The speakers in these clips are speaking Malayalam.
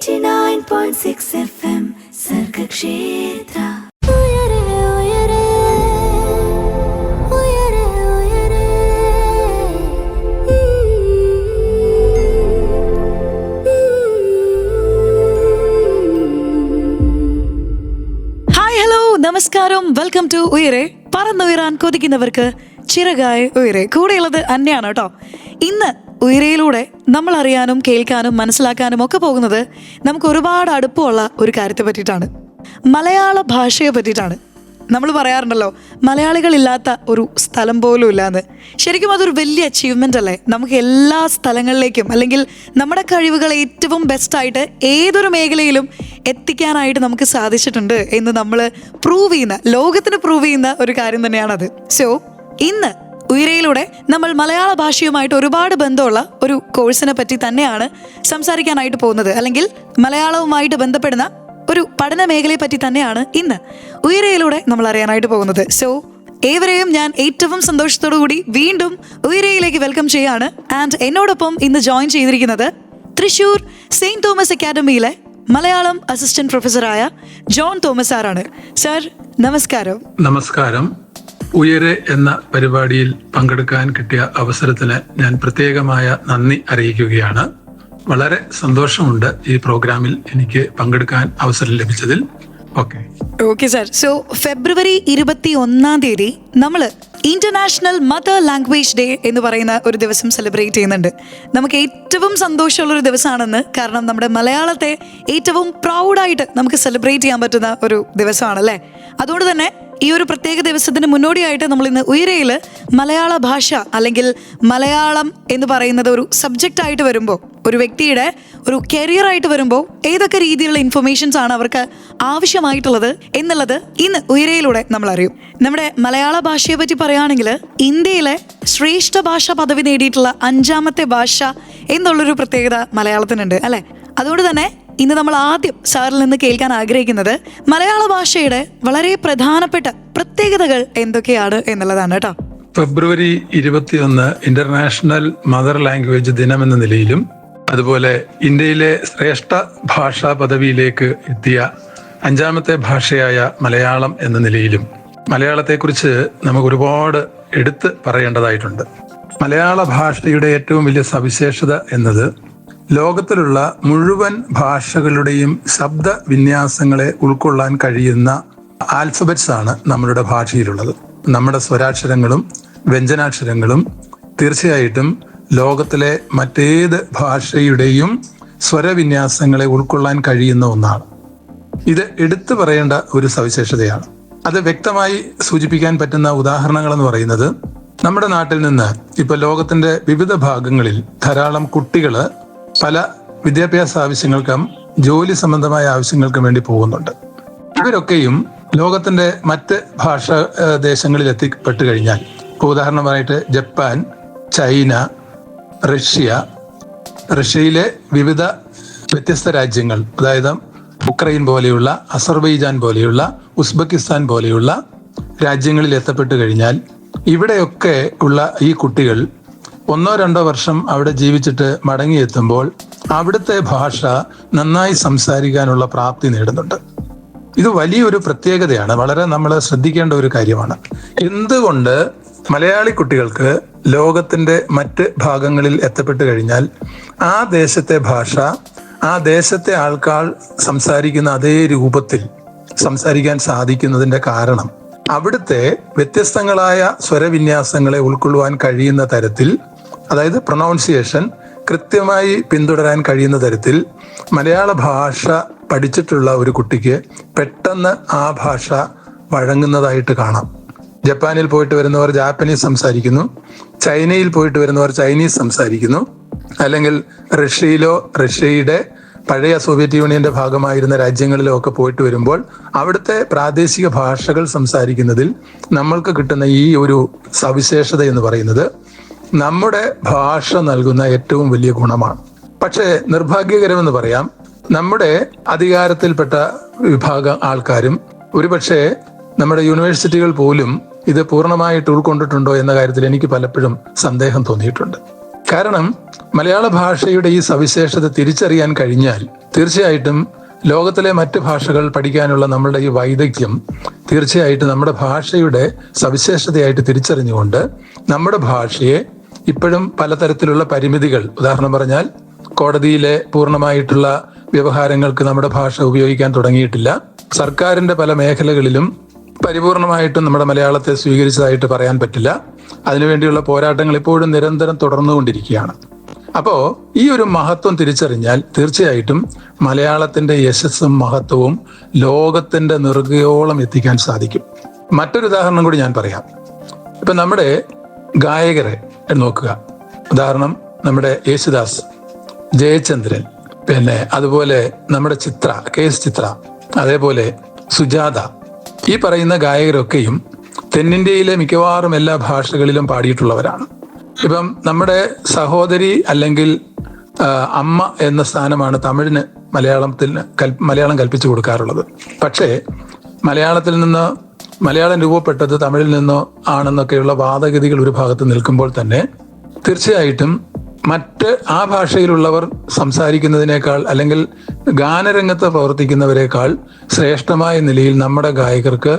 89.6 FM സർഗക്ഷേത്ര. നമസ്കാരം, വെൽക്കം ടു ഉയരെ. പറന്നുയരാൻ കൊതിക്കുന്നവർക്ക് ചിറകായ ഉയരെ. കൂടെയുള്ളത് അന്നയാണ് കേട്ടോ. ഇന്ന് ഉയരയിലൂടെ നമ്മൾ അറിയാനും കേൾക്കാനും മനസ്സിലാക്കാനും ഒക്കെ പോകുന്നത് നമുക്ക് ഒരുപാട് അടുപ്പമുള്ള ഒരു കാര്യത്തെ പറ്റിയിട്ടാണ്. മലയാള ഭാഷയെ പറ്റിയിട്ടാണ്. നമ്മൾ പറയാറുണ്ടല്ലോ, മലയാളികളില്ലാത്ത ഒരു സ്ഥലം പോലും ഇല്ലാന്ന്. ശരിക്കും അതൊരു വലിയ അച്ചീവ്മെൻ്റ് അല്ലേ? നമുക്ക് എല്ലാ സ്ഥലങ്ങളിലേക്കും, അല്ലെങ്കിൽ നമ്മുടെ കഴിവുകൾ ഏറ്റവും ബെസ്റ്റായിട്ട് ഏതൊരു മേഖലയിലും എത്തിക്കാനായിട്ട് നമുക്ക് സാധിച്ചിട്ടുണ്ട് എന്ന് നമ്മൾ പ്രൂവ് ചെയ്യുന്ന, ലോകത്തിന് പ്രൂവ് ചെയ്യുന്ന ഒരു കാര്യം തന്നെയാണത്. സോ ഇന്ന് ഉയരയിലൂടെ നമ്മൾ മലയാള ഭാഷയുമായിട്ട് ഒരുപാട് ബന്ധമുള്ള ഒരു കോഴ്സിനെ പറ്റി തന്നെയാണ് സംസാരിക്കാനായിട്ട് പോകുന്നത്, അല്ലെങ്കിൽ മലയാളവുമായിട്ട് ബന്ധപ്പെടുന്ന ഒരു പഠന മേഖലയെ പറ്റി തന്നെയാണ് ഇന്ന് ഉയരയിലൂടെ നമ്മൾ അറിയാനായിട്ട് പോകുന്നത്. സോ ഏവരെയും ഞാൻ ഏറ്റവും സന്തോഷത്തോടു കൂടി വീണ്ടും ഉയരയിലേക്ക് വെൽക്കം ചെയ്യാണ്. ആൻഡ് എന്നോടൊപ്പം ഇന്ന് ജോയിൻ ചെയ്തിരിക്കുന്നത് തൃശൂർ സെയിന്റ് തോമസ് അക്കാദമിയിലെ മലയാളം അസിസ്റ്റന്റ് പ്രൊഫസറായ ജോൺ തോമസ് സാറാണ്. സാർ നമസ്കാരം. നമസ്കാരം. ഉയരെ എന്ന പരിപാടിയിൽ പങ്കെടുക്കാൻ കിട്ടിയ അവസരത്തിന് ഞാൻ പ്രത്യേകമായ നന്ദി അറിയിക്കുകയാണ്. വളരെ സന്തോഷമുണ്ട് ഈ പ്രോഗ്രാമിൽ എനിക്ക് പങ്കെടുക്കാൻ അവസരം ലഭിച്ചതിൽ. Okay sir. സോ ഫെബ്രുവരി 21 നമ്മൾ ഇന്റർനാഷണൽ മദർ ലാംഗ്വേജ് ഡേ എന്ന് പറയുന്ന ഒരു ദിവസം സെലിബ്രേറ്റ് ചെയ്യുന്നുണ്ട്. നമുക്ക് ഏറ്റവും സന്തോഷമുള്ളൊരു ദിവസമാണെന്ന്, കാരണം നമ്മുടെ മലയാളത്തെ ഏറ്റവും പ്രൗഡായിട്ട് നമുക്ക് സെലിബ്രേറ്റ് ചെയ്യാൻ പറ്റുന്ന ഒരു ദിവസമാണല്ലേ. അതുകൊണ്ട് തന്നെ ഈ ഒരു പ്രത്യേക ദിവസത്തിന് മുന്നോടിയായിട്ട് നമ്മൾ ഇന്ന് ഉയരയിൽ മലയാള ഭാഷ, അല്ലെങ്കിൽ മലയാളം എന്ന് പറയുന്നത് ഒരു സബ്ജക്റ്റ് ആയിട്ട് വരുമ്പോൾ, ഒരു വ്യക്തിയുടെ ഒരു കരിയർ ആയിട്ട് വരുമ്പോൾ ഏതൊക്കെ രീതിയിലുള്ള ഇൻഫർമേഷൻസ് ആണ് അവർക്ക് ആവശ്യമായിട്ടുള്ളത് എന്നുള്ളത് ഇന്ന് ഉയരയിലൂടെ നമ്മൾ അറിയും. നമ്മുടെ മലയാള ഭാഷയെ പറ്റി പറയുകയാണെങ്കിൽ ഇന്ത്യയിലെ ശ്രേഷ്ഠ ഭാഷ പദവി നേടിയിട്ടുള്ള 5ാമത്തെ ഭാഷ എന്നുള്ളൊരു പ്രത്യേകത മലയാളത്തിനുണ്ട് അല്ലേ. അതുകൊണ്ട് തന്നെ ഇന്ന് നമ്മൾ ആദ്യം സാറിൽ നിന്ന് കേൾക്കാൻ ആഗ്രഹിക്കുന്നത് മലയാള ഭാഷയുടെ വളരെ പ്രധാനപ്പെട്ട പ്രത്യേകതകൾ എന്തൊക്കെയാണ് എന്നുള്ളതാണ് കേട്ടോ. ഫെബ്രുവരി 21 ഇന്റർനാഷണൽ മദർ ലാംഗ്വേജ് ദിനം എന്ന നിലയിലും, അതുപോലെ ഇന്ത്യയിലെ ശ്രേഷ്ഠ ഭാഷാ പദവിയിലേക്ക് എത്തിയ 5ാമത്തെ ഭാഷയായ മലയാളം എന്ന നിലയിലും മലയാളത്തെക്കുറിച്ച് നമുക്ക് ഒരുപാട് എടുത്ത് പറയേണ്ടതായിട്ടുണ്ട്. മലയാള ഭാഷയുടെ ഏറ്റവും വലിയ സവിശേഷത എന്നത് ലോകത്തിലുള്ള മുഴുവൻ ഭാഷകളുടെയും ശബ്ദ വിന്യാസങ്ങളെ ഉൾക്കൊള്ളാൻ കഴിയുന്ന ആൽഫബറ്റ്സ് ആണ് നമ്മളുടെ ഭാഷയിലുള്ളത്. നമ്മുടെ സ്വരാക്ഷരങ്ങളും വ്യഞ്ജനാക്ഷരങ്ങളും തീർച്ചയായിട്ടും ലോകത്തിലെ മറ്റേത് ഭാഷയുടെയും സ്വരവിന്യാസങ്ങളെ ഉൾക്കൊള്ളാൻ കഴിയുന്ന ഒന്നാണ്. ഇത് എടുത്തു പറയേണ്ട ഒരു സവിശേഷതയാണ്. അത് വ്യക്തമായി സൂചിപ്പിക്കാൻ പറ്റുന്ന ഉദാഹരണങ്ങൾ എന്ന് പറയുന്നത്, നമ്മുടെ നാട്ടിൽ നിന്ന് ഇപ്പൊ ലോകത്തിന്റെ വിവിധ ഭാഗങ്ങളിൽ ധാരാളം കുട്ടികള് പല വിദ്യാഭ്യാസ ആവശ്യങ്ങൾക്കും ജോലി സംബന്ധമായ ആവശ്യങ്ങൾക്കും വേണ്ടി പോകുന്നുണ്ട്. ഇവരൊക്കെയും ലോകത്തിന്റെ മറ്റ് ഭാഷാ ദേശങ്ങളിൽ എത്തിപ്പെട്ടു കഴിഞ്ഞാൽ, ഇപ്പോൾ ഉദാഹരണമായിട്ട് ജപ്പാൻ, ചൈന, റഷ്യയിലെ വിവിധ വ്യത്യസ്ത രാജ്യങ്ങൾ, അതായത് ഉക്രൈൻ പോലെയുള്ള, അസർബൈജാൻ പോലെയുള്ള, ഉസ്ബെക്കിസ്ഥാൻ പോലെയുള്ള രാജ്യങ്ങളിൽ എത്തപ്പെട്ടു കഴിഞ്ഞാൽ ഇവിടെയൊക്കെ ഉള്ള ഈ കുട്ടികൾ 1-2 വർഷം അവിടെ ജീവിച്ചിട്ട് മടങ്ങിയെത്തുമ്പോൾ അവിടുത്തെ ഭാഷ നന്നായി സംസാരിക്കാനുള്ള പ്രാപ്തി നേടുന്നുണ്ട്. ഇത് വലിയൊരു പ്രത്യേകതയാണ്, വളരെ നമ്മൾ ശ്രദ്ധിക്കേണ്ട ഒരു കാര്യമാണ്. എന്തുകൊണ്ട് മലയാളി കുട്ടികൾക്ക് ലോകത്തിന്റെ മറ്റ് ഭാഗങ്ങളിൽ എത്തപ്പെട്ടു കഴിഞ്ഞാൽ ആ ദേശത്തെ ഭാഷ, ആ ദേശത്തെ ആൾക്കാർ സംസാരിക്കുന്ന അതേ രൂപത്തിൽ സംസാരിക്കാൻ സാധിക്കുന്നതിന്റെ കാരണം അവിടുത്തെ വ്യത്യസ്തങ്ങളായ സ്വരവിന്യാസങ്ങളെ ഉൾക്കൊള്ളുവാൻ കഴിയുന്ന തരത്തിൽ, അതായത് പ്രൊനൗൺസിയേഷൻ കൃത്യമായി പിന്തുടരാൻ കഴിയുന്ന തരത്തിൽ മലയാള ഭാഷ പഠിച്ചിട്ടുള്ള ഒരു കുട്ടിക്ക് പെട്ടെന്ന് ആ ഭാഷ വഴങ്ങുന്നതായിട്ട് കാണാം. ജപ്പാനിൽ പോയിട്ട് വരുന്നവർ ജാപ്പനീസ് സംസാരിക്കുന്നു, ചൈനയിൽ പോയിട്ട് വരുന്നവർ ചൈനീസ് സംസാരിക്കുന്നു, അല്ലെങ്കിൽ റഷ്യയുടെ പഴയ സോവിയറ്റ് യൂണിയന്റെ ഭാഗമായിരുന്ന രാജ്യങ്ങളിലോ ഒക്കെ പോയിട്ട് വരുമ്പോൾ അവിടുത്തെ പ്രാദേശിക ഭാഷകൾ സംസാരിക്കുന്നതിൽ നമ്മൾക്ക് കിട്ടുന്ന ഈ ഒരു സവിശേഷത എന്ന് പറയുന്നത് നമ്മുടെ ഭാഷ നൽകുന്ന ഏറ്റവും വലിയ ഗുണമാണ്. പക്ഷേ നിർഭാഗ്യകരമെന്ന് പറയാം, നമ്മുടെ അധികാരത്തിൽപ്പെട്ട വിഭാഗം ആൾക്കാരും ഒരുപക്ഷെ നമ്മുടെ യൂണിവേഴ്സിറ്റികൾ പോലും ഇത് പൂർണ്ണമായിട്ട് ഉൾക്കൊണ്ടിട്ടുണ്ടോ എന്ന കാര്യത്തിൽ എനിക്ക് പലപ്പോഴും സന്ദേഹം തോന്നിയിട്ടുണ്ട്. കാരണം മലയാള ഭാഷയുടെ ഈ സവിശേഷത തിരിച്ചറിയാൻ കഴിഞ്ഞാൽ തീർച്ചയായിട്ടും ലോകത്തിലെ മറ്റ് ഭാഷകൾ പഠിക്കാനുള്ള നമ്മളുടെ ഈ വൈദഗ്ധ്യം തീർച്ചയായിട്ടും നമ്മുടെ ഭാഷയുടെ സവിശേഷതയായിട്ട് തിരിച്ചറിഞ്ഞുകൊണ്ട് നമ്മുടെ ഭാഷയെ ഇപ്പോഴും പലതരത്തിലുള്ള പരിമിതികൾ, ഉദാഹരണം പറഞ്ഞാൽ കോടതിയിലെ പൂർണ്ണമായിട്ടുള്ള വ്യവഹാരങ്ങൾക്ക് നമ്മുടെ ഭാഷ ഉപയോഗിക്കാൻ തുടങ്ങിയിട്ടില്ല. സർക്കാരിന്റെ പല മേഖലകളിലും പരിപൂർണമായിട്ടും നമ്മുടെ മലയാളത്തെ സ്വീകരിച്ചതായിട്ട് പറയാൻ പറ്റില്ല. അതിനുവേണ്ടിയുള്ള പോരാട്ടങ്ങൾ ഇപ്പോഴും നിരന്തരം തുടർന്നുകൊണ്ടിരിക്കുകയാണ്. അപ്പോ ഈ ഒരു മഹത്വം തിരിച്ചറിഞ്ഞാൽ തീർച്ചയായിട്ടും മലയാളത്തിന്റെ യശസ്സും മഹത്വവും ലോകത്തിന്റെ നെറുകയോളം എത്തിക്കാൻ സാധിക്കും. മറ്റൊരു ഉദാഹരണം കൂടി ഞാൻ പറയാം. ഇപ്പൊ നമ്മുടെ ഗായകരെ നോക്കുക. ഉദാഹരണം നമ്മുടെ യേശുദാസ്, ജയചന്ദ്രൻ, പിന്നെ അതുപോലെ നമ്മുടെ ചിത്ര, KS ചിത്ര, അതേപോലെ സുജാത, ഈ പറയുന്ന ഗായകരൊക്കെയും തെന്നിന്ത്യയിലെ മിക്കവാറും എല്ലാ ഭാഷകളിലും പാടിയിട്ടുള്ളവരാണ്. ഇപ്പം നമ്മുടെ സഹോദരി അല്ലെങ്കിൽ അമ്മ എന്ന സ്ഥാനമാണ് തമിഴിന് മലയാളം കൽപ്പിച്ചു കൊടുക്കാറുള്ളത്. പക്ഷേ മലയാളത്തിൽ നിന്ന് മലയാളം രൂപപ്പെട്ടത് തമിഴിൽ നിന്നോ ആണെന്നൊക്കെയുള്ള വാദഗതികൾ ഒരു ഭാഗത്ത് നിൽക്കുമ്പോൾ തന്നെ തീർച്ചയായിട്ടും മറ്റ് ആ ഭാഷയിലുള്ളവർ സംസാരിക്കുന്നതിനേക്കാൾ അല്ലെങ്കിൽ ഗാനരംഗത്ത് പ്രവർത്തിക്കുന്നവരെക്കാൾ ശ്രേഷ്ഠമായ നിലയിൽ നമ്മുടെ ഗായകർക്ക്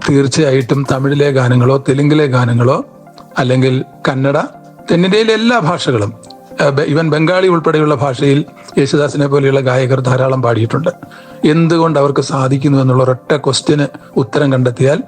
തീർച്ചയായിട്ടും തമിഴിലെ ഗാനങ്ങളോ തെലുങ്കിലെ ഗാനങ്ങളോ അല്ലെങ്കിൽ കന്നഡ, തെന്നിന്ത്യയിലെ എല്ലാ ഭാഷകളും, ഈവൻ ബംഗാളി ഉൾപ്പെടെയുള്ള ഭാഷയിൽ യേശുദാസിനെ പോലെയുള്ള ഗായകർ ധാരാളം പാടിയിട്ടുണ്ട്. എന്തുകൊണ്ട് അവർക്ക് സാധിക്കുന്നു എന്നുള്ള ഒരൊറ്റ ക്വസ്റ്റ്യന് ഉത്തരം കണ്ടെത്തിയാൽ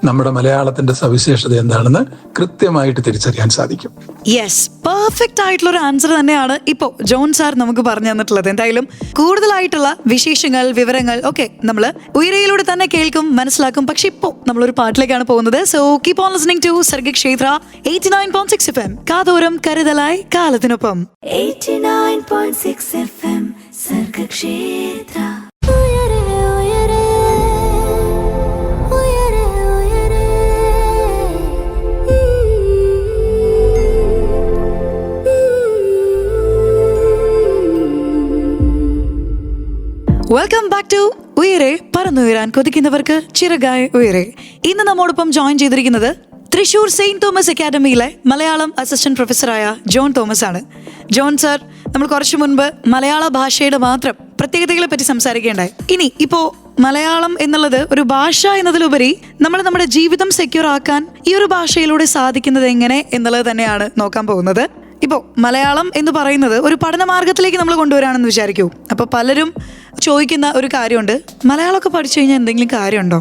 നമ്മുടെ മലയാളത്തിന്റെ സവിശേഷത എന്താണെന്ന് കൃത്യമായിട്ട് തിരിച്ചറിയാൻ സാധിക്കും. യെസ്, പെർഫെക്റ്റ് ആയിട്ടുള്ള ഒരു ആൻസർ തന്നെയാണ് ഇപ്പോൾ ജോൺ സാർ നമുക്ക് പറഞ്ഞു തന്നിട്ടുള്ളത്. എന്തായാലും കൂടുതലായിട്ടുള്ള വിശേഷങ്ങൾ, വിവരങ്ങൾ ഒക്കെ നമ്മൾ ഉയരയിലൂടെ തന്നെ കേൾക്കും, മനസ്സിലാക്കും. പക്ഷെ ഇപ്പോൾ നമ്മളൊരു പാട്ടിലേക്കാണ് പോകുന്നത്. So keep on listening to Sargakshetra 89.6 FM. കാതോരം കരുതലായി കാലത്തിനൊപ്പം. 89.6 FM Sargakshetra. Welcome back to Uyare, പറന്നുയരാൻ കൊതിക്കുന്നവർക്ക് ചിറകായി ഉയരെ. ഇന്ന് നമ്മോടൊപ്പം ജോയിൻ ചെയ്തിരിക്കുന്നത് തൃശൂർ സെയിന്റ് തോമസ് അക്കാദമിയിലെ മലയാളം അസിസ്റ്റന്റ് പ്രൊഫസറായ ജോൺ തോമസ് ആണ്. ജോൺ സാർ നമ്മൾ കുറച്ചു മുൻപ് മലയാള ഭാഷയുടെ മാത്രം പ്രത്യേകതകളെ പറ്റി സംസാരിക്കേണ്ടായി. ഇനി ഇപ്പോ മലയാളം എന്നുള്ളത് ഒരു ഭാഷ എന്നതിലുപരി നമ്മൾ നമ്മുടെ ജീവിതം സെക്യൂർ ആക്കാൻ ഈ ഒരു ഭാഷയിലൂടെ സാധിക്കുന്നത് എങ്ങനെ എന്നുള്ളത് തന്നെയാണ് നോക്കാൻ പോകുന്നത്. ഇപ്പോൾ മലയാളം എന്ന് പറയുന്നത് ഒരു പഠനമാർഗത്തിലേക്ക് നമ്മൾ കൊണ്ടുവരാണെന്ന് വിചാരിക്കൂ. അപ്പോൾ പലരും ചോദിക്കുന്ന ഒരു കാര്യമുണ്ട്, മലയാളമൊക്കെ പഠിച്ചു കഴിഞ്ഞാൽ എന്തെങ്കിലും കാര്യമുണ്ടോ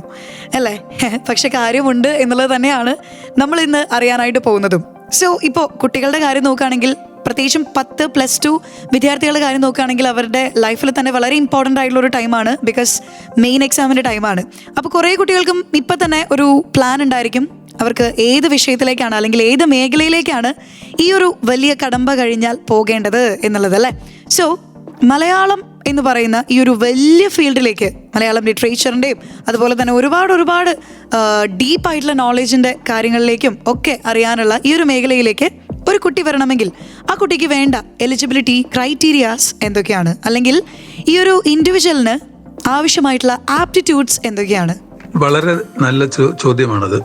അല്ലേ? പക്ഷെ കാര്യമുണ്ട് എന്നുള്ളത് തന്നെയാണ് നമ്മൾ ഇന്ന് അറിയാനായിട്ട് പോകുന്നതും. സോ ഇപ്പോൾ കുട്ടികളുടെ കാര്യം നോക്കുകയാണെങ്കിൽ, പ്രത്യേകിച്ചും 10+2 വിദ്യാർത്ഥികളുടെ കാര്യം നോക്കുകയാണെങ്കിൽ അവരുടെ ലൈഫിൽ തന്നെ വളരെ ഇമ്പോർട്ടൻ്റ് ആയിട്ടുള്ള ഒരു ടൈമാണ്. ബിക്കോസ് മെയിൻ എക്സാമിൻ്റെ ടൈമാണ്. അപ്പോൾ കുറേ കുട്ടികൾക്കും ഇപ്പം തന്നെ ഒരു പ്ലാൻ ഉണ്ടായിരിക്കും, അവർക്ക് ഏത് വിഷയത്തിലേക്കാണ് അല്ലെങ്കിൽ ഏത് മേഖലയിലേക്കാണ് ഈ ഒരു വലിയ കടമ്പ കഴിഞ്ഞാൽ പോകേണ്ടത് എന്നുള്ളതല്ലേ. സോ മലയാളം എന്ന് പറയുന്ന ഈ ഒരു വലിയ ഫീൽഡിലേക്ക്, മലയാളം ലിറ്ററേച്ചറിൻ്റെയും അതുപോലെ തന്നെ ഒരുപാട് ഡീപ്പായിട്ടുള്ള നോളേജിൻ്റെ കാര്യങ്ങളിലേക്കും ഒക്കെ അറിയാനുള്ള ഈ ഒരു മേഖലയിലേക്ക് ഒരു കുട്ടി വരണമെങ്കിൽ ആ കുട്ടിക്ക് വേണ്ട എലിജിബിലിറ്റി ക്രൈറ്റീരിയാസ് എന്തൊക്കെയാണ്, അല്ലെങ്കിൽ ഈ ഒരു ഇൻഡിവിജ്വലിന് ആവശ്യമായിട്ടുള്ള ആപ്റ്റിറ്റ്യൂഡ്സ് എന്തൊക്കെയാണ്? വളരെ നല്ല ചോദ്യമാണത്.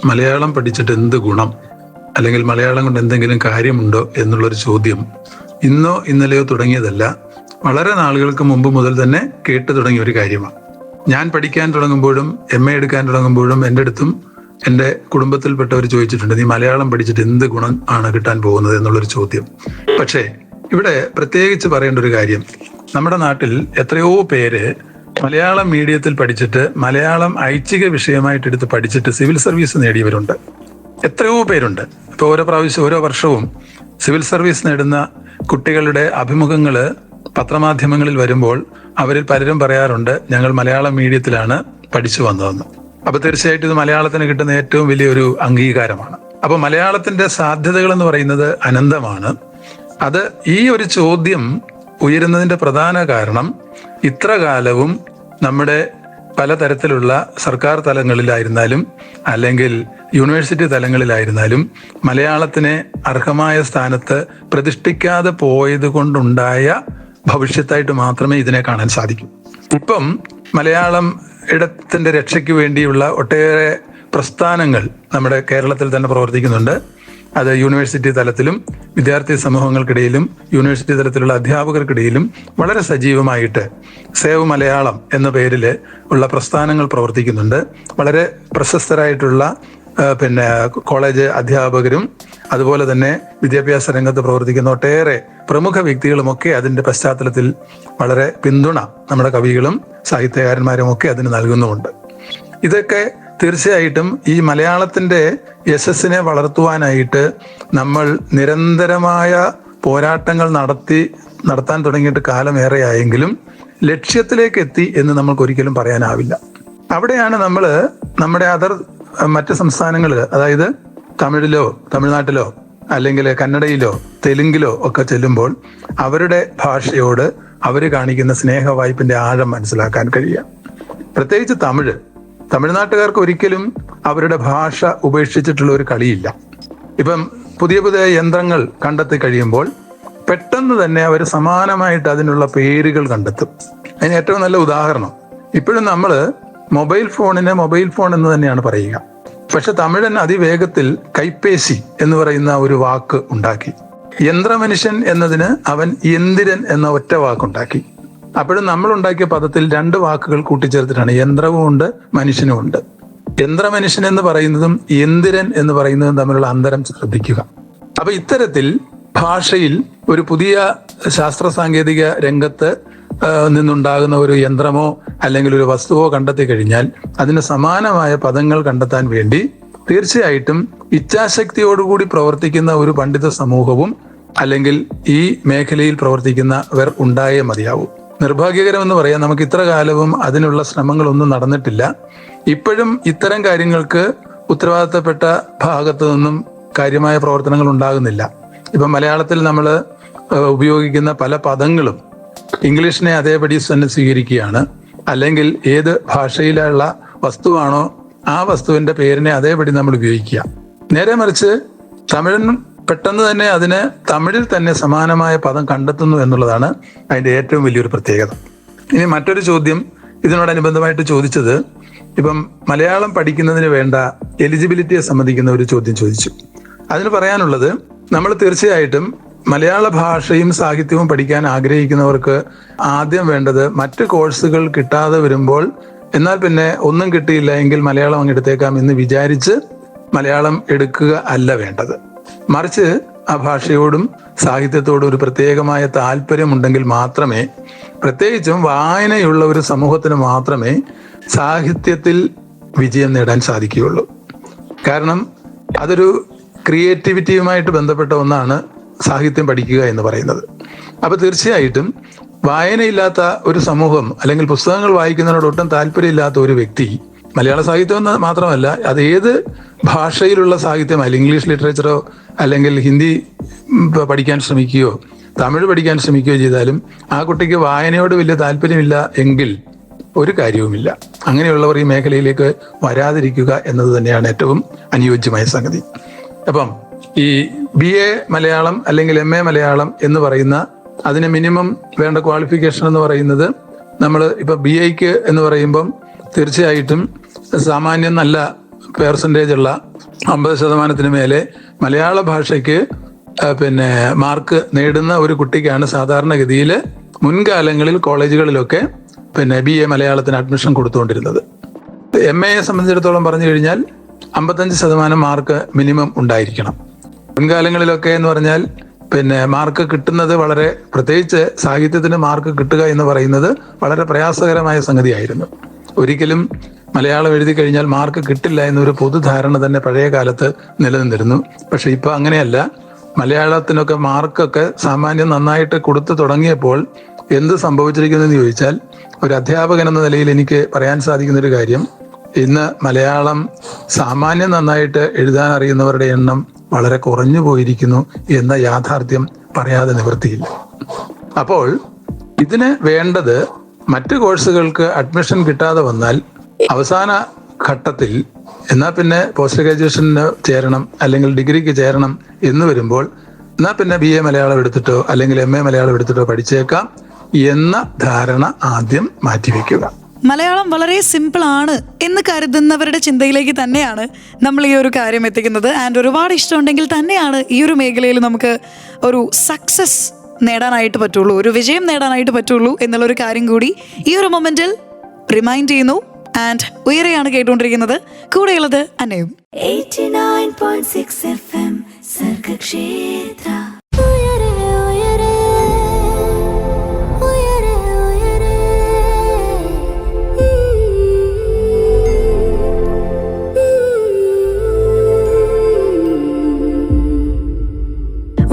മലയാളം പഠിച്ചിട്ട് എന്ത് ഗുണം, അല്ലെങ്കിൽ മലയാളം കൊണ്ട് എന്തെങ്കിലും കാര്യമുണ്ടോ എന്നുള്ളൊരു ചോദ്യം ഇന്നോ ഇന്നലെയോ തുടങ്ങിയതല്ല, വളരെ നാളുകൾക്ക് മുമ്പ് മുതൽ തന്നെ കേട്ടു തുടങ്ങിയ ഒരു കാര്യമാണ്. ഞാൻ പഠിക്കാൻ തുടങ്ങുമ്പോഴും MA എടുക്കാൻ തുടങ്ങുമ്പോഴും എൻ്റെ അടുത്തും എൻ്റെ കുടുംബത്തിൽപ്പെട്ടവർ ചോദിച്ചിട്ടുണ്ട്, നീ മലയാളം പഠിച്ചിട്ട് എന്ത് ഗുണം ആണ് കിട്ടാൻ പോകുന്നത് എന്നുള്ളൊരു ചോദ്യം. പക്ഷേ ഇവിടെ പ്രത്യേകിച്ച് പറയേണ്ട ഒരു കാര്യം, നമ്മുടെ നാട്ടിൽ എത്രയോ പേര് മലയാളം മീഡിയത്തിൽ പഠിച്ചിട്ട് മലയാളം ഐച്ഛിക വിഷയമായിട്ട് എടുത്ത് പഠിച്ചിട്ട് സിവിൽ സർവീസ് നേടിയവരുണ്ട്. എത്രയോ പേരുണ്ട്. ഇപ്പോൾ ഓരോ വർഷവും സിവിൽ സർവീസ് നേടുന്ന കുട്ടികളുടെ അഭിമുഖങ്ങൾ പത്രമാധ്യമങ്ങളിൽ വരുമ്പോൾ അവരിൽ പലരും പറയാറുണ്ട്, ഞങ്ങൾ മലയാളം മീഡിയത്തിലാണ് പഠിച്ചു വന്നതെന്ന്. അപ്പൊ തീർച്ചയായിട്ടും ഇത് മലയാളത്തിന് കിട്ടുന്ന ഏറ്റവും വലിയൊരു അംഗീകാരമാണ്. അപ്പൊ മലയാളത്തിന്റെ സാധ്യതകൾ എന്ന് പറയുന്നത് അനന്തമാണ്. അത് ഈ ഒരു ചോദ്യം ഉയരുന്നതിന്റെ പ്രധാന കാരണം, ഇത്ര കാലവും നമ്മുടെ പലതരത്തിലുള്ള സർക്കാർ തലങ്ങളിലായിരുന്നാലും അല്ലെങ്കിൽ യൂണിവേഴ്സിറ്റി തലങ്ങളിലായിരുന്നാലും മലയാളത്തിനെ അർഹമായ സ്ഥാനത്ത് പ്രതിഷ്ഠിക്കാതെ പോയത് കൊണ്ടുണ്ടായ ഭവിഷ്യത്തായിട്ട് മാത്രമേ ഇതിനെ കാണാൻ സാധിക്കൂ. ഇപ്പം മലയാളം ഇടത്തിന്റെ രക്ഷയ്ക്ക് വേണ്ടിയുള്ള ഒട്ടേറെ പ്രസ്ഥാനങ്ങൾ നമ്മുടെ കേരളത്തിൽ തന്നെ പ്രവർത്തിക്കുന്നുണ്ട്. അത് യൂണിവേഴ്സിറ്റി തലത്തിലും വിദ്യാർത്ഥി സമൂഹങ്ങൾക്കിടയിലും യൂണിവേഴ്സിറ്റി തലത്തിലുള്ള അധ്യാപകർക്കിടയിലും വളരെ സജീവമായിട്ട് സേവ് മലയാളം എന്ന പേരിൽ ഉള്ള പ്രസ്ഥാനങ്ങൾ പ്രവർത്തിക്കുന്നുണ്ട്. വളരെ പ്രശസ്തരായിട്ടുള്ള കോളേജ് അധ്യാപകരും അതുപോലെ തന്നെ വിദ്യാഭ്യാസ രംഗത്ത് പ്രവർത്തിക്കുന്ന ഒട്ടേറെ പ്രമുഖ വ്യക്തികളുമൊക്കെ അതിന്റെ പശ്ചാത്തലത്തിൽ വളരെ പിന്തുണ നമ്മുടെ കവികളും സാഹിത്യകാരന്മാരും ഒക്കെ അതിന് നൽകുന്നുമുണ്ട്. ഇതൊക്കെ തീർച്ചയായിട്ടും ഈ മലയാളത്തിന്റെ യശസ്സിനെ വളർത്തുവാനായിട്ട് നമ്മൾ നിരന്തരമായ പോരാട്ടങ്ങൾ നടത്താൻ തുടങ്ങിയിട്ട് കാലമേറെയായെങ്കിലും ലക്ഷ്യത്തിലേക്ക് എത്തി എന്ന് നമ്മൾക്ക് ഒരിക്കലും പറയാനാവില്ല. അവിടെയാണ് നമ്മൾ നമ്മുടെ മറ്റ് സംസ്ഥാനങ്ങളിൽ, അതായത് തമിഴിലോ തമിഴ്നാട്ടിലോ അല്ലെങ്കിൽ കന്നഡയിലോ തെലുങ്കിലോ ഒക്കെ ചെല്ലുമ്പോൾ അവരുടെ ഭാഷയോട് അവർ കാണിക്കുന്ന സ്നേഹവായ്പിന്റെ ആഴം മനസ്സിലാക്കാൻ കഴിയുക. പ്രത്യേകിച്ച് തമിഴ്നാട്ടുകാർക്ക് ഒരിക്കലും അവരുടെ ഭാഷ ഉപേക്ഷിച്ചിട്ടുള്ള ഒരു കളിയില്ല. ഇപ്പം പുതിയ പുതിയ യന്ത്രങ്ങൾ കണ്ടെത്തി കഴിയുമ്പോൾ പെട്ടെന്ന് തന്നെ അവർ സമാനമായിട്ട് അതിനുള്ള പേരുകൾ കണ്ടെത്തും. അതിന് ഏറ്റവും നല്ല ഉദാഹരണം, ഇപ്പോഴും നമ്മൾ മൊബൈൽ ഫോണിനെ മൊബൈൽ ഫോൺ എന്ന് തന്നെയാണ് പറയുക. പക്ഷെ തമിഴൻ അതിവേഗത്തിൽ കൈപ്പേശി എന്ന് പറയുന്ന ഒരു വാക്ക് ഉണ്ടാക്കി. യന്ത്രമനുഷ്യൻ എന്നതിന് അവൻ യന്ത്രൻ എന്ന ഒറ്റ വാക്കുണ്ടാക്കി. അപ്പോഴും നമ്മൾ ഉണ്ടാക്കിയ പദത്തിൽ 2 വാക്കുകൾ കൂട്ടിച്ചേർത്തിട്ടാണ്, യന്ത്രവും ഉണ്ട് മനുഷ്യനും ഉണ്ട്. യന്ത്രമനുഷ്യൻ എന്ന് പറയുന്നതും യന്ത്രൻ എന്ന് പറയുന്നതും തമ്മിലുള്ള അന്തരം ശ്രദ്ധിക്കുക. അപ്പൊ ഇത്തരത്തിൽ ഭാഷയിൽ ഒരു പുതിയ ശാസ്ത്ര സാങ്കേതിക രംഗത്ത് നിന്നുണ്ടാകുന്ന ഒരു യന്ത്രമോ അല്ലെങ്കിൽ ഒരു വസ്തുവോ കണ്ടെത്തി കഴിഞ്ഞാൽ അതിന് സമാനമായ പദങ്ങൾ കണ്ടെത്താൻ വേണ്ടി തീർച്ചയായിട്ടും ഇച്ഛാശക്തിയോടുകൂടി പ്രവർത്തിക്കുന്ന ഒരു പണ്ഡിത സമൂഹവും അല്ലെങ്കിൽ ഈ മേഖലയിൽ പ്രവർത്തിക്കുന്നവർ ഉണ്ടായേ മതിയാവും. നിർഭാഗ്യകരമെന്ന് പറയാം, നമുക്ക് ഇത്ര കാലവും അതിനുള്ള ശ്രമങ്ങളൊന്നും നടന്നിട്ടില്ല. ഇപ്പോഴും ഇത്തരം കാര്യങ്ങൾക്ക് ഉത്തരവാദിത്തപ്പെട്ട ഭാഗത്തു നിന്നും കാര്യമായ പ്രവർത്തനങ്ങൾ ഉണ്ടാകുന്നില്ല. ഇപ്പം മലയാളത്തിൽ നമ്മൾ ഉപയോഗിക്കുന്ന പല പദങ്ങളും ഇംഗ്ലീഷിനെ അതേപടി തന്നെ സ്വീകരിക്കുകയാണ്. അല്ലെങ്കിൽ ഏത് ഭാഷയിലുള്ള വസ്തുവാണോ ആ വസ്തുവിന്റെ പേരിനെ അതേപടി നമ്മൾ ഉപയോഗിക്കുക. നേരെ മറിച്ച് തമിഴൻ പെട്ടെന്ന് തന്നെ അതിന് തമിഴിൽ തന്നെ സമാനമായ പദം കണ്ടെത്തുന്നു എന്നുള്ളതാണ് അതിന്റെ ഏറ്റവും വലിയൊരു പ്രത്യേകത. ഇനി മറ്റൊരു ചോദ്യം ഇതിനോടനുബന്ധമായിട്ട് ചോദിച്ചത്, ഇപ്പം മലയാളം പഠിക്കുന്നതിന് വേണ്ട എലിജിബിലിറ്റിയെ സംബന്ധിക്കുന്ന ഒരു ചോദ്യം ചോദിച്ചു. അതിന് പറയാനുള്ളത്, നമ്മൾ തീർച്ചയായിട്ടും മലയാള ഭാഷയും സാഹിത്യവും പഠിക്കാൻ ആഗ്രഹിക്കുന്നവർക്ക് ആദ്യം വേണ്ടത് മറ്റ് കോഴ്സുകൾ കിട്ടാതെ വരുമ്പോൾ എന്നാൽ പിന്നെ ഒന്നും കിട്ടിയില്ല എങ്കിൽ മലയാളം അങ്ങ് എടുത്തേക്കാം എന്ന് വിചാരിച്ച് മലയാളം എടുക്കുക അല്ല വേണ്ടത്. മറിച്ച് ആ ഭാഷയോടും സാഹിത്യത്തോടും ഒരു പ്രത്യേകമായ താല്പര്യമുണ്ടെങ്കിൽ മാത്രമേ, പ്രത്യേകിച്ചും വായനയുള്ള ഒരു സമൂഹത്തിന് മാത്രമേ സാഹിത്യത്തിൽ വിജയം നേടാൻ സാധിക്കുകയുള്ളൂ. കാരണം അതൊരു ക്രിയേറ്റിവിറ്റിയുമായിട്ട് ബന്ധപ്പെട്ട ഒന്നാണ് സാഹിത്യം പഠിക്കുക എന്ന് പറയുന്നത്. അപ്പൊ തീർച്ചയായിട്ടും വായനയില്ലാത്ത ഒരു സമൂഹം അല്ലെങ്കിൽ പുസ്തകങ്ങൾ വായിക്കുന്നതിനോട് ഒട്ടും താല്പര്യമില്ലാത്ത ഒരു വ്യക്തി മലയാള സാഹിത്യം എന്ന് മാത്രമല്ല, അത് ഏത് ഭാഷയിലുള്ള സാഹിത്യമായാലും, ഇംഗ്ലീഷ് ലിറ്ററേച്ചറോ അല്ലെങ്കിൽ ഹിന്ദി പഠിക്കാൻ ശ്രമിക്കുകയോ തമിഴ് പഠിക്കാൻ ശ്രമിക്കുകയോ ചെയ്താലും ആ കുട്ടിക്ക് വായനയോട് വലിയ താല്പര്യമില്ല എങ്കിൽ ഒരു കാര്യവുമില്ല. അങ്ങനെയുള്ളവർ ഈ മേഖലയിലേക്ക് വരാതിരിക്കുക എന്നത് തന്നെയാണ് ഏറ്റവും അനുയോജ്യമായ സംഗതി. അപ്പം ഈ BA മലയാളം അല്ലെങ്കിൽ MA മലയാളം എന്ന് പറയുന്ന അതിന് മിനിമം വേണ്ട ക്വാളിഫിക്കേഷൻ എന്ന് പറയുന്നത്, നമ്മൾ ഇപ്പൊ BAക്ക് എന്ന് പറയുമ്പം തീർച്ചയായിട്ടും സാമാന്യം നല്ല പെർസെൻറ്റേജ് ഉള്ള 50% മേലെ മലയാള ഭാഷയ്ക്ക് മാർക്ക് നേടുന്ന ഒരു കുട്ടിക്കാണ് സാധാരണഗതിയിൽ മുൻകാലങ്ങളിൽ കോളേജുകളിലൊക്കെ BA മലയാളത്തിന് അഡ്മിഷൻ കൊടുത്തുകൊണ്ടിരുന്നത്. MAയെ സംബന്ധിച്ചിടത്തോളം പറഞ്ഞു കഴിഞ്ഞാൽ 55% മാർക്ക് മിനിമം ഉണ്ടായിരിക്കണം. മുൻകാലങ്ങളിലൊക്കെ എന്ന് പറഞ്ഞാൽ മാർക്ക് കിട്ടുന്നത് വളരെ, പ്രത്യേകിച്ച് സാഹിത്യത്തിന് മാർക്ക് കിട്ടുക എന്ന് പറയുന്നത് വളരെ പ്രയാസകരമായ സംഗതിയായിരുന്നു. ഒരിക്കലും മലയാളം എഴുതി കഴിഞ്ഞാൽ മാർക്ക് കിട്ടില്ല എന്നൊരു പൊതുധാരണ തന്നെ പഴയ കാലത്ത് നിലനിന്നിരുന്നു. പക്ഷെ ഇപ്പൊ അങ്ങനെയല്ല. മലയാളത്തിനൊക്കെ മാർക്കൊക്കെ സാമാന്യം നന്നായിട്ട് കൊടുത്തു തുടങ്ങിയപ്പോൾ എന്ത് സംഭവിച്ചിരിക്കുന്നതെന്ന് ചോദിച്ചാൽ, ഒരു അധ്യാപകൻ എന്ന നിലയിൽ എനിക്ക് പറയാൻ സാധിക്കുന്ന ഒരു കാര്യം, ഇന്ന് മലയാളം സാമാന്യം നന്നായിട്ട് എഴുതാൻ അറിയുന്നവരുടെ എണ്ണം വളരെ കുറഞ്ഞു പോയിരിക്കുന്നു എന്ന യാഥാർത്ഥ്യം പറയാതെ നിവൃത്തിയില്ല. അപ്പോൾ ഇതിന് വേണ്ടത്, മറ്റ് കോഴ്സുകൾക്ക് അഡ്മിഷൻ കിട്ടാതെ വന്നാൽ അവസാന ഘട്ടത്തിൽ എന്നാൽ പിന്നെ പോസ്റ്റ് ഗ്രാജുവേഷന് ചേരണം അല്ലെങ്കിൽ ഡിഗ്രിക്ക് ചേരണം എന്ന് വരുമ്പോൾ എന്നാൽ പിന്നെ BA മലയാളം എടുത്തിട്ടോ അല്ലെങ്കിൽ MA മലയാളം എടുത്തിട്ടോ പഠിച്ചേക്കാം എന്ന ധാരണ ആദ്യം മാറ്റിവെക്കുക. മലയാളം വളരെ സിമ്പിൾ ആണ് എന്ന് കരുതുന്നവരുടെ ചിന്തയിലേക്ക് തന്നെയാണ് നമ്മൾ ഈ ഒരു കാര്യം എത്തിക്കുന്നത്. ആൻഡ് ഒരുപാട് ഇഷ്ടമുണ്ടെങ്കിൽ തന്നെയാണ് ഈ ഒരു മേഖലയിൽ നമുക്ക് ഒരു സക്സസ് നേടാനായിട്ട് പറ്റുള്ളൂ, ഒരു വിജയം നേടാനായിട്ട് പറ്റുള്ളൂ എന്നുള്ളൊരു കാര്യം കൂടി ഈ ഒരു മൊമെന്റിൽ റിമൈൻഡ് ചെയ്യുന്നു. ആൻഡ് ഉയരെയാണ് കേട്ടുകൊണ്ടിരിക്കുന്നത്, കൂടെയുള്ളത് അന്നയും. 89.6 FM Sargakshetra.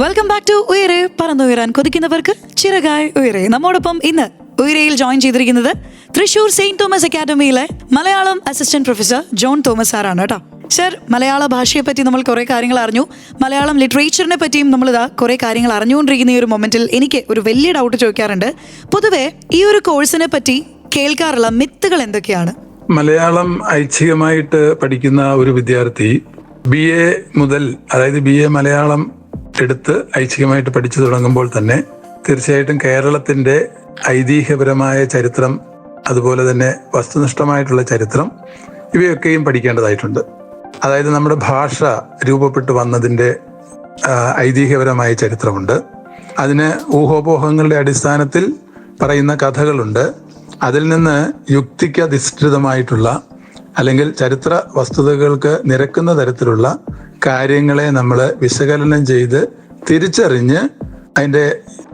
Welcome back to Uyare, പറന്നുയരാൻ കൊതിക്കുന്നവർക്ക് ചിറകായി ഉയരെ. നമ്മോടൊപ്പം ഇന്ന് ഉയരയിൽ ജോയിൻ ചെയ്തിരിക്കുന്നത് തൃശൂർ സെയിന്റ് തോമസ് അക്കാദമിയിലെ Malayalam assistant professor John Thomas സാറാണ് കേട്ടോ. സർ, മലയാള ഭാഷയെ പറ്റി നമ്മൾ കുറേ കാര്യങ്ങൾ അറിഞ്ഞു, മലയാളം ലിറ്ററേച്ചറിനെ പറ്റിയും നമ്മളിതാ കുറേ കാര്യങ്ങൾ അറിഞ്ഞുകൊണ്ടിരിക്കുന്ന ഈ ഒരു മൊമെന്റിൽ എനിക്ക് ഒരു വലിയ ഡൗട്ട് ചോദിക്കാറുണ്ട്. പൊതുവെ ഈ ഒരു കോഴ്സിനെ പറ്റി കേൾക്കാറുള്ള മിത്തുകൾ എന്തൊക്കെയാണ്? മലയാളം ഐച്ഛികമായിട്ട് പഠിക്കുന്ന ഒരു വിദ്യാർത്ഥി BA മുതൽ, അതായത് BA മലയാളം എടുത്ത് ഐച്ഛികമായിട്ട് പഠിച്ചു തുടങ്ങുമ്പോൾ തന്നെ തീർച്ചയായിട്ടും കേരളത്തിന്റെ ഐതിഹ്യപരമായ ചരിത്രം, അതുപോലെ തന്നെ വസ്തുനിഷ്ഠമായിട്ടുള്ള ചരിത്രം, ഇവയൊക്കെയും പഠിക്കേണ്ടതായിട്ടുണ്ട്. അതായത് നമ്മുടെ ഭാഷ രൂപപ്പെട്ടു വന്നതിന്റെ ഐതിഹ്യപരമായ ചരിത്രമുണ്ട്. അതിന് ഊഹോപോഹങ്ങളുടെ അടിസ്ഥാനത്തിൽ പറയുന്ന കഥകളുണ്ട്. അതിൽ നിന്ന് യുക്തിക്കധിഷ്ഠിതമായിട്ടുള്ള അല്ലെങ്കിൽ ചരിത്ര വസ്തുതകൾക്ക് നിരക്കുന്ന തരത്തിലുള്ള കാര്യങ്ങളെ നമ്മൾ വിശകലനം ചെയ്ത് തിരിച്ചറിഞ്ഞ് അതിൻ്റെ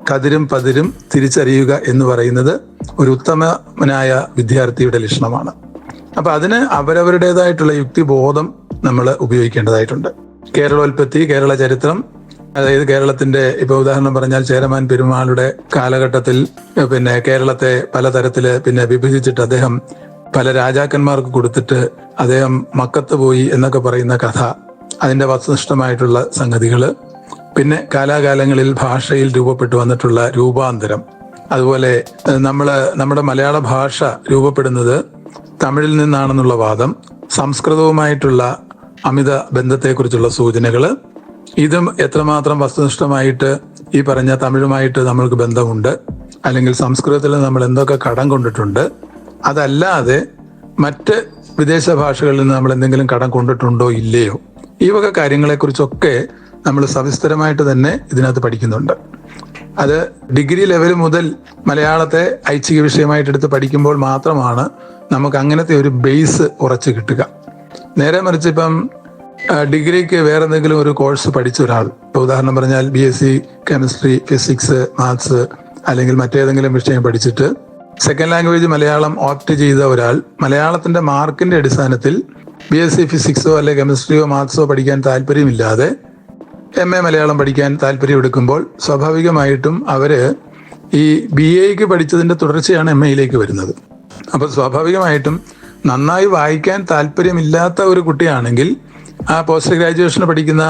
കതിരും പതിരും തിരിച്ചറിയുക എന്ന് പറയുന്നത് ഒരു ഉത്തമനായ വിദ്യാർത്ഥിയുടെ ലക്ഷണമാണ്. അപ്പൊ അതിന് അവരവരുടേതായിട്ടുള്ള യുക്തിബോധം നമ്മൾ ഉപയോഗിക്കേണ്ടതായിട്ടുണ്ട്. കേരളോൽപ്പത്തി, കേരള ചരിത്രം, അതായത് കേരളത്തിന്റെ ഇപ്പൊ ഉദാഹരണം പറഞ്ഞാൽ ചേരമാൻ പെരുമാളുടെ കാലഘട്ടത്തിൽ പിന്നെ കേരളത്തെ പലതരത്തില് വിഭജിച്ചിട്ട് അദ്ദേഹം പല രാജാക്കന്മാർക്ക് കൊടുത്തിട്ട് അദ്ദേഹം മക്കത്ത് പോയി എന്നൊക്കെ പറയുന്ന കഥ, അതിന്റെ വസ്തുനിഷ്ഠമായിട്ടുള്ള സംഗതികള്, കാലാകാലങ്ങളിൽ ഭാഷയിൽ രൂപപ്പെട്ടു വന്നിട്ടുള്ള രൂപാന്തരം, അതുപോലെ നമ്മുടെ മലയാള ഭാഷ രൂപപ്പെടുന്നത് തമിഴിൽ നിന്നാണെന്നുള്ള വാദം, സംസ്കൃതവുമായിട്ടുള്ള അമിത ബന്ധത്തെക്കുറിച്ചുള്ള സൂചനകള്, ഇതും എത്രമാത്രം വസ്തുനിഷ്ഠമായിട്ട് ഈ പറഞ്ഞ തമിഴുമായിട്ട് നമ്മൾക്ക് ബന്ധമുണ്ട്, അല്ലെങ്കിൽ സംസ്കൃതത്തിൽ നമ്മൾ എന്തൊക്കെ കടം കൊണ്ടിട്ടുണ്ട്, അതല്ലാതെ മറ്റ് വിദേശ ഭാഷകളിൽ നിന്ന് നമ്മൾ എന്തെങ്കിലും കടം കൊണ്ടിട്ടുണ്ടോ ഇല്ലയോ, ഈ വക കാര്യങ്ങളെക്കുറിച്ചൊക്കെ നമ്മൾ സവിസ്തരമായിട്ട് തന്നെ ഇതിനകത്ത് പഠിക്കുന്നുണ്ട്. അത് ഡിഗ്രി ലെവൽ മുതൽ മലയാളത്തെ ഐച്ഛിക വിഷയമായിട്ട് എടുത്ത് പഠിക്കുമ്പോൾ മാത്രമാണ് നമുക്ക് അങ്ങനത്തെ ഒരു ബേസ് ഉറച്ചു കിട്ടുക. നേരെ മറിച്ച് ഇപ്പം ഡിഗ്രിക്ക് വേറെ എന്തെങ്കിലും ഒരു കോഴ്സ് പഠിച്ച ഒരാൾ, ഇപ്പൊ ഉദാഹരണം പറഞ്ഞാൽ BSc കെമിസ്ട്രി, ഫിസിക്സ്, മാത്സ് അല്ലെങ്കിൽ മറ്റേതെങ്കിലും വിഷയം പഠിച്ചിട്ട് സെക്കൻഡ് ലാംഗ്വേജ് മലയാളം ഓപ്റ്റ് ചെയ്ത ഒരാൾ മലയാളത്തിന്റെ മാർക്കിന്റെ അടിസ്ഥാനത്തിൽ BSc ഫിസിക്സോ അല്ലെങ്കിൽ കെമിസ്ട്രിയോ മാത്സോ പഠിക്കാൻ താല്പര്യമില്ലാതെ MA മലയാളം പഠിക്കാൻ താല്പര്യം എടുക്കുമ്പോൾ സ്വാഭാവികമായിട്ടും അവര് ഈ BAക്ക് പഠിച്ചതിന്റെ തുടർച്ചയാണ് MAയിലേക്ക് വരുന്നത്. അപ്പൊ സ്വാഭാവികമായിട്ടും നന്നായി വായിക്കാൻ താല്പര്യമില്ലാത്ത ഒരു കുട്ടിയാണെങ്കിൽ ആ പോസ്റ്റ് ഗ്രാജുവേഷന് പഠിക്കുന്ന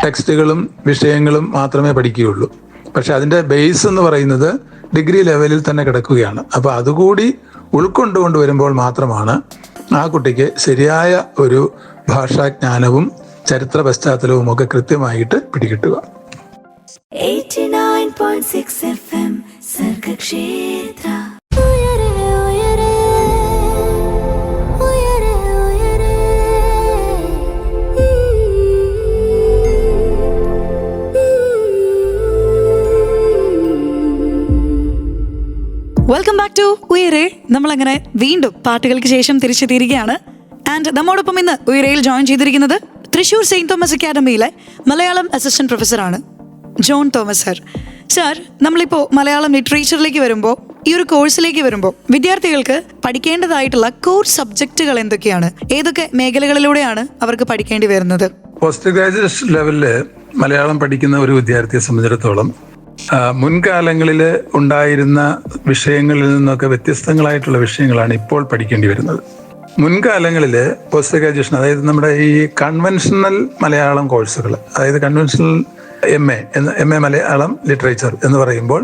ടെക്സ്റ്റുകളും വിഷയങ്ങളും മാത്രമേ പഠിക്കുകയുള്ളൂ. പക്ഷെ അതിന്റെ ബേസ് എന്ന് പറയുന്നത് ഡിഗ്രി ലെവലിൽ തന്നെ കിടക്കുകയാണ്. അപ്പൊ അതുകൂടി ഉൾക്കൊണ്ടുകൊണ്ട് വരുമ്പോൾ മാത്രമാണ് ആ കുട്ടിക്ക് ശരിയായ ഒരു ഭാഷാജ്ഞാനവും ചരിത്ര പശ്ചാത്തലവും ഒക്കെ കൃത്യമായിട്ട് പിടികിട്ടുക. 89.6 FM Sargakshetra. Welcome back to Uyare. നമ്മളങ്ങനെ വീണ്ടും പാട്ടുകൾക്ക് ശേഷം തിരിച്ചെത്തിയിരിക്കുകയാണ്. ആൻഡ് നമ്മോടൊപ്പം ഇന്ന് ഉയരയിൽ ജോയിൻ ചെയ്തിരിക്കുന്നത് തൃശൂർ സെയിന്റ് തോമസ് അക്കാദമിയിലെ മലയാളം അസിസ്റ്റന്റ് പ്രൊഫസറാണ് ജോൺ തോമസ് സർ. സർ, നമ്മളിപ്പോൾ മലയാളം ലിറ്ററേച്ചറിലേക്ക് വരുമ്പോൾ, ഈ ഒരു കോഴ്സിലേക്ക് വരുമ്പോൾ വിദ്യാർത്ഥികൾക്ക് പഠിക്കേണ്ടതായിട്ടുള്ള കോർ സബ്ജക്റ്റുകൾ എന്തൊക്കെയാണ്? ഏതൊക്കെ മേഖലകളിലൂടെയാണ് അവർക്ക് പഠിക്കേണ്ടി വരുന്നത്? പോസ്റ്റ് ഗ്രാജുവേഷൻ ലെവലില് മലയാളം പഠിക്കുന്ന ഒരു വിദ്യാർത്ഥിയെ സംബന്ധിച്ചിടത്തോളം മുൻകാലങ്ങളിൽ ഉണ്ടായിരുന്ന വിഷയങ്ങളിൽ നിന്നൊക്കെ വ്യത്യസ്തങ്ങളായിട്ടുള്ള വിഷയങ്ങളാണ് ഇപ്പോൾ പഠിക്കേണ്ടി വരുന്നത്. മുൻകാലങ്ങളിൽ പോസ്റ്റ് ഗ്രാജുവേഷൻ, അതായത് നമ്മുടെ ഈ കൺവെൻഷണൽ മലയാളം കോഴ്സുകൾ, അതായത് കൺവെൻഷണൽ MA മലയാളം ലിറ്ററേച്ചർ എന്ന് പറയുമ്പോൾ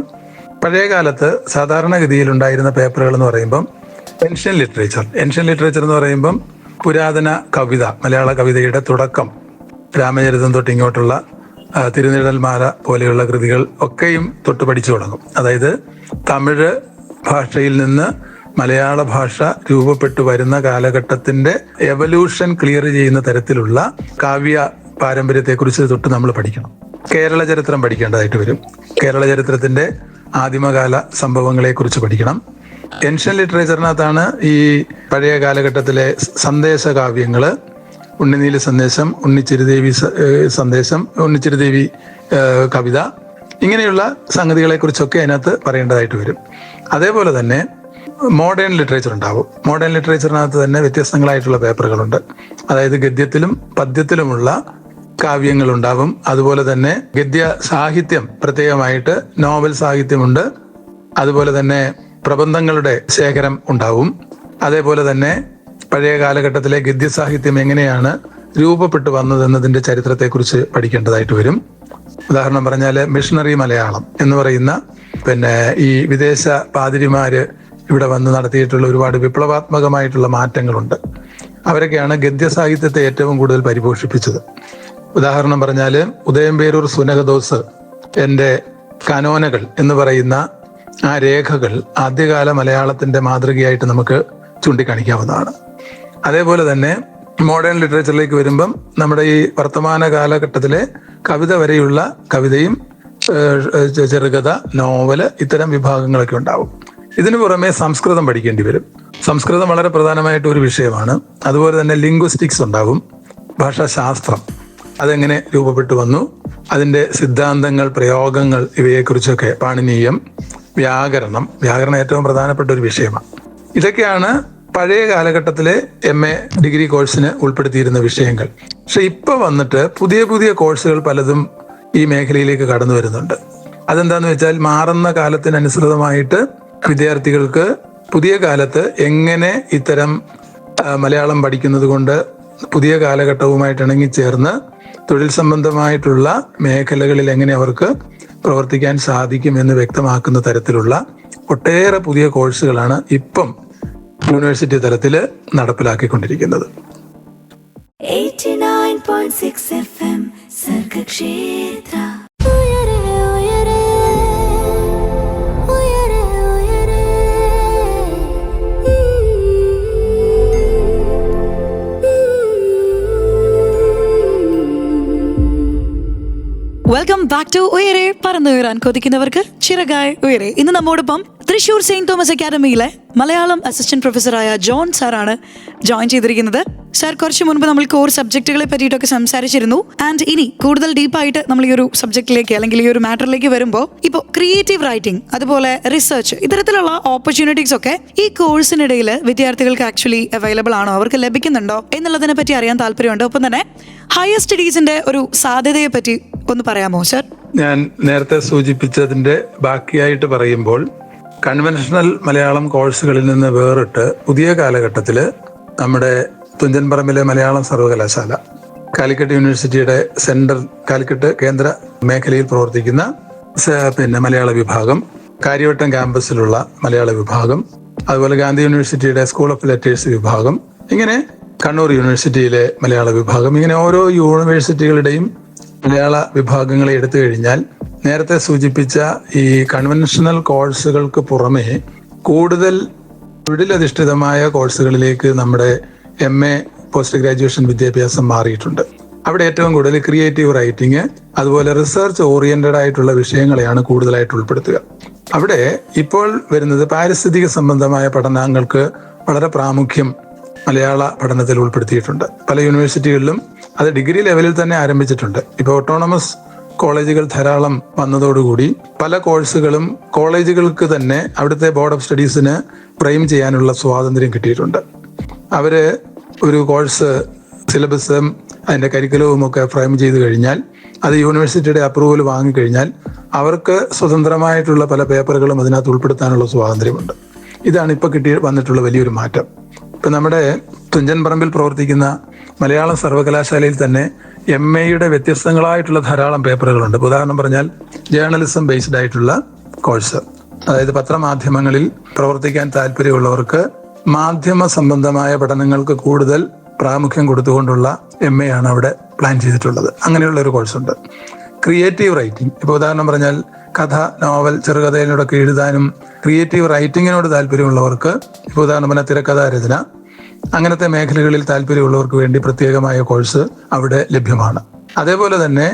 പഴയ കാലത്ത് സാധാരണഗതിയിൽ ഉണ്ടായിരുന്ന പേപ്പറുകൾ എന്ന് പറയുമ്പം ഏൻഷ്യൻ ലിറ്ററേച്ചർ എന്ന് പറയുമ്പം പുരാതന കവിത, മലയാള കവിതയുടെ തുടക്കം, രാമചരിതം തൊട്ട് ഇങ്ങോട്ടുള്ള തിരുനിഴൽമാല പോലെയുള്ള കൃതികൾ ഒക്കെയും തൊട്ട് പഠിച്ചു തുടങ്ങും. അതായത് തമിഴ് ഭാഷയിൽ നിന്ന് മലയാള ഭാഷ രൂപപ്പെട്ടു വരുന്ന കാലഘട്ടത്തിന്റെ എവല്യൂഷൻ ക്ലിയർ ചെയ്യുന്ന തരത്തിലുള്ള കാവ്യ പാരമ്പര്യത്തെക്കുറിച്ച് തൊട്ട് നമ്മൾ പഠിക്കണം. കേരള ചരിത്രം പഠിക്കേണ്ടതായിട്ട് വരും. കേരള ചരിത്രത്തിന്റെ ആദിമകാല സംഭവങ്ങളെക്കുറിച്ച് പഠിക്കണം. ഏൻഷ്യൻ ലിറ്ററേച്ചറിനകത്താണ് ഈ പഴയ കാലഘട്ടത്തിലെ സന്ദേശ കാവ്യങ്ങള്, ഉണ്ണിനീലി സന്ദേശം, ഉണ്ണിച്ചിരുദേവി സന്ദേശം, ഉണ്ണിച്ചിരുദേവി കവിത, ഇങ്ങനെയുള്ള സംഗതികളെ കുറിച്ചൊക്കെ അതിനകത്ത് പറയേണ്ടതായിട്ട് വരും. അതേപോലെ തന്നെ മോഡേൺ ലിറ്ററേച്ചർ ഉണ്ടാവും. മോഡേൺ ലിറ്ററേച്ചറിനകത്ത് തന്നെ വ്യത്യസ്തങ്ങളായിട്ടുള്ള പേപ്പറുകളുണ്ട്. അതായത് ഗദ്യത്തിലും പദ്യത്തിലുമുള്ള കാവ്യങ്ങൾ ഉണ്ടാവും. അതുപോലെ തന്നെ ഗദ്യ സാഹിത്യം പ്രത്യേകമായിട്ട് നോവൽ സാഹിത്യമുണ്ട്. അതുപോലെ തന്നെ പ്രബന്ധങ്ങളുടെ ശേഖരം ഉണ്ടാവും. അതേപോലെ തന്നെ പഴയ കാലഘട്ടത്തിലെ ഗദ്യ സാഹിത്യം എങ്ങനെയാണ് രൂപപ്പെട്ടു വന്നതെന്നതിന്റെ ചരിത്രത്തെക്കുറിച്ച് പഠിക്കേണ്ടതായിട്ട് വരും. ഉദാഹരണം പറഞ്ഞാൽ മിഷണറി മലയാളം എന്ന് പറയുന്ന ഈ വിദേശ പാതിരിമാര് ഇവിടെ വന്ന് നടത്തിയിട്ടുള്ള ഒരുപാട് വിപ്ലവാത്മകമായിട്ടുള്ള മാറ്റങ്ങളുണ്ട്. അവരൊക്കെയാണ് ഗദ്യ സാഹിത്യത്തെ ഏറ്റവും കൂടുതൽ പരിപോഷിപ്പിച്ചത്. ഉദാഹരണം പറഞ്ഞാൽ ഉദയംപേരൂർ സുനകദോസ് എൻ്റെ കനോനകൾ എന്ന് പറയുന്ന ആ രേഖകൾ ആദ്യകാല മലയാളത്തിന്റെ മാതൃകയായിട്ട് നമുക്ക് ചൂണ്ടിക്കാണിക്കാവുന്നതാണ്. അതേപോലെ തന്നെ മോഡേൺ ലിറ്ററേച്ചറിലേക്ക് വരുമ്പം നമ്മുടെ ഈ വർത്തമാന കാലഘട്ടത്തിലെ കവിത വരെയുള്ള കവിതയും ചെറുകഥ, നോവല്, ഇത്തരം വിഭാഗങ്ങളൊക്കെ ഉണ്ടാവും. ഇതിനു പുറമെ സംസ്കൃതം പഠിക്കേണ്ടി വരും. സംസ്കൃതം വളരെ പ്രധാനമായിട്ട് ഒരു വിഷയമാണ്. അതുപോലെ തന്നെ ലിംഗ്വിസ്റ്റിക്സ് ഉണ്ടാവും, ഭാഷാശാസ്ത്രം, അതെങ്ങനെ രൂപപ്പെട്ടു വന്നു, അതിന്റെ സിദ്ധാന്തങ്ങൾ, പ്രയോഗങ്ങൾ, ഇവയെക്കുറിച്ചൊക്കെ പാണിനീയം, വ്യാകരണം ഏറ്റവും പ്രധാനപ്പെട്ട ഒരു വിഷയമാണ്. ഇതൊക്കെയാണ് പഴയ കാലഘട്ടത്തിലെ MA ഡിഗ്രി കോഴ്സിന് ഉൾപ്പെടുത്തിയിരുന്ന വിഷയങ്ങൾ. പക്ഷെ ഇപ്പൊ വന്നിട്ട് പുതിയ പുതിയ കോഴ്സുകൾ പലതും ഈ മേഖലയിലേക്ക് കടന്നു വരുന്നുണ്ട്. അതെന്താന്ന് വെച്ചാൽ മാറുന്ന കാലത്തിനനുസൃതമായിട്ട് വിദ്യാർത്ഥികൾക്ക് പുതിയ കാലത്ത് എങ്ങനെ ഇത്തരം മലയാളം പഠിക്കുന്നത് കൊണ്ട് പുതിയ കാലഘട്ടവുമായിട്ട് ഇണങ്ങിച്ചേർന്ന് തൊഴിൽ സംബന്ധമായിട്ടുള്ള മേഖലകളിൽ എങ്ങനെ അവർക്ക് പ്രവർത്തിക്കാൻ സാധിക്കും എന്ന് വ്യക്തമാക്കുന്ന തരത്തിലുള്ള ഒട്ടേറെ പുതിയ കോഴ്സുകളാണ് ഇപ്പം യൂണിവേഴ്സിറ്റി തലത്തിൽ നടപ്പിലാക്കിക്കൊണ്ടിരിക്കുന്നത്. 89.6 FM Sargakshetra. Welcome back to Uyare, പറന്നുയരാൻ കൊതിക്കുന്നവർക്ക് ചിറകായി ഉയരെ. ഇന്ന് നമ്മോടൊപ്പം തൃശൂർ സെയിന്റ് തോമസ് അക്കാദമിയിലെ മലയാളം അസിസ്റ്റന്റ് പ്രൊഫസറായ ജോൺ സാറാണ് ജോയിൻ ചെയ്തിരിക്കുന്നത്. സാർ, കുറച്ച് മുൻപ് നമ്മൾ കോർ സബ്ജക്റ്റുകളെ പറ്റിയിട്ടൊക്കെ സംസാരിച്ചിരുന്നു. ആൻഡ് ഇനി കൂടുതൽ ഡീപ്പായിട്ട് നമ്മൾ ഈ ഒരു സബ്ജക്റ്റിലേക്ക് അല്ലെങ്കിൽ ഈ ഒരു മാറ്ററിലേക്ക് വരുമ്പോൾ ഇപ്പോൾ ക്രിയേറ്റീവ് റൈറ്റിംഗ്, അതുപോലെ റിസർച്ച്, ഇത്തരത്തിലുള്ള ഓപ്പർച്യൂണിറ്റീസ് ഒക്കെ ഈ കോഴ്സിനിടയിൽ വിദ്യാർത്ഥികൾക്ക് ആക്ച്വലി അവൈലബിൾ ആണോ, അവർക്ക് ലഭിക്കുന്നുണ്ടോ എന്നുള്ളതിനെ പറ്റി അറിയാൻ താല്പര്യമുണ്ട്. ഒപ്പം തന്നെ ഹയർ സ്റ്റഡീസിന്റെ ഒരു സാധ്യതയെ പറ്റി ഒന്ന് പറയാമോ സർ? ഞാൻ നേരത്തെ സൂചിപ്പിച്ചതിന്റെ ബാക്കിയായിട്ട് പറയുമ്പോൾ, കൺവെൻഷണൽ മലയാളം കോഴ്സുകളിൽ നിന്ന് വേറിട്ട് പുതിയ കാലഘട്ടത്തിൽ നമ്മുടെ തുഞ്ചൻപറമ്പിലെ മലയാളം സർവകലാശാല, കാലിക്കറ്റ് യൂണിവേഴ്സിറ്റിയുടെ കാലിക്കറ്റ് കേന്ദ്ര മേഖലയിൽ പ്രവർത്തിക്കുന്ന മലയാള വിഭാഗം, കാര്യവട്ടം ക്യാമ്പസിലുള്ള മലയാള വിഭാഗം, അതുപോലെ ഗാന്ധി യൂണിവേഴ്സിറ്റിയുടെ സ്കൂൾ ഓഫ് ലെറ്റേഴ്സ് വിഭാഗം, ഇങ്ങനെ കണ്ണൂർ യൂണിവേഴ്സിറ്റിയിലെ മലയാള വിഭാഗം, ഇങ്ങനെ ഓരോ യൂണിവേഴ്സിറ്റികളുടെയും മലയാള വിഭാഗങ്ങളെ എടുത്തു കഴിഞ്ഞാൽ നേരത്തെ സൂചിപ്പിച്ച ഈ കൺവെൻഷണൽ കോഴ്സുകൾക്ക് പുറമെ കൂടുതൽ തൊഴിലധിഷ്ഠിതമായ കോഴ്സുകളിലേക്ക് നമ്മുടെ MA പോസ്റ്റ് ഗ്രാജുവേഷൻ വിദ്യാഭ്യാസം മാറിയിട്ടുണ്ട്. അവിടെ ഏറ്റവും കൂടുതൽ ക്രിയേറ്റീവ് റൈറ്റിംഗ്, അതുപോലെ റിസർച്ച് ഓറിയന്റഡ് ആയിട്ടുള്ള വിഷയങ്ങളെയാണ് കൂടുതലായിട്ട് ഉൾപ്പെടുത്തുക. അവിടെ ഇപ്പോൾ വരുന്നത് പാരിസ്ഥിതിക സംബന്ധമായ പഠനങ്ങൾക്ക് വളരെ പ്രാമുഖ്യം മലയാള പഠനത്തിൽ ഉൾപ്പെടുത്തിയിട്ടുണ്ട്. പല യൂണിവേഴ്സിറ്റികളിലും അത് ഡിഗ്രി ലെവലിൽ തന്നെ ആരംഭിച്ചിട്ടുണ്ട്. ഇപ്പോൾ ഓട്ടോണമസ് കോളേജുകൾ ധാരാളം വന്നതോടുകൂടി പല കോഴ്സുകളും കോളേജുകൾക്ക് തന്നെ അവിടുത്തെ ബോർഡ് ഓഫ് സ്റ്റഡീസിന് ഫ്രെയിം ചെയ്യാനുള്ള സ്വാതന്ത്ര്യം കിട്ടിയിട്ടുണ്ട്. അവര് ഒരു കോഴ്സ് സിലബസും അതിന്റെ കരിക്കുലവും ഒക്കെ ഫ്രെയിം ചെയ്ത് കഴിഞ്ഞാൽ, അത് യൂണിവേഴ്സിറ്റിയുടെ അപ്രൂവൽ വാങ്ങിക്കഴിഞ്ഞാൽ അവർക്ക് സ്വതന്ത്രമായിട്ടുള്ള പല പേപ്പറുകളും അതിനകത്ത് ഉൾപ്പെടുത്താനുള്ള സ്വാതന്ത്ര്യമുണ്ട്. ഇതാണ് ഇപ്പോൾ വന്നിട്ടുള്ള വലിയൊരു മാറ്റം. ഇപ്പം നമ്മുടെ തുഞ്ചൻപറമ്പിൽ പ്രവർത്തിക്കുന്ന മലയാളം സർവകലാശാലയിൽ തന്നെ MAയുടെ വ്യത്യസ്തങ്ങളായിട്ടുള്ള ധാരാളം പേപ്പറുകളുണ്ട്. ഉദാഹരണം പറഞ്ഞാൽ ജേർണലിസം ബേസ്ഡ് ആയിട്ടുള്ള കോഴ്സ്, അതായത് പത്രമാധ്യമങ്ങളിൽ പ്രവർത്തിക്കാൻ താല്പര്യമുള്ളവർക്ക് മാധ്യമ സംബന്ധമായ പഠനങ്ങൾക്ക് കൂടുതൽ പ്രാമുഖ്യം കൊടുത്തുകൊണ്ടുള്ള MA ആണ് അവിടെ പ്ലാൻ ചെയ്തിട്ടുള്ളത്. അങ്ങനെയുള്ള ഒരു കോഴ്സുണ്ട്. ക്രിയേറ്റീവ് റൈറ്റിംഗ്, ഇപ്പോൾ ഉദാഹരണം പറഞ്ഞാൽ കഥ, നോവൽ, ചെറുകഥയിലൂടെയൊക്കെ എഴുതാനും ക്രിയേറ്റീവ് റൈറ്റിങ്ങിനോട് താല്പര്യമുള്ളവർക്ക്, ഇപ്പോൾ ഉദാഹരണം പറഞ്ഞാൽ തിരക്കഥാരചന, അങ്ങനത്തെ മേഖലകളിൽ താല്പര്യമുള്ളവർക്ക് വേണ്ടി പ്രത്യേകമായ കോഴ്സ് അവിടെ ലഭ്യമാണ്. അതേപോലെ തന്നെ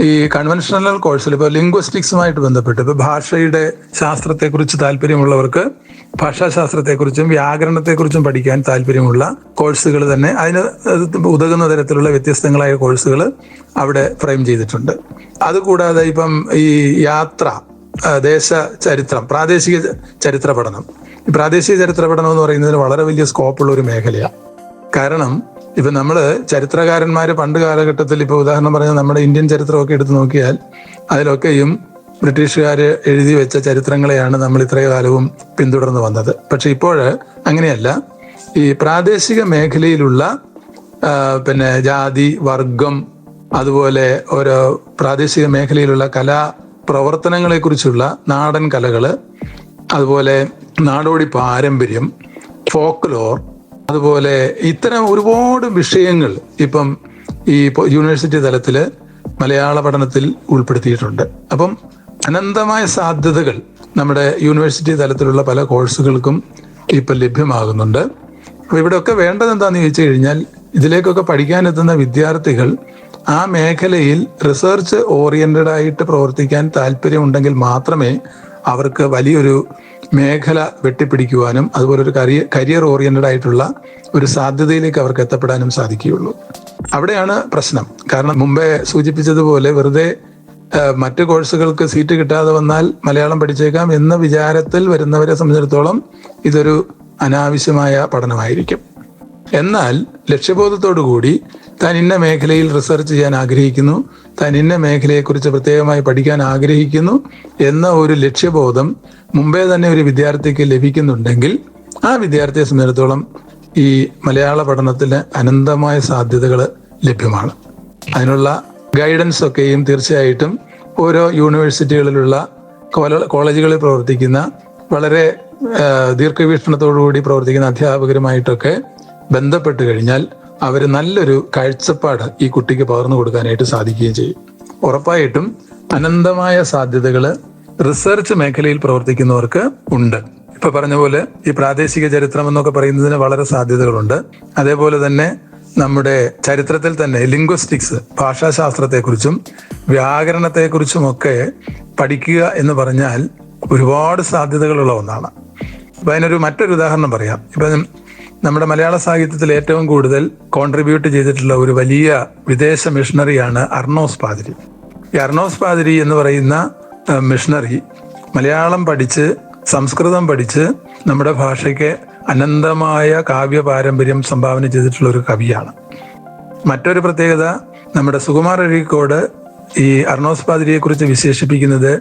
ഈ കൺവെൻഷണൽ കോഴ്സിൽ ഇപ്പോൾ ലിംഗ്വിസ്റ്റിക്സുമായിട്ട് ബന്ധപ്പെട്ട് ഇപ്പോൾ ഭാഷയുടെ ശാസ്ത്രത്തെക്കുറിച്ച് താല്പര്യമുള്ളവർക്ക് ഭാഷാശാസ്ത്രത്തെക്കുറിച്ചും വ്യാകരണത്തെക്കുറിച്ചും പഠിക്കാൻ താല്പര്യമുള്ള കോഴ്സുകൾ തന്നെ അതിന് ഉതകുന്ന തരത്തിലുള്ള വ്യത്യസ്തങ്ങളായ കോഴ്സുകൾ അവിടെ ഫ്രെയിം ചെയ്തിട്ടുണ്ട്. അതുകൂടാതെ ഇപ്പം ഈ യാത്ര, ദേശ ചരിത്രം, പ്രാദേശിക ചരിത്ര പഠനം, ഈ പ്രാദേശിക ചരിത്ര പഠനം എന്ന് പറയുന്നതിന് വളരെ വലിയ സ്കോപ്പുള്ള ഒരു മേഖലയാണ്. കാരണം ഇപ്പൊ നമ്മള് ചരിത്രകാരന്മാര് പണ്ട് കാലഘട്ടത്തിൽ, ഇപ്പൊ ഉദാഹരണം പറഞ്ഞാൽ നമ്മുടെ ഇന്ത്യൻ ചരിത്രമൊക്കെ എടുത്തു നോക്കിയാൽ അതിലൊക്കെയും ബ്രിട്ടീഷുകാര് എഴുതി വെച്ച ചരിത്രങ്ങളെയാണ് നമ്മൾ ഇത്രയും കാലവും പിന്തുടർന്ന് വന്നത്. പക്ഷെ ഇപ്പോൾ അങ്ങനെയല്ല. ഈ പ്രാദേശിക മേഖലയിലുള്ള പിന്നെ ജാതി, വർഗം, അതുപോലെ ഓരോ പ്രാദേശിക മേഖലയിലുള്ള കലാ പ്രവർത്തനങ്ങളെ കുറിച്ചുള്ള നാടൻ കലകള്, അതുപോലെ നാടോടി പാരമ്പര്യം, ഫോക്ക്ലോർ, അതുപോലെ ഇത്തരം ഒരുപാട് വിഷയങ്ങൾ ഇപ്പം ഈ യൂണിവേഴ്സിറ്റി തലത്തിൽ മലയാള പഠനത്തിൽ ഉൾപ്പെടുത്തിയിട്ടുണ്ട്. അപ്പം അനന്തമായ സാധ്യതകൾ നമ്മുടെ യൂണിവേഴ്സിറ്റി തലത്തിലുള്ള പല കോഴ്സുകൾക്കും ഇപ്പം ലഭ്യമാകുന്നുണ്ട്. അപ്പോൾ ഇവിടെയൊക്കെ വേണ്ടത് എന്താണെന്ന് ചോദിച്ചു കഴിഞ്ഞാൽ, ഇതിലേക്കൊക്കെ പഠിക്കാനെത്തുന്ന വിദ്യാർത്ഥികൾ ആ മേഖലയിൽ റിസർച്ച് ഓറിയന്റഡ് ആയിട്ട് പ്രവർത്തിക്കാൻ താല്പര്യമുണ്ടെങ്കിൽ മാത്രമേ അവർക്ക് വലിയൊരു മേഖല വെട്ടിപ്പിടിക്കുവാനും അതുപോലെ ഒരു കരിയർ ഓറിയന്റഡ് ആയിട്ടുള്ള ഒരു സാധ്യതയിലേക്ക് അവർക്ക് എത്തപ്പെടാനും സാധിക്കുകയുള്ളൂ. അവിടെയാണ് പ്രശ്നം. കാരണം മുമ്പേ സൂചിപ്പിച്ചതുപോലെ വെറുതെ മറ്റ് കോഴ്സുകൾക്ക് സീറ്റ് കിട്ടാതെ വന്നാൽ മലയാളം പഠിച്ചേക്കാം എന്ന വിചാരത്തിൽ വരുന്നവരെ സംബന്ധിച്ചിടത്തോളം ഇതൊരു അനാവശ്യമായ പഠനമായിരിക്കും. എന്നാൽ ലക്ഷ്യബോധത്തോടു കൂടി താൻ ഇന്ന മേഖലയിൽ റിസർച്ച് ചെയ്യാൻ ആഗ്രഹിക്കുന്നു, താൻ ഇന്ന മേഖലയെക്കുറിച്ച് പ്രത്യേകമായി പഠിക്കാൻ ആഗ്രഹിക്കുന്നു എന്ന ഒരു ലക്ഷ്യബോധം മുമ്പേ തന്നെ ഒരു വിദ്യാർത്ഥിക്ക് ലഭിക്കുന്നുണ്ടെങ്കിൽ ആ വിദ്യാർത്ഥിയെ സംബന്ധിച്ചിടത്തോളം ഈ മലയാള പഠനത്തിന് അനന്തമായ സാധ്യതകൾ ലഭ്യമാണ്. അതിനുള്ള ഗൈഡൻസ് ഒക്കെയും തീർച്ചയായിട്ടും ഓരോ യൂണിവേഴ്സിറ്റികളിലുള്ള കോളേജുകളിൽ പ്രവർത്തിക്കുന്ന വളരെ ദീർഘവീക്ഷണത്തോടുകൂടി പ്രവർത്തിക്കുന്ന അധ്യാപകരുമായിട്ടൊക്കെ ബന്ധപ്പെട്ട് കഴിഞ്ഞാൽ അവർ നല്ലൊരു കാഴ്ചപ്പാട് ഈ കുട്ടിക്ക് പകർന്നു കൊടുക്കാനായിട്ട് സാധിക്കുകയും ചെയ്യും. ഉറപ്പായിട്ടും അനന്തമായ സാധ്യതകൾ റിസർച്ച് മേഖലയിൽ പ്രവർത്തിക്കുന്നവർക്ക് ഉണ്ട്. ഇപ്പൊ പറഞ്ഞ പോലെ ഈ പ്രാദേശിക ചരിത്രം എന്നൊക്കെ പറയുന്നതിന് വളരെ സാധ്യതകളുണ്ട്. അതേപോലെ തന്നെ നമ്മുടെ ചരിത്രത്തിൽ തന്നെ ലിംഗ്വിസ്റ്റിക്സ്, ഭാഷാശാസ്ത്രത്തെക്കുറിച്ചും വ്യാകരണത്തെക്കുറിച്ചുമൊക്കെ പഠിക്കുക എന്ന് പറഞ്ഞാൽ ഒരുപാട് സാധ്യതകളുള്ള ഒന്നാണ്. അപ്പൊ അതിനൊരു മറ്റൊരു ഉദാഹരണം പറയാം. ഇപ്പൊ നമ്മുടെ മലയാള സാഹിത്യത്തിൽ ഏറ്റവും കൂടുതൽ കോൺട്രിബ്യൂട്ട് ചെയ്തിട്ടുള്ള ഒരു വലിയ വിദേശ മിഷണറിയാണ് അർണോസ് പാതിരി. ഈ അർണോസ് പാതിരി എന്ന് പറയുന്ന മിഷണറി മലയാളം പഠിച്ച് സംസ്കൃതം പഠിച്ച് നമ്മുടെ ഭാഷയ്ക്ക് അനന്തമായ കാവ്യ പാരമ്പര്യം സംഭാവന ചെയ്തിട്ടുള്ള ഒരു കവിയാണ്. മറ്റൊരു പ്രത്യേകത, നമ്മുടെ സുകുമാർ അഴീക്കോട് ഈ അർണോസ് പാതിരിയെ കുറിച്ച് വിശേഷിപ്പിക്കുന്നത്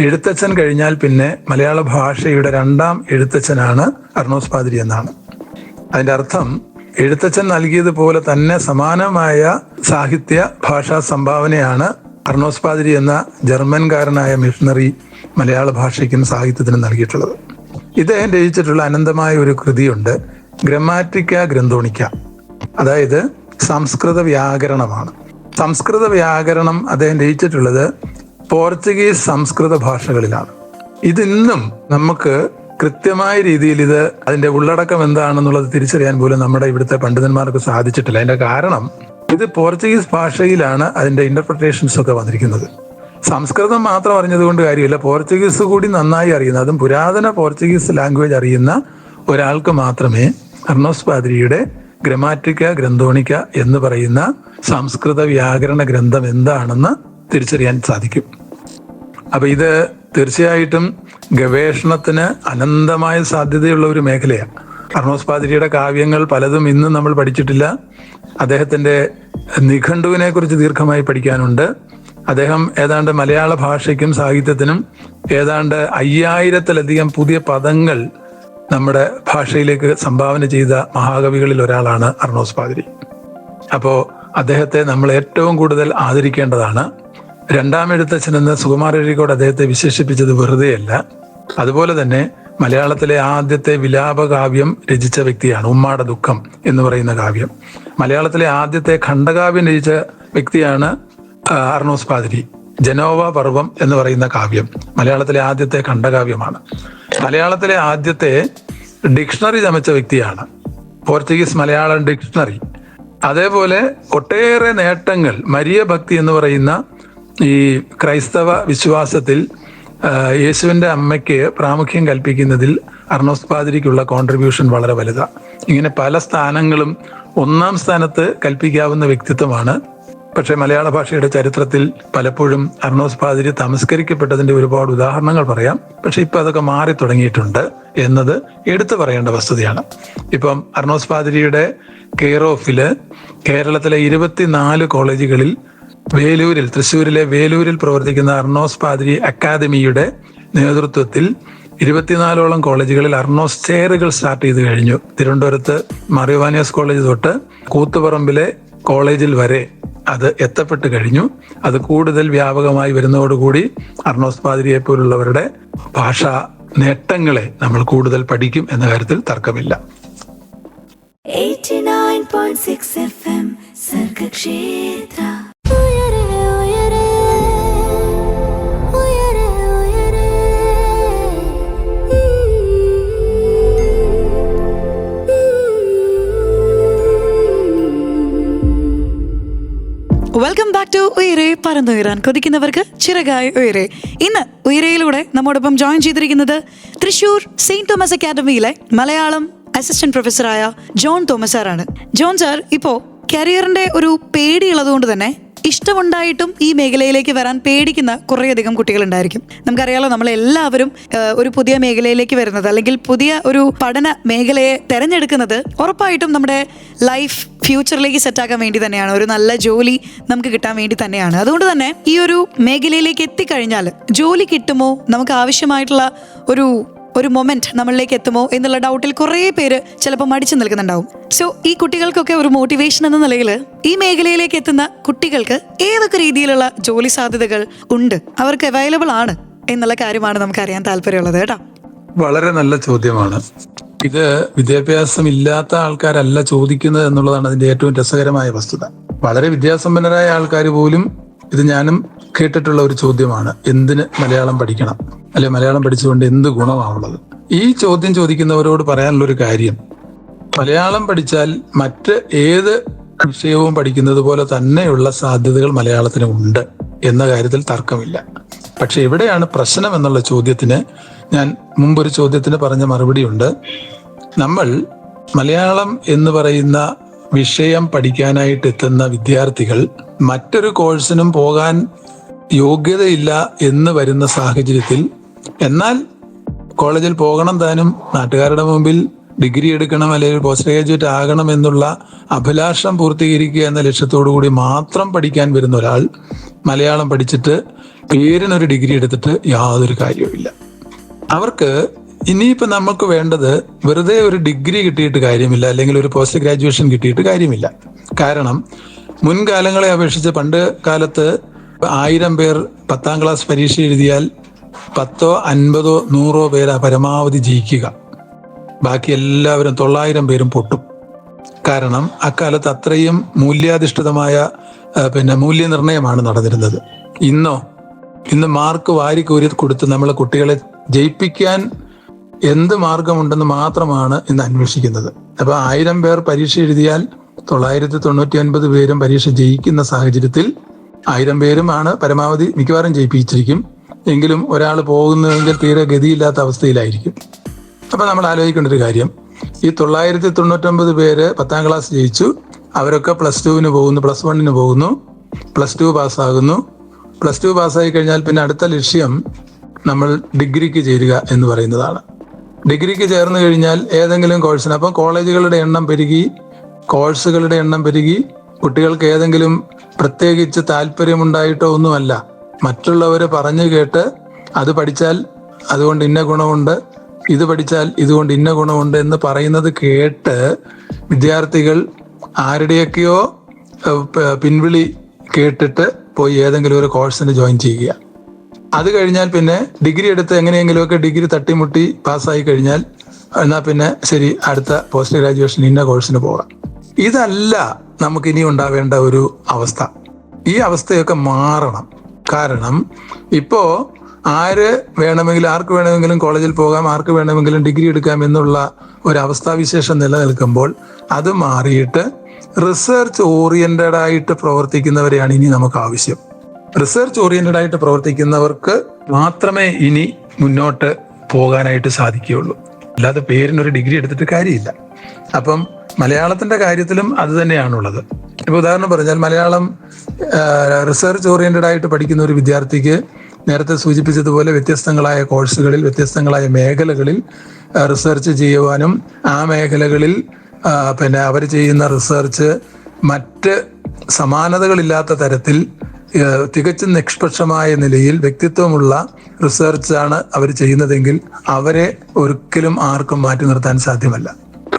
എഴുത്തച്ഛൻ കഴിഞ്ഞാൽ പിന്നെ മലയാള ഭാഷയുടെ രണ്ടാം എഴുത്തച്ഛനാണ് അർണോസ് പാതിരി എന്നാണ്. അതിന്റെ അർത്ഥം എഴുത്തച്ഛൻ നൽകിയതുപോലെ തന്നെ സമാനമായ സാഹിത്യ ഭാഷാ സംഭാവനയാണ് അർണോസ് പാതിരി എന്ന ജർമ്മൻകാരനായ മിഷണറി മലയാള ഭാഷയ്ക്കും സാഹിത്യത്തിനും നൽകിയിട്ടുള്ളത്. ഇദ്ദേഹം രചിച്ചിട്ടുള്ള അനന്തമായ ഒരു കൃതിയുണ്ട്, ഗ്രമാറ്റിക്ക ഗ്രന്ഥോണിക്ക. അതായത് സംസ്കൃത വ്യാകരണമാണ്. സംസ്കൃത വ്യാകരണം അദ്ദേഹം രചിച്ചിട്ടുള്ളത് പോർച്ചുഗീസ് സംസ്കൃത ഭാഷകളിലാണ്. ഇതിന്നും നമുക്ക് കൃത്യമായ രീതിയിൽ ഇത് അതിന്റെ ഉള്ളടക്കം എന്താണെന്നുള്ളത് തിരിച്ചറിയാൻ പോലും നമ്മുടെ ഇവിടുത്തെ പണ്ഡിതന്മാർക്ക് സാധിച്ചിട്ടില്ല. അതിന്റെ കാരണം ഇത് പോർച്ചുഗീസ് ഭാഷയിലാണ് അതിന്റെ ഇന്റർപ്രിട്ടേഷൻസ് ഒക്കെ വന്നിരിക്കുന്നത്. സംസ്കൃതം മാത്രം അറിഞ്ഞതുകൊണ്ട് കാര്യമില്ല, പോർച്ചുഗീസ് കൂടി നന്നായി അറിയുന്ന, അതും പുരാതന പോർച്ചുഗീസ് ലാംഗ്വേജ് അറിയുന്ന ഒരാൾക്ക് മാത്രമേ അർണോസ് പാതിരിയുടെ ഗ്രമാറ്റിക്ക ഗ്രന്ഥോണിക്ക എന്ന് പറയുന്ന സംസ്കൃത വ്യാകരണ ഗ്രന്ഥം എന്താണെന്ന് തിരിച്ചറിയാൻ സാധിക്കും. അപ്പൊ ഇത് തീർച്ചയായിട്ടും ഗവേഷണത്തിന് അനന്തമായ സാധ്യതയുള്ള ഒരു മേഖലയാണ്. അർണോസ് പാതിരിയുടെ കാവ്യങ്ങൾ പലതും ഇന്നും നമ്മൾ പഠിച്ചിട്ടില്ല. അദ്ദേഹത്തിന്റെ നിഘണ്ടുവിനെ കുറിച്ച് ദീർഘമായി പഠിക്കാനുണ്ട്. അദ്ദേഹം ഏതാണ്ട് മലയാള ഭാഷയ്ക്കും സാഹിത്യത്തിനും ഏതാണ്ട് 5000-ലധികം പുതിയ പദങ്ങൾ നമ്മുടെ ഭാഷയിലേക്ക് സംഭാവന ചെയ്ത മഹാകവികളിൽ ഒരാളാണ് അർണോസ് പാതിരി. അപ്പോ അദ്ദേഹത്തെ നമ്മൾ ഏറ്റവും കൂടുതൽ ആദരിക്കേണ്ടതാണ്. രണ്ടാം എഴുത്തച്ഛൻ എന്ന് സുകുമാർ അഴീക്കോട് അദ്ദേഹത്തെ വിശേഷിപ്പിച്ചത് വെറുതെയല്ല. അതുപോലെ തന്നെ മലയാളത്തിലെ ആദ്യത്തെ വിലാപകാവ്യം രചിച്ച വ്യക്തിയാണ്, ഉമ്മാടെ ദുഃഖം എന്ന് പറയുന്ന കാവ്യം. മലയാളത്തിലെ ആദ്യത്തെ ഖണ്ഡകാവ്യം രചിച്ച വ്യക്തിയാണ് അർണോസ് പാതിരി. ജനോവ പർവം എന്ന് പറയുന്ന കാവ്യം മലയാളത്തിലെ ആദ്യത്തെ ഖണ്ഡകാവ്യമാണ്. മലയാളത്തിലെ ആദ്യത്തെ ഡിക്ഷണറി ചമച്ച വ്യക്തിയാണ്, പോർച്ചുഗീസ് മലയാളം ഡിക്ഷണറി. അതേപോലെ ഒട്ടേറെ നേട്ടങ്ങൾ, മരിയ ഭക്തി എന്ന് പറയുന്ന ഈ ക്രൈസ്തവ വിശ്വാസത്തിൽ യേശുവിന്റെ അമ്മയ്ക്ക് പ്രാമുഖ്യം കൽപ്പിക്കുന്നതിൽ അർണോസ് പാതിരിക്കുള്ള കോൺട്രിബ്യൂഷൻ വളരെ വലുതാണ്. ഇങ്ങനെ പല സ്ഥാനങ്ങളും ഒന്നാം സ്ഥാനത്ത് കൽപ്പിക്കാവുന്ന വ്യക്തിത്വമാണ്. പക്ഷെ മലയാള ഭാഷയുടെ ചരിത്രത്തിൽ പലപ്പോഴും അർണോസ് പാതിരി തമസ്കരിക്കപ്പെട്ടതിന്റെ ഒരുപാട് ഉദാഹരണങ്ങൾ പറയാം. പക്ഷെ ഇപ്പൊ അതൊക്കെ മാറി തുടങ്ങിയിട്ടുണ്ട് എന്നത് എടുത്തു പറയേണ്ട വസ്തുതയാണ്. ഇപ്പം അർണോസ് പാതിരിയുടെ കെയർ ഓഫില് കേരളത്തിലെ 24 കോളേജുകളിൽ തൃശ്ശൂരിലെ വേലൂരിൽ പ്രവർത്തിക്കുന്ന അർണോസ് പാതിരി അക്കാദമിയുടെ നേതൃത്വത്തിൽ 24ഓളം കോളേജുകളിൽ അർണോസ് ചെയറുകൾ സ്റ്റാർട്ട് ചെയ്ത് കഴിഞ്ഞു. തിരുവനന്തപുരത്ത് മറിവാനിയസ് കോളേജ് തൊട്ട് കൂത്തുപറമ്പിലെ കോളേജിൽ വരെ അത് എത്തപ്പെട്ട് കഴിഞ്ഞു. അത് കൂടുതൽ വ്യാപകമായി വരുന്നതോടുകൂടി അർണോസ് പാതിരിയെ പോലുള്ളവരുടെ ഭാഷാ നേട്ടങ്ങളെ നമ്മൾ കൂടുതൽ പഠിക്കും എന്ന കാര്യത്തിൽ തർക്കമില്ല. 89.6 FM Sargakshetra. Welcome back to Uyare, പറന്നുയരാൻ കൊതിക്കുന്നവർക്ക് ചിറകായി ഉയരെ. ഇന്ന് ഉയരയിലൂടെ നമ്മോടൊപ്പം ജോയിൻ ചെയ്തിരിക്കുന്നത് തൃശൂർ സെയിന്റ് തോമസ് അക്കാദമിയിലെ മലയാളം അസിസ്റ്റന്റ് പ്രൊഫസറായ ജോൺ തോമസ് സാറാണ്. ജോൺ സാർ ഇപ്പോൾ കരിയറിന്റെ ഒരു പേടിയുള്ളത് കൊണ്ട് തന്നെ ഇഷ്ടമുണ്ടായിട്ടും ഈ മേഖലയിലേക്ക് വരാൻ പേടിക്കുന്ന കുറേയധികം കുട്ടികളുണ്ടായിരിക്കും. നമുക്കറിയാലോ, നമ്മളെല്ലാവരും ഒരു പുതിയ മേഖലയിലേക്ക് വരുന്നത് അല്ലെങ്കിൽ പുതിയ ഒരു പഠന മേഖലയെ തിരഞ്ഞെടുക്കുന്നത് ഉറപ്പായിട്ടും നമ്മുടെ ലൈഫ് ഫ്യൂച്ചറിലേക്ക് സെറ്റാക്കാൻ വേണ്ടി തന്നെയാണ്, ഒരു നല്ല ജോലി നമുക്ക് കിട്ടാൻ വേണ്ടി തന്നെയാണ്. അതുകൊണ്ട് തന്നെ ഈ ഒരു മേഖലയിലേക്ക് എത്തിക്കഴിഞ്ഞാൽ ജോലി കിട്ടുമോ, നമുക്ക് ആവശ്യമായിട്ടുള്ള ഒരു മൊമെന്റ് നമ്മളിലേക്ക് എത്തുമോ എന്നുള്ള ഡൗട്ടിൽ കുറേ പേര് ചിലപ്പോൾ മടിച്ചു നിൽക്കുന്നുണ്ടാവും. സോ ഈ കുട്ടികൾക്കൊക്കെ ഒരു മോട്ടിവേഷൻ എന്ന നിലയിൽ ഈ മേഖലയിലേക്ക് എത്തുന്ന കുട്ടികൾക്ക് ഏതൊക്കെ രീതിയിലുള്ള ജോലി സാധ്യതകൾ ഉണ്ട്, അവർക്ക് അവൈലബിൾ ആണ് എന്നുള്ള കാര്യമാണ് നമുക്ക് അറിയാൻ താല്പര്യമുള്ളത് കേട്ടോ. വളരെ നല്ല ചോദ്യമാണ്. ഇത് വിദ്യാഭ്യാസം ഇല്ലാത്ത ആൾക്കാരല്ല ചോദിക്കുന്നത് എന്നുള്ളതാണ് അതിന്റെ ഏറ്റവും രസകരമായ വസ്തുത. വളരെ വിദ്യാസമ്പന്നരായ ആൾക്കാർ പോലും, ഇത് ഞാനും കേട്ടിട്ടുള്ള ഒരു ചോദ്യമാണ്, എന്തിന് മലയാളം പഠിക്കണം, അല്ലെ മലയാളം പഠിച്ചുകൊണ്ട് എന്ത് ഗുണമാണുള്ളത്. ഈ ചോദ്യം ചോദിക്കുന്നവരോട് പറയാനുള്ളൊരു കാര്യം, മലയാളം പഠിച്ചാൽ മറ്റ് ഏത് വിഷയവും പഠിക്കുന്നത് പോലെ തന്നെയുള്ള സാധ്യതകൾ മലയാളത്തിന് ഉണ്ട് എന്ന കാര്യത്തിൽ തർക്കമില്ല. പക്ഷെ എവിടെയാണ് പ്രശ്നം എന്നുള്ള ചോദ്യത്തിന് ഞാൻ മുമ്പൊരു ചോദ്യത്തിന് പറഞ്ഞ മറുപടിയുണ്ട്. നമ്മൾ മലയാളം എന്ന് പറയുന്ന വിഷയം പഠിക്കാനായിട്ട് എത്തുന്ന വിദ്യാർത്ഥികൾ മറ്റൊരു കോഴ്സിനും പോകാൻ യോഗ്യതയില്ല എന്ന് വരുന്ന സാഹചര്യത്തിൽ, എന്നാൽ കോളേജിൽ പോകണം താനും, നാട്ടുകാരുടെ മുമ്പിൽ ഡിഗ്രി എടുക്കണം അല്ലെങ്കിൽ പോസ്റ്റ് ഗ്രാജുവേറ്റ് ആകണം എന്നുള്ള അഭിലാഷം പൂർത്തീകരിക്കുക എന്ന ലക്ഷ്യത്തോടു കൂടി മാത്രം പഠിക്കാൻ വരുന്ന ഒരാൾ മലയാളം പഠിച്ചിട്ട് പേരിനൊരു ഡിഗ്രി എടുത്തിട്ട് യാതൊരു കാര്യവുമില്ല. അവർക്ക് ഇനിയിപ്പോൾ നമുക്ക് വേണ്ടത് വെറുതെ ഒരു ഡിഗ്രി കിട്ടിയിട്ട് കാര്യമില്ല, അല്ലെങ്കിൽ ഒരു പോസ്റ്റ് ഗ്രാജുവേഷൻ കിട്ടിയിട്ട് കാര്യമില്ല. കാരണം മുൻകാലങ്ങളെ അപേക്ഷിച്ച് പണ്ട് കാലത്ത് 1000 പേർ 10ാം ക്ലാസ് പരീക്ഷ എഴുതിയാൽ 10, 50, 100 പേരാ പരമാവധി ജയിക്കുക. ബാക്കി എല്ലാവരും 900 പേരും പൊട്ടും. കാരണം അക്കാലത്ത് അത്രയും മൂല്യാധിഷ്ഠിതമായ മൂല്യനിർണ്ണയമാണ് നടന്നിരുന്നത്. ഇന്ന് മാർക്ക് വാരിക്കോരി കൊടുത്ത് നമ്മളെ കുട്ടികളെ ജയിപ്പിക്കാൻ എന്ത് മാർഗമുണ്ടെന്ന് മാത്രമാണ് ഇന്ന് അന്വേഷിക്കുന്നത്. അപ്പൊ 1000 പേർ പരീക്ഷ എഴുതിയാൽ 999 പേരും പരീക്ഷ ജയിക്കുന്ന സാഹചര്യത്തിൽ 1000 പേരുമാണ് പരമാവധി മിക്കവാറും ജയിപ്പിച്ചിരിക്കും. എങ്കിലും ഒരാൾ പോകുന്നതെങ്കിൽ തീരെ ഗതിയില്ലാത്ത അവസ്ഥയിലായിരിക്കും. അപ്പൊ നമ്മൾ ആലോചിക്കേണ്ട ഒരു കാര്യം, ഈ 999 പേര് 10ാം ക്ലാസ് ജയിച്ചു, അവരൊക്കെ +2 പോകുന്നു, +1 പോകുന്നു, +2 പാസ്സാകുന്നു. +2 പാസ്സായി കഴിഞ്ഞാൽ പിന്നെ അടുത്ത ലക്ഷ്യം നമ്മൾ ഡിഗ്രിക്ക് ചേരുക എന്ന് പറയുന്നതാണ്. ഡിഗ്രിക്ക് ചേർന്ന് കഴിഞ്ഞാൽ ഏതെങ്കിലും കോഴ്സിന്, അപ്പം കോളേജുകളുടെ എണ്ണം പെരുകി, കോഴ്സുകളുടെ എണ്ണം പെരുകി, കുട്ടികൾക്ക് ഏതെങ്കിലും പ്രത്യേകിച്ച് താല്പര്യമുണ്ടായിട്ടോ ഒന്നുമല്ല, മറ്റുള്ളവർ പറഞ്ഞു കേട്ട് അത് പഠിച്ചാൽ അതുകൊണ്ട് ഇന്ന ഗുണമുണ്ട്, ഇത് പഠിച്ചാൽ ഇതുകൊണ്ട് ഇന്ന ഗുണമുണ്ട് എന്ന് പറയുന്നത് കേട്ട് വിദ്യാർത്ഥികൾ ആരുടെയൊക്കെയോ പിൻവിളി കേട്ടിട്ട് പോയി ഏതെങ്കിലും ഒരു കോഴ്സിന് ജോയിൻ ചെയ്യുക. അത് കഴിഞ്ഞാൽ പിന്നെ ഡിഗ്രി എടുത്ത് എങ്ങനെയെങ്കിലുമൊക്കെ ഡിഗ്രി തട്ടിമുട്ടി പാസ്സായി കഴിഞ്ഞാൽ എന്നാൽ പിന്നെ ശരി, അടുത്ത പോസ്റ്റ് ഗ്രാജുവേഷൻ ഇന്ന കോഴ്സിന് പോകാം. ഇതല്ല നമുക്കിനി ഉണ്ടാവേണ്ട ഒരു അവസ്ഥ. ഈ അവസ്ഥയൊക്കെ മാറണം. കാരണം ഇപ്പോൾ ആർക്ക് വേണമെങ്കിലും കോളേജിൽ പോകാം, ആർക്ക് വേണമെങ്കിലും ഡിഗ്രി എടുക്കാം എന്നുള്ള ഒരവസ്ഥാവിശേഷം നിലനിൽക്കുമ്പോൾ അത് മാറിയിട്ട് റിസർച്ച് ഓറിയന്റഡ് ആയിട്ട് പ്രവർത്തിക്കുന്നവരെയാണ് ഇനി നമുക്ക് ആവശ്യം. റിസർച്ച് ഓറിയന്റഡ് ആയിട്ട് പ്രവർത്തിക്കുന്നവർക്ക് മാത്രമേ ഇനി മുന്നോട്ട് പോകാനായിട്ട് സാധിക്കുകയുള്ളൂ. അല്ലാതെ പേരിനൊരു ഡിഗ്രി എടുത്തിട്ട് കാര്യമില്ല. അപ്പം മലയാളത്തിന്റെ കാര്യത്തിലും അത് തന്നെയാണുള്ളത്. ഇപ്പൊ ഉദാഹരണം പറഞ്ഞാൽ മലയാളം റിസർച്ച് ഓറിയന്റഡ് ആയിട്ട് പഠിക്കുന്ന ഒരു വിദ്യാർത്ഥിക്ക് നേരത്തെ സൂചിപ്പിച്ചതുപോലെ വ്യത്യസ്തങ്ങളായ കോഴ്സുകളിൽ വ്യത്യസ്തങ്ങളായ മേഖലകളിൽ റിസർച്ച് ചെയ്യുവാനും ആ മേഖലകളിൽ അവർ ചെയ്യുന്ന റിസർച്ച് മറ്റ് സമാനതകളില്ലാത്ത തരത്തിൽ തികച്ചും നിഷ്പക്ഷമായ നിലയിൽ വ്യക്തിത്വമുള്ള റിസർച്ചാണ് അവർ ചെയ്യുന്നതെങ്കിൽ അവരെ ഒരിക്കലും ആർക്കും മാറ്റി നിർത്താൻ സാധ്യമല്ല.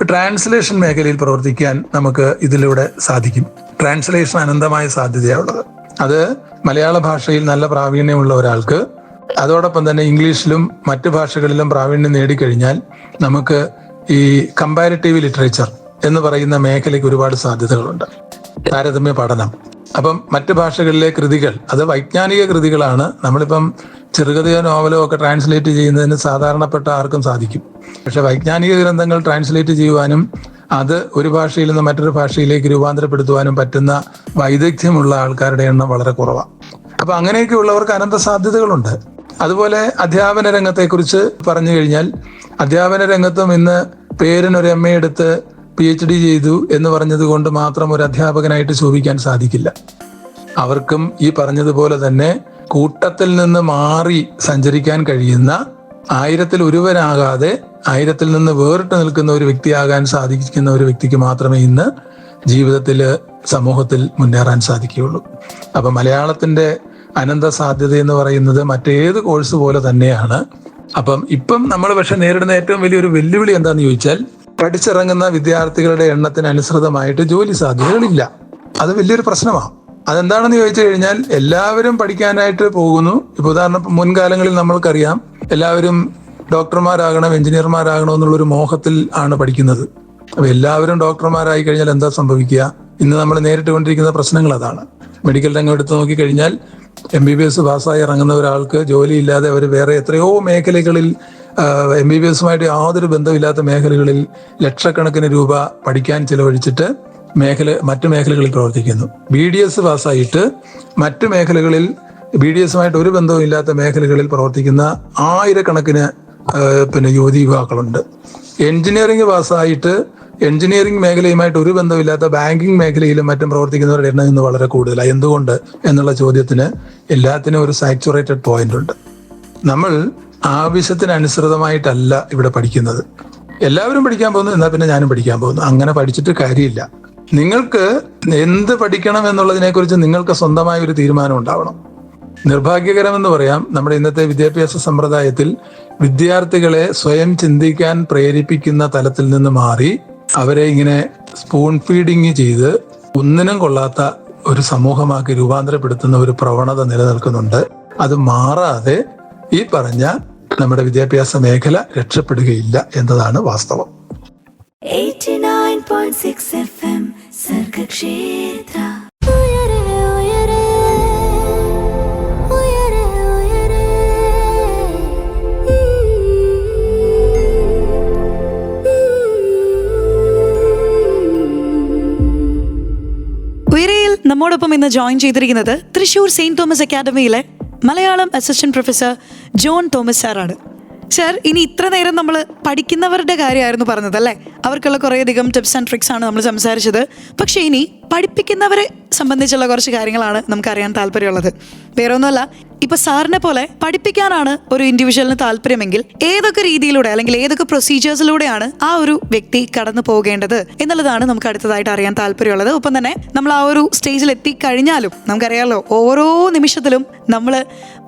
ട്രാൻസ്ലേഷൻ മേഖലയിൽ പ്രവർത്തിക്കാൻ നമുക്ക് ഇതിലൂടെ സാധിക്കും. ട്രാൻസ്ലേഷൻ അനന്തമായ സാധ്യതയാണുള്ളത്. അത് മലയാള ഭാഷയിൽ നല്ല പ്രാവീണ്യമുള്ള ഒരാൾക്ക് അതോടൊപ്പം തന്നെ ഇംഗ്ലീഷിലും മറ്റു ഭാഷകളിലും പ്രാവീണ്യം നേടിക്കഴിഞ്ഞാൽ നമുക്ക് ഈ കമ്പാരിറ്റീവ് ലിറ്ററേച്ചർ എന്ന് പറയുന്ന മേഖലയ്ക്ക് ഒരുപാട് സാധ്യതകളുണ്ട്. താരതമ്യ പഠനം. അപ്പം മറ്റു ഭാഷകളിലെ കൃതികൾ, അത് വൈജ്ഞാനിക കൃതികളാണ്. നമ്മളിപ്പം ചെറുകഥയോ നോവലോ ഒക്കെ ട്രാൻസ്ലേറ്റ് ചെയ്യുന്നതിന് സാധാരണപ്പെട്ട ആർക്കും സാധിക്കും. പക്ഷെ വൈജ്ഞാനിക ഗ്രന്ഥങ്ങൾ ട്രാൻസ്ലേറ്റ് ചെയ്യുവാനും അത് ഒരു ഭാഷയിൽ നിന്ന് മറ്റൊരു ഭാഷയിലേക്ക് രൂപാന്തരപ്പെടുത്തുവാനും പറ്റുന്ന വൈദഗ്ധ്യമുള്ള ആൾക്കാരുടെ എണ്ണം വളരെ കുറവാണ്. അപ്പൊ അങ്ങനെയൊക്കെ ഉള്ളവർക്ക് അനന്ത സാധ്യതകളുണ്ട്. അതുപോലെ അധ്യാപന രംഗത്തെക്കുറിച്ച് പറഞ്ഞു കഴിഞ്ഞാൽ അധ്യാപന രംഗത്തും ഇന്ന് പേരിനൊരു MA എടുത്ത് PhD ചെയ്തു എന്ന് പറഞ്ഞത് കൊണ്ട് മാത്രം ഒരു അധ്യാപകനായിട്ട് ശോഭിക്കാൻ സാധിക്കില്ല. അവർക്കും ഈ പറഞ്ഞതുപോലെ തന്നെ കൂട്ടത്തിൽ നിന്ന് മാറി സഞ്ചരിക്കാൻ കഴിയുന്ന, 1000-ൽ ഒരുവനാകാതെ 1000-ൽ നിന്ന് വേറിട്ട് നിൽക്കുന്ന ഒരു വ്യക്തിയാകാൻ സാധിക്കുന്ന ഒരു വ്യക്തിക്ക് മാത്രമേ ഇന്ന് ജീവിതത്തിൽ സമൂഹത്തിൽ മുന്നേറാൻ സാധിക്കുകയുള്ളൂ. അപ്പൊ മലയാളത്തിന്റെ അനന്ത സാധ്യത എന്ന് പറയുന്നത് മറ്റേത് കോഴ്സ് പോലെ തന്നെയാണ്. അപ്പം ഇപ്പം നമ്മൾ പക്ഷെ നേരിടുന്ന ഏറ്റവും വലിയൊരു വെല്ലുവിളി എന്താണെന്ന് ചോദിച്ചാൽ, പഠിച്ചിറങ്ങുന്ന വിദ്യാർത്ഥികളുടെ എണ്ണത്തിനനുസൃതമായിട്ട് ജോലി സാധ്യതകളില്ല. അത് വലിയൊരു പ്രശ്നമാണ്. അതെന്താണെന്ന് ചോദിച്ചു കഴിഞ്ഞാൽ, എല്ലാവരും പഠിക്കാനായിട്ട് പോകുന്നു. ഇപ്പൊ ഉദാഹരണം മുൻകാലങ്ങളിൽ നമ്മൾക്കറിയാം, എല്ലാവരും ഡോക്ടർമാരാകണം, എഞ്ചിനീയർമാരാകണം എന്നുള്ളൊരു മോഹത്തിൽ ആണ് പഠിക്കുന്നത്. അപ്പൊ എല്ലാവരും ഡോക്ടർമാരായി കഴിഞ്ഞാൽ എന്താ സംഭവിക്കുക? ഇന്ന് നമ്മൾ നേരിട്ട് കൊണ്ടിരിക്കുന്ന പ്രശ്നങ്ങൾ അതാണ്. മെഡിക്കൽ രംഗം എടുത്ത് നോക്കിക്കഴിഞ്ഞാൽ MBBS പാസ്സായി ഇറങ്ങുന്ന ഒരാൾക്ക് ജോലിയില്ലാതെ അവർ വേറെ എത്രയോ മേഖലകളിൽ MBBSുമായിട്ട് യാതൊരു ബന്ധമില്ലാത്ത മേഖലകളിൽ ലക്ഷക്കണക്കിന് രൂപ പഠിക്കാൻ ചിലവഴിച്ചിട്ട് മറ്റു മേഖലകളിൽ പ്രവർത്തിക്കുന്നു. BDS പാസ്സായിട്ട് മറ്റു മേഖലകളിൽ BDSുമായിട്ട് ഒരു ബന്ധവും ഇല്ലാത്ത മേഖലകളിൽ പ്രവർത്തിക്കുന്ന ആയിരക്കണക്കിന് യുവതി യുവാക്കളുണ്ട്. എഞ്ചിനീയറിംഗ് പാസ്സായിട്ട് എഞ്ചിനീയറിംഗ് മേഖലയുമായിട്ട് ഒരു ബന്ധമില്ലാത്ത ബാങ്കിങ് മേഖലയിലും മറ്റും പ്രവർത്തിക്കുന്നവരുടെ എണ്ണം ഇന്ന് വളരെ കൂടുതലാണ്. എന്തുകൊണ്ട് എന്നുള്ള ചോദ്യത്തിന് എല്ലാത്തിനും ഒരു സാച്ചുറേറ്റഡ് പോയിന്റ് ഉണ്ട്. നമ്മൾ ആവശ്യത്തിനനുസൃതമായിട്ടല്ല ഇവിടെ പഠിക്കുന്നത്. എല്ലാവരും പഠിക്കാൻ പോകുന്നു, എന്നാൽ പിന്നെ ഞാനും പഠിക്കാൻ പോകുന്നു. അങ്ങനെ പഠിച്ചിട്ട് കാര്യമില്ല. നിങ്ങൾക്ക് എന്ത് പഠിക്കണം എന്നുള്ളതിനെക്കുറിച്ച് നിങ്ങൾക്ക് സ്വന്തമായ ഒരു തീരുമാനം ഉണ്ടാവണം. നിർഭാഗ്യകരമെന്ന് പറയാം, നമ്മുടെ ഇന്നത്തെ വിദ്യാഭ്യാസ സമ്പ്രദായത്തിൽ വിദ്യാർത്ഥികളെ സ്വയം ചിന്തിക്കാൻ പ്രേരിപ്പിക്കുന്ന തലത്തിൽ നിന്ന് മാറി അവരെ ഇങ്ങനെ സ്പൂൺ ഫീഡിങ് ചെയ്ത് ഒന്നിനും കൊള്ളാത്ത ഒരു സമൂഹമാക്കി രൂപാന്തരപ്പെടുത്തുന്ന ഒരു പ്രവണത നിലനിൽക്കുന്നുണ്ട്. അത് മാറാതെ ഈ പറഞ്ഞ നമ്മുടെ വിദ്യാഭ്യാസ മേഖല രക്ഷപ്പെടുകയില്ല എന്നതാണ് വാസ്തവം. 89.6 FM സർഗക്ഷേത്ര. ഉയരയിൽ നമ്മോടൊപ്പം ഇന്ന് ജോയിൻ ചെയ്തിരിക്കുന്നത് തൃശൂർ സെയിന്റ് തോമസ് അക്കാദമിയിലെ Malayalam assistant professor John Thomas സാറാണ്. സാർ, ഇനി ഇത്ര നേരം നമ്മൾ പഠിക്കുന്നവരുടെ കാര്യമായിരുന്നു പറഞ്ഞത് അല്ലേ? അവർക്കുള്ള കുറേയധികം ടിപ്സ് ആൻഡ് ട്രിക്സ് ആണ് നമ്മൾ സംസാരിച്ചത്. പക്ഷേ ഇനി പഠിപ്പിക്കുന്നവരെ സംബന്ധിച്ചുള്ള കുറച്ച് കാര്യങ്ങളാണ് നമുക്കറിയാൻ താല്പര്യമുള്ളത്. വേറെ ഒന്നുമല്ല, ഇപ്പൊ സാറിനെ പോലെ പഠിപ്പിക്കാനാണ് ഒരു ഇൻഡിവിജ്വലിന് താല്പര്യമെങ്കിൽ ഏതൊക്കെ രീതിയിലൂടെ അല്ലെങ്കിൽ ഏതൊക്കെ പ്രൊസീജിയേഴ്സിലൂടെയാണ് ആ ഒരു വ്യക്തി കടന്നു പോകേണ്ടത് എന്നുള്ളതാണ് നമുക്ക് അടുത്തതായിട്ട് അറിയാൻ താല്പര്യമുള്ളത്. ഒപ്പം തന്നെ നമ്മൾ ആ ഒരു സ്റ്റേജിൽ എത്തിക്കഴിഞ്ഞാലും നമുക്കറിയാമല്ലോ, ഓരോ നിമിഷത്തിലും നമ്മൾ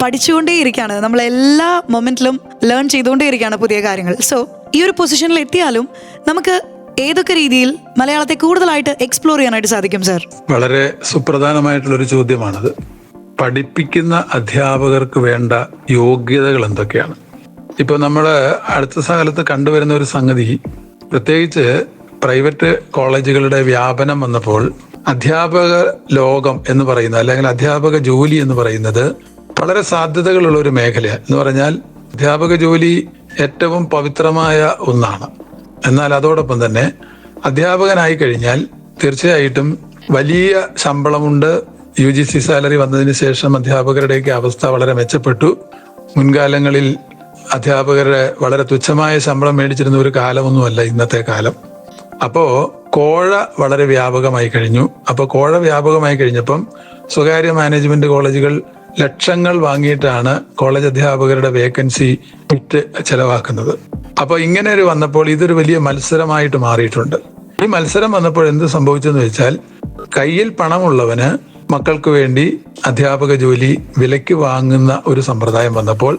പഠിച്ചുകൊണ്ടേയിരിക്കുകയാണ്. നമ്മൾ എല്ലാ മൊമെന്റിലും ലേൺ ചെയ്തുകൊണ്ടേയിരിക്കുകയാണ് പുതിയ കാര്യങ്ങൾ. സോ ഈ ഒരു പൊസിഷനിൽ എത്തിയാലും നമുക്ക് ഏതൊക്കെ രീതിയിൽ മലയാളത്തെ കൂടുതലായിട്ട് എക്സ്പ്ലോർ ചെയ്യാനായിട്ട് സാധിക്കും സാർ? വളരെ സുപ്രധാനമായിട്ടുള്ളൊരു ചോദ്യമാണത്. പഠിപ്പിക്കുന്ന അധ്യാപകർക്ക് വേണ്ട യോഗ്യതകൾ എന്തൊക്കെയാണ്? ഇപ്പോൾ നമ്മൾ അടുത്ത കാലത്ത് കണ്ടുവരുന്ന ഒരു സംഗതി, പ്രത്യേകിച്ച് പ്രൈവറ്റ് കോളേജുകളുടെ വ്യാപനം വന്നപ്പോൾ അധ്യാപക ലോകം എന്ന് പറയുന്നത്, അല്ലെങ്കിൽ അധ്യാപക ജോലി എന്ന് പറയുന്നത് വളരെ സാധ്യതകളുള്ള ഒരു മേഖലയാണ്. എന്ന് പറഞ്ഞാൽ അധ്യാപക ജോലി ഏറ്റവും പവിത്രമായ ഒന്നാണ്. എന്നാൽ അതോടൊപ്പം തന്നെ അധ്യാപകനായി കഴിഞ്ഞാൽ തീർച്ചയായിട്ടും വലിയ ശമ്പളമുണ്ട്. UGC സാലറി വന്നതിന് ശേഷം അധ്യാപകരുടെയൊക്കെ അവസ്ഥ വളരെ മെച്ചപ്പെട്ടു. മുൻകാലങ്ങളിൽ അധ്യാപകരുടെ വളരെ തുച്ഛമായ ശമ്പളം മേടിച്ചിരുന്ന ഒരു കാലമൊന്നുമല്ല ഇന്നത്തെ കാലം. അപ്പോ കോഴ വളരെ വ്യാപകമായി കഴിഞ്ഞു. അപ്പൊ കോഴ വ്യാപകമായി കഴിഞ്ഞപ്പം സ്വകാര്യ മാനേജ്മെന്റ് കോളേജുകൾ ലക്ഷങ്ങൾ വാങ്ങിയിട്ടാണ് കോളേജ് അധ്യാപകരുടെ വേക്കൻസി വിറ്റ് ചെലവാക്കുന്നത്. അപ്പൊ ഇങ്ങനെ ഒരു വന്നപ്പോൾ ഇതൊരു വലിയ മത്സരമായിട്ട് മാറിയിട്ടുണ്ട്. ഈ മത്സരം വന്നപ്പോൾ എന്ത് സംഭവിച്ചെന്ന് വെച്ചാൽ, കയ്യിൽ പണമുള്ളവന് മക്കൾക്ക് വേണ്ടി അധ്യാപക ജോലി വിലയ്ക്ക് വാങ്ങുന്ന ഒരു സമ്പ്രദായം വന്നപ്പോൾ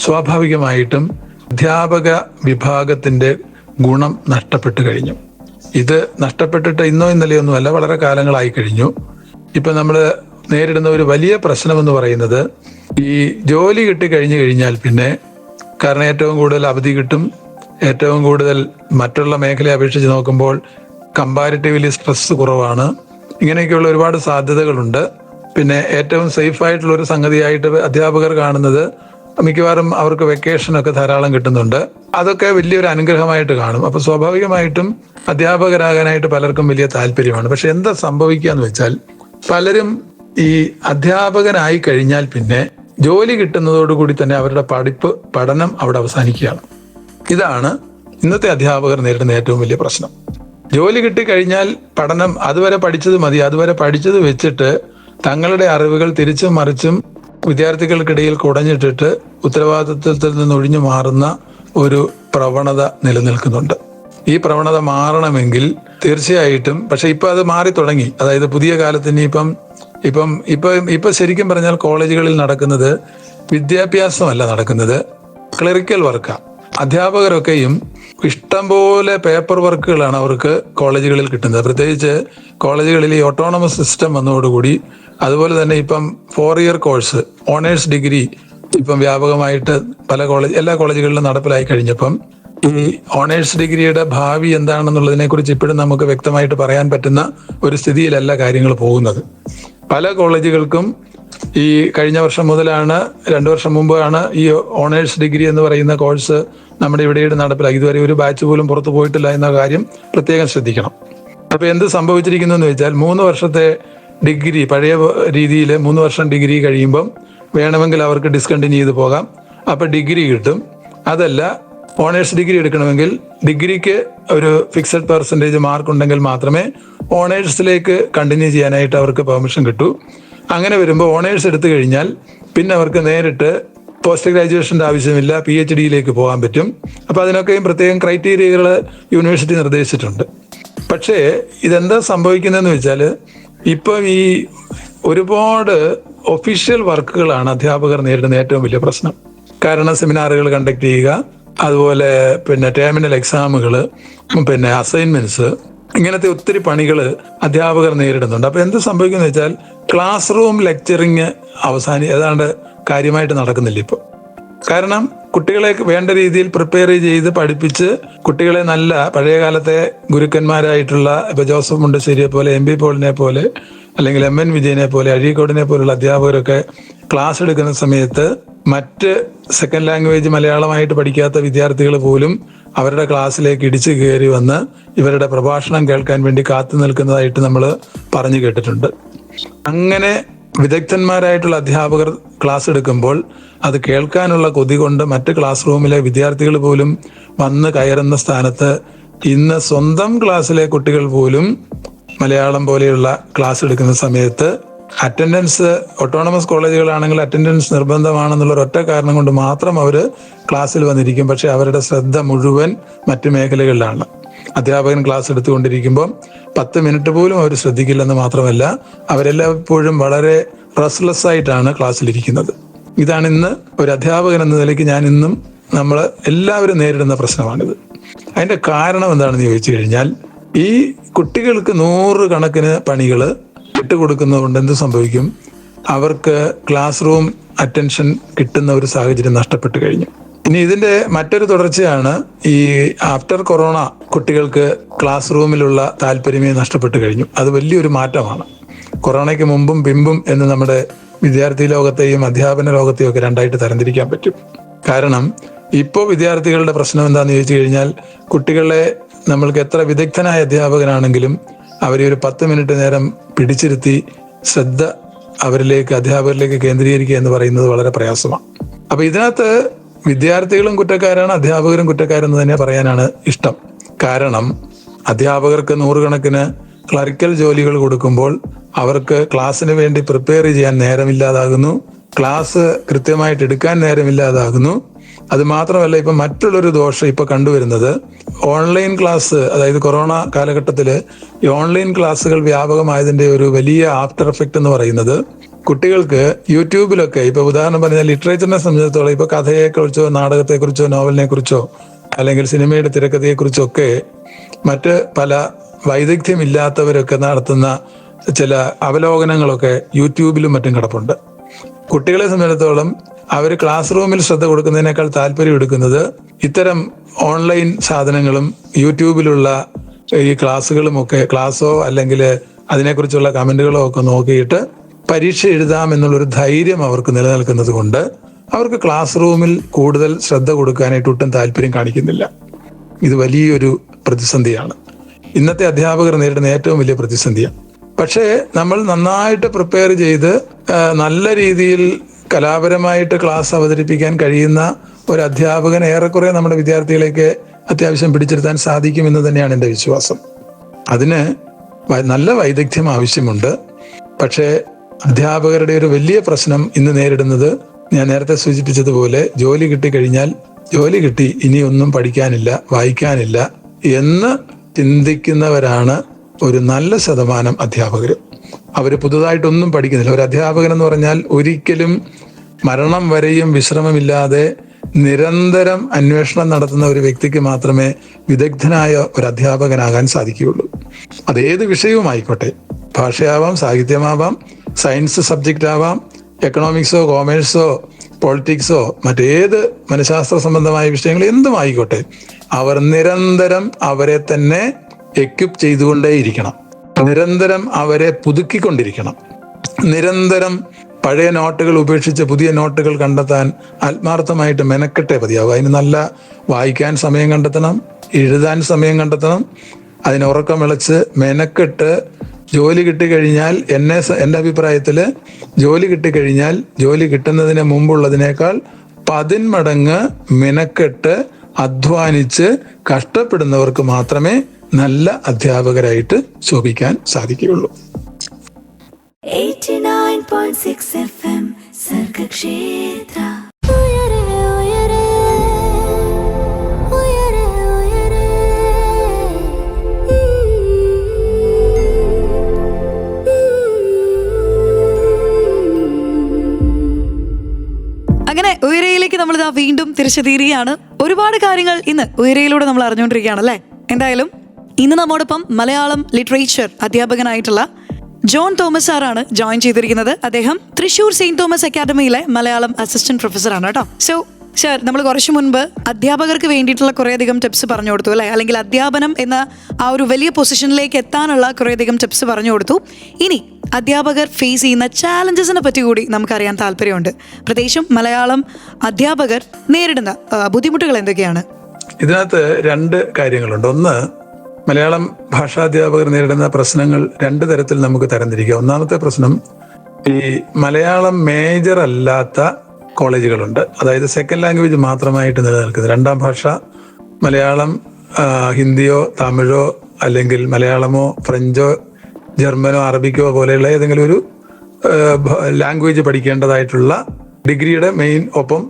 സ്വാഭാവികമായിട്ടും അധ്യാപക വിഭാഗത്തിന്റെ ഗുണം നഷ്ടപ്പെട്ടു കഴിഞ്ഞു. ഇത് നഷ്ടപ്പെട്ടിട്ട് ഇന്നോ ഇന്നലെയൊന്നുമല്ല, വളരെ കാലങ്ങളായി കഴിഞ്ഞു. ഇപ്പൊ നമ്മൾ നേരിടുന്ന ഒരു വലിയ പ്രശ്നം എന്ന് പറയുന്നത്, ഈ ജോലി കിട്ടിക്കഴിഞ്ഞു കഴിഞ്ഞാൽ പിന്നെ, കാരണം ഏറ്റവും കൂടുതൽ അവധി കിട്ടും, ഏറ്റവും കൂടുതൽ മറ്റുള്ള മേഖലയെ അപേക്ഷിച്ച് നോക്കുമ്പോൾ കമ്പാരിറ്റീവ്ലി സ്ട്രെസ് കുറവാണ്, ഇങ്ങനെയൊക്കെയുള്ള ഒരുപാട് സാധ്യതകളുണ്ട്. പിന്നെ ഏറ്റവും സേഫ് ആയിട്ടുള്ള ഒരു സംഗതിയായിട്ട് അധ്യാപകർ കാണുന്നത് മിക്കവാറും അവർക്ക് വെക്കേഷനൊക്കെ ധാരാളം കിട്ടുന്നുണ്ട്. അതൊക്കെ വലിയൊരു അനുഗ്രഹമായിട്ട് കാണും. അപ്പൊ സ്വാഭാവികമായിട്ടും അധ്യാപകരാകാനായിട്ട് പലർക്കും വലിയ താല്പര്യമാണ്. പക്ഷെ എന്താ സംഭവിക്കുക എന്ന് വെച്ചാൽ, പലരും ഈ അധ്യാപകനായി കഴിഞ്ഞാൽ പിന്നെ ജോലി കിട്ടുന്നതോടുകൂടി തന്നെ അവരുടെ പഠനം അവിടെ അവസാനിക്കുകയാണ്. ഇതാണ് ഇന്നത്തെ അധ്യാപകർ നേരിടുന്ന ഏറ്റവും വലിയ പ്രശ്നം. ജോലി കിട്ടിക്കഴിഞ്ഞാൽ പഠനം അതുവരെ പഠിച്ചത് മതി, അതുവരെ പഠിച്ചത് വെച്ചിട്ട് തങ്ങളുടെ അറിവുകൾ തിരിച്ചും മറിച്ചും വിദ്യാർത്ഥികൾക്കിടയിൽ കുടഞ്ഞിട്ടിട്ട് ഉത്തരവാദിത്വത്തിൽ നിന്ന് ഒഴിഞ്ഞു മാറുന്ന ഒരു പ്രവണത നിലനിൽക്കുന്നുണ്ട്. ഈ പ്രവണത മാറണമെങ്കിൽ തീർച്ചയായിട്ടും, പക്ഷെ ഇപ്പൊ അത് മാറി തുടങ്ങി. അതായത് പുതിയ കാലത്തിന് ഇപ്പൊ ശരിക്കും പറഞ്ഞാൽ കോളേജുകളിൽ നടക്കുന്നത് വിദ്യാഭ്യാസമല്ല നടക്കുന്നത്, ക്ലറിക്കൽ വർക്കാണ്. അധ്യാപകരൊക്കെയും ഇഷ്ടംപോലെ പേപ്പർ വർക്കുകളാണ് അവർക്ക് കോളേജുകളിൽ കിട്ടുന്നത്. പ്രത്യേകിച്ച് കോളേജുകളിൽ ഈ ഓട്ടോണമസ് സിസ്റ്റം വന്നതോടുകൂടി, അതുപോലെ തന്നെ ഇപ്പം 4 ഇയർ കോഴ്സ് ഓണേഴ്സ് ഡിഗ്രി ഇപ്പം വ്യാപകമായിട്ട് എല്ലാ കോളേജുകളിലും നടപ്പിലായി കഴിഞ്ഞപ്പം ഈ ഓണേഴ്സ് ഡിഗ്രിയുടെ ഭാവി എന്താണെന്നുള്ളതിനെ കുറിച്ച് ഇപ്പോഴും നമുക്ക് വ്യക്തമായിട്ട് പറയാൻ പറ്റുന്ന ഒരു സ്ഥിതിയിലല്ല കാര്യങ്ങൾ പോകുന്നത്. പല കോളേജുകൾക്കും ഈ കഴിഞ്ഞ വർഷം മുതലാണ്, 2 വർഷം മുമ്പാണ് ഈ ഓണേഴ്സ് ഡിഗ്രി എന്ന് പറയുന്ന കോഴ്സ് നമ്മുടെ ഇവിടെ നടപ്പിലാക്കി. ഇതുവരെ ഒരു ബാച്ച് പോലും പുറത്തു പോയിട്ടില്ല എന്ന കാര്യം പ്രത്യേകം ശ്രദ്ധിക്കണം. അപ്പൊ എന്ത് സംഭവിച്ചിരിക്കുന്നു എന്ന് വെച്ചാൽ, 3 വർഷത്തെ ഡിഗ്രി പഴയ രീതിയിൽ 3 വർഷം ഡിഗ്രി കഴിയുമ്പം വേണമെങ്കിൽ അവർക്ക് ഡിസ്കണ്ടിന്യൂ ചെയ്ത് പോകാം. അപ്പൊ ഡിഗ്രി കിട്ടും. അതല്ല, ഓണേഴ്സ് ഡിഗ്രി എടുക്കണമെങ്കിൽ ഡിഗ്രിക്ക് ഒരു ഫിക്സഡ് പെർസെൻറ്റേജ് മാർക്ക് ഉണ്ടെങ്കിൽ മാത്രമേ ഓണേഴ്സിലേക്ക് കണ്ടിന്യൂ ചെയ്യാനായിട്ട് അവർക്ക് പെർമിഷൻ കിട്ടൂ. അങ്ങനെ വരുമ്പോൾ ഓണേഴ്സ് എടുത്തു കഴിഞ്ഞാൽ പിന്നെ അവർക്ക് നേരിട്ട് പോസ്റ്റ് ഗ്രാജുവേഷൻ്റെ ആവശ്യമില്ല, PhD പോകാൻ പറ്റും. അപ്പൊ അതിനൊക്കെയും പ്രത്യേകം ക്രൈറ്റീരിയകൾ യൂണിവേഴ്സിറ്റി നിർദ്ദേശിച്ചിട്ടുണ്ട്. പക്ഷേ ഇതെന്താ സംഭവിക്കുന്നതെന്ന് വെച്ചാൽ, ഇപ്പം ഈ ഒരുപാട് ഒഫീഷ്യൽ വർക്കുകളാണ് അധ്യാപകർ നേരിടുന്ന ഏറ്റവും വലിയ പ്രശ്നം. കാരണം സെമിനാറുകൾ കണ്ടക്ട് ചെയ്യുക, അതുപോലെ പിന്നെ ടേമിനൽ എക്സാമുകൾ, പിന്നെ അസൈൻമെന്റ്സ്, ഇങ്ങനത്തെ ഒത്തിരി പണികൾ അധ്യാപകർ നേരിടുന്നുണ്ട്. അപ്പൊ എന്ത് സംഭവിക്കുന്നത് വെച്ചാൽ, ക്ലാസ് റൂം ലെക്ചറിങ് ഏതാണ്ട് കാര്യമായിട്ട് നടക്കുന്നില്ല ഇപ്പോൾ. കാരണം കുട്ടികളെ വേണ്ട രീതിയിൽ പ്രിപ്പയർ ചെയ്ത് പഠിപ്പിച്ച് കുട്ടികളെ നല്ല പഴയ കാലത്തെ ഗുരുക്കന്മാരായിട്ടുള്ള ഇപ്പൊ ജോസഫ് മുണ്ടശ്ശേരിയെ പോലെ, MB പോളിനെ പോലെ, അല്ലെങ്കിൽ MN വിജയനെ പോലെ, അഴീക്കോടിനെ പോലുള്ള അധ്യാപകരൊക്കെ ക്ലാസ് എടുക്കുന്ന സമയത്ത് മറ്റ് സെക്കൻഡ് ലാംഗ്വേജ് മലയാളമായിട്ട് പഠിക്കാത്ത വിദ്യാർത്ഥികൾ പോലും അവരുടെ ക്ലാസ്സിലേക്ക് ഇടിച്ചു കയറി വന്ന് ഇവരുടെ പ്രഭാഷണം കേൾക്കാൻ വേണ്ടി കാത്തു നിൽക്കുന്നതായിട്ട് നമ്മൾ പറഞ്ഞു കേട്ടിട്ടുണ്ട്. അങ്ങനെ വിദഗ്ധന്മാരായിട്ടുള്ള അധ്യാപകർ ക്ലാസ് എടുക്കുമ്പോൾ അത് കേൾക്കാനുള്ള കൊതി കൊണ്ട് മറ്റ് ക്ലാസ് റൂമിലെ വിദ്യാർത്ഥികൾ പോലും വന്ന് കയറുന്ന സ്ഥാനത്ത് ഇന്ന് സ്വന്തം ക്ലാസ്സിലെ കുട്ടികൾ പോലും മലയാളം പോലെയുള്ള ക്ലാസ് എടുക്കുന്ന സമയത്ത് അറ്റൻഡൻസ്, ഓട്ടോണമസ് കോളേജുകളാണെങ്കിൽ അറ്റൻഡൻസ് നിർബന്ധമാണെന്നുള്ള ഒറ്റ കാരണം കൊണ്ട് മാത്രം അവർ ക്ലാസ്സിൽ വന്നിരിക്കും. പക്ഷെ അവരുടെ ശ്രദ്ധ മുഴുവൻ മറ്റു മേഖലകളിലാണ്. അധ്യാപകൻ ക്ലാസ് എടുത്തുകൊണ്ടിരിക്കുമ്പോൾ 10 മിനിറ്റ് പോലും അവർ ശ്രദ്ധിക്കില്ലെന്ന് മാത്രമല്ല, അവരെല്ലായ്പ്പോഴും വളരെ റെസ്റ്റ്ലെസ് ആയിട്ടാണ് ക്ലാസ്സിലിരിക്കുന്നത്. ഇതാണ് ഇന്ന് ഒരു അധ്യാപകൻ എന്ന നിലയ്ക്ക് നമ്മൾ എല്ലാവരും നേരിടുന്ന പ്രശ്നമാണിത്. അതിന്റെ കാരണം എന്താണെന്ന് ചോദിച്ചു കഴിഞ്ഞാൽ, ഈ കുട്ടികൾക്ക് 100 കണക്കിന് പണികൾ ഇട്ടുകൊടുക്കുന്നത് കൊണ്ട് എന്ത് സംഭവിക്കും, അവർക്ക് ക്ലാസ് റൂം അറ്റൻഷൻ കിട്ടുന്ന ഒരു സാഹചര്യം നഷ്ടപ്പെട്ടു കഴിഞ്ഞു. ഇനി ഇതിന്റെ മറ്റൊരു തുടർച്ചയാണ് ഈ ആഫ്റ്റർ കൊറോണ കുട്ടികൾക്ക് ക്ലാസ് റൂമിലുള്ള താല്പര്യമേ നഷ്ടപ്പെട്ടു കഴിഞ്ഞു. അത് വലിയൊരു മാറ്റമാണ്. കൊറോണയ്ക്ക് മുമ്പും പിമ്പും എന്ന് നമ്മുടെ വിദ്യാർത്ഥി ലോകത്തെയും അധ്യാപന ലോകത്തെയും ഒക്കെ രണ്ടായിട്ട് തരംതിരിക്കാൻ പറ്റും. കാരണം ഇപ്പോൾ വിദ്യാർത്ഥികളുടെ പ്രശ്നം എന്താണെന്ന് ചോദിച്ചു കഴിഞ്ഞാൽ, കുട്ടികളെ നമ്മൾക്ക് എത്ര വിദഗ്ധനായ അധ്യാപകനാണെങ്കിലും അവരെ ഒരു 10 മിനിറ്റ് നേരം പിടിച്ചിരുത്തി ശ്രദ്ധ അധ്യാപകരിലേക്ക് കേന്ദ്രീകരിക്കുക എന്ന് പറയുന്നത് വളരെ പ്രയാസമാണ്. അപ്പൊ ഇതിനകത്ത് വിദ്യാർത്ഥികളും കുറ്റക്കാരാണ്, അധ്യാപകരും കുറ്റക്കാരെന്ന് തന്നെ പറയാനാണ് ഇഷ്ടം. കാരണം അധ്യാപകർക്ക് 100 കണക്കിന് ക്ലറിക്കൽ ജോലികൾ കൊടുക്കുമ്പോൾ അവർക്ക് ക്ലാസ്സിന് വേണ്ടി പ്രിപ്പയർ ചെയ്യാൻ നേരമില്ലാതാകുന്നു, ക്ലാസ് കൃത്യമായിട്ട് എടുക്കാൻ നേരമില്ലാതാകുന്നു. അത് മാത്രമല്ല, ഇപ്പൊ മറ്റുള്ളൊരു ദോഷം ഇപ്പൊ കണ്ടുവരുന്നത്, ഓൺലൈൻ ക്ലാസ്, അതായത് കൊറോണ കാലഘട്ടത്തില് ഈ ഓൺലൈൻ ക്ലാസ്സുകൾ വ്യാപകമായതിന്റെ ഒരു വലിയ ആഫ്റ്റർ എഫക്റ്റ് എന്ന് പറയുന്നത്, കുട്ടികൾക്ക് യൂട്യൂബിലൊക്കെ ഇപ്പൊ ഉദാഹരണം പറഞ്ഞാൽ ലിറ്ററേച്ചറിനെ സംബന്ധിച്ചിടത്തോളം ഇപ്പൊ കഥയെക്കുറിച്ചോ നാടകത്തെക്കുറിച്ചോ നോവലിനെ കുറിച്ചോ അല്ലെങ്കിൽ സിനിമയുടെ തിരക്കഥയെക്കുറിച്ചോ ഒക്കെ മറ്റ് പല വൈദഗ്ധ്യമില്ലാത്തവരൊക്കെ നടത്തുന്ന ചില അവലോകനങ്ങളൊക്കെ യൂട്യൂബിലും മറ്റും കിടപ്പുണ്ട്. കുട്ടികളെ സംബന്ധിച്ചിടത്തോളം അവർ ക്ലാസ് റൂമിൽ ശ്രദ്ധ കൊടുക്കുന്നതിനേക്കാൾ താല്പര്യം എടുക്കുന്നത് ഇത്തരം ഓൺലൈൻ സാധനങ്ങളും യൂട്യൂബിലുള്ള ഈ ക്ലാസ്സുകളും ഒക്കെ, ക്ലാസ്സോ അല്ലെങ്കിൽ അതിനെക്കുറിച്ചുള്ള കമന്റുകളോ ഒക്കെ നോക്കിയിട്ട് പരീക്ഷ എഴുതാം എന്നുള്ളൊരു ധൈര്യം അവർക്ക് നിലനിൽക്കുന്നത് കൊണ്ട് അവർക്ക് ക്ലാസ് റൂമിൽ കൂടുതൽ ശ്രദ്ധ കൊടുക്കാനായിട്ട് ഒട്ടും താല്പര്യം കാണിക്കുന്നില്ല. ഇത് വലിയൊരു പ്രതിസന്ധിയാണ്, ഇന്നത്തെ അധ്യാപകർ നേരിടുന്ന ഏറ്റവും വലിയ പ്രതിസന്ധിയാണ്. പക്ഷേ നമ്മൾ നന്നായിട്ട് പ്രിപ്പയർ ചെയ്ത് നല്ല രീതിയിൽ കലാപരമായിട്ട് ക്ലാസ് അവതരിപ്പിക്കാൻ കഴിയുന്ന ഒരു അധ്യാപകൻ ഏറെക്കുറെ നമ്മുടെ വിദ്യാർത്ഥികളെയൊക്കെ അത്യാവശ്യം പിടിച്ചെടുത്താൻ സാധിക്കുമെന്ന് തന്നെയാണ് എൻ്റെ വിശ്വാസം. അതിന് നല്ല വൈദഗ്ധ്യം ആവശ്യമുണ്ട്. പക്ഷേ അധ്യാപകരുടെ ഒരു വലിയ പ്രശ്നം ഇന്ന് നേരിടുന്നത്, ഞാൻ നേരത്തെ സൂചിപ്പിച്ചതുപോലെ, ജോലി കിട്ടിക്കഴിഞ്ഞാൽ ജോലി കിട്ടി, ഇനി ഒന്നും പഠിക്കാനില്ല, വായിക്കാനില്ല എന്ന് ചിന്തിക്കുന്നവരാണ് ഒരു നല്ല ശതമാനം അധ്യാപകർ. അവർ പുതുതായിട്ടൊന്നും പഠിക്കുന്നില്ല. ഒരു അധ്യാപകൻ എന്ന് പറഞ്ഞാൽ ഒരിക്കലും മരണം വരെയും വിശ്രമമില്ലാതെ നിരന്തരം അന്വേഷണം നടത്തുന്ന ഒരു വ്യക്തിക്ക് മാത്രമേ വിദഗ്ധനായ ഒരു അധ്യാപകനാകാൻ സാധിക്കുകയുള്ളൂ. അതേത് വിഷയവുമായിക്കോട്ടെ, ഭാഷയാവാം, സാഹിത്യമാവാം, സയൻസ് സബ്ജക്റ്റ് ആവാം, എക്കണോമിക്സോ കോമേഴ്സോ പൊളിറ്റിക്സോ മറ്റേത് മനഃശാസ്ത്ര സംബന്ധമായ വിഷയങ്ങൾ എന്തുമായിക്കോട്ടെ, അവർ നിരന്തരം അവരെ തന്നെ എക്വിപ്പ് ചെയ്തുകൊണ്ടേയിരിക്കണം, നിരന്തരം അവരെ പുതുക്കിക്കൊണ്ടിരിക്കണം, നിരന്തരം പഴയ നോട്ടുകൾ ഉപേക്ഷിച്ച് പുതിയ നോട്ടുകൾ കണ്ടെത്താൻ ആത്മാർത്ഥമായിട്ട് മെനക്കെട്ടേ മതിയാവും. അതിന് നല്ല വായിക്കാൻ സമയം കണ്ടെത്തണം, എഴുതാൻ സമയം കണ്ടെത്തണം, അതിന് ഉറക്കം വിളച്ച് മെനക്കെട്ട് ജോലി കിട്ടിക്കഴിഞ്ഞാൽ, എൻ്റെ അഭിപ്രായത്തിൽ ജോലി കിട്ടിക്കഴിഞ്ഞാൽ ജോലി കിട്ടുന്നതിന് മുമ്പുള്ളതിനേക്കാൾ 10 മടങ്ങ് മെനക്കെട്ട് അധ്വാനിച്ച് കഷ്ടപ്പെടുന്നവർക്ക് മാത്രമേ നല്ല അധ്യാപകരായിട്ട് ശോഭിക്കാൻ സാധിക്കുകയുള്ളൂ. 89.6 FM സർഗക്ഷേത്ര. അങ്ങനെ ഉയരയിലേക്ക് നമ്മൾ ഇതാ വീണ്ടും തിരിച്ചെത്തിയിരിക്കുകയാണ്. ഒരുപാട് കാര്യങ്ങൾ ഇന്ന് ഉയരയിലൂടെ നമ്മൾ അറിഞ്ഞുകൊണ്ടിരിക്കുകയാണ് അല്ലേ. എന്തായാലും ഇന്ന് നമ്മോടൊപ്പം മലയാളം ലിറ്ററേച്ചർ അധ്യാപകനായിട്ടുള്ള ജോൺ തോമസ് സാറാണ് ജോയിൻ ചെയ്തിരിക്കുന്നത്. അദ്ദേഹം തൃശ്ശൂർ സെയിന്റ് തോമസ് അക്കാദമിയിലെ മലയാളം അസിസ്റ്റന്റ് പ്രൊഫസറാണ് കേട്ടോ. സോ സാർ, നമ്മൾ കുറച്ചു മുൻപ് അധ്യാപകർക്ക് വേണ്ടിയിട്ടുള്ള കുറേയധികം ടിപ്സ് പറഞ്ഞു കൊടുത്തു അല്ലേ, അല്ലെങ്കിൽ അധ്യാപനം എന്ന ആ ഒരു വലിയ പൊസിഷനിലേക്ക് എത്താനുള്ള കുറേയധികം ടിപ്സ് പറഞ്ഞു കൊടുത്തു. ഇനി അധ്യാപകർ ഫേസ് ചെയ്യുന്ന ചാലഞ്ചസിനെ പറ്റി കൂടി നമുക്കറിയാൻ താല്പര്യമുണ്ട്. പ്രത്യേകിച്ചും മലയാളം അധ്യാപകർ നേരിടുന്ന ബുദ്ധിമുട്ടുകൾ എന്തൊക്കെയാണ്? ഇതിനകത്ത് 2 കാര്യങ്ങളുണ്ട്. ഒന്ന്, മലയാളം ഭാഷാധ്യാപകർ നേരിടുന്ന പ്രശ്നങ്ങൾ 2 തരത്തിൽ നമുക്ക് തരംതിരിക്കാം. ഒന്നാമത്തെ പ്രശ്നം, ഈ മലയാളം മേജർ അല്ലാത്ത കോളേജുകളുണ്ട്. അതായത് സെക്കൻഡ് ലാംഗ്വേജ് മാത്രമായിട്ട് നിലനിൽക്കുന്നത്. 2ാം ഭാഷ മലയാളം, ഹിന്ദിയോ തമിഴോ അല്ലെങ്കിൽ മലയാളമോ ഫ്രഞ്ചോ ജർമ്മനോ അറബിക്കോ പോലെയുള്ള ഏതെങ്കിലും ഒരു ലാംഗ്വേജ് പഠിക്കേണ്ടതായിട്ടുള്ള ഡിഗ്രിയുടെ മെയിൻ ഒപ്പം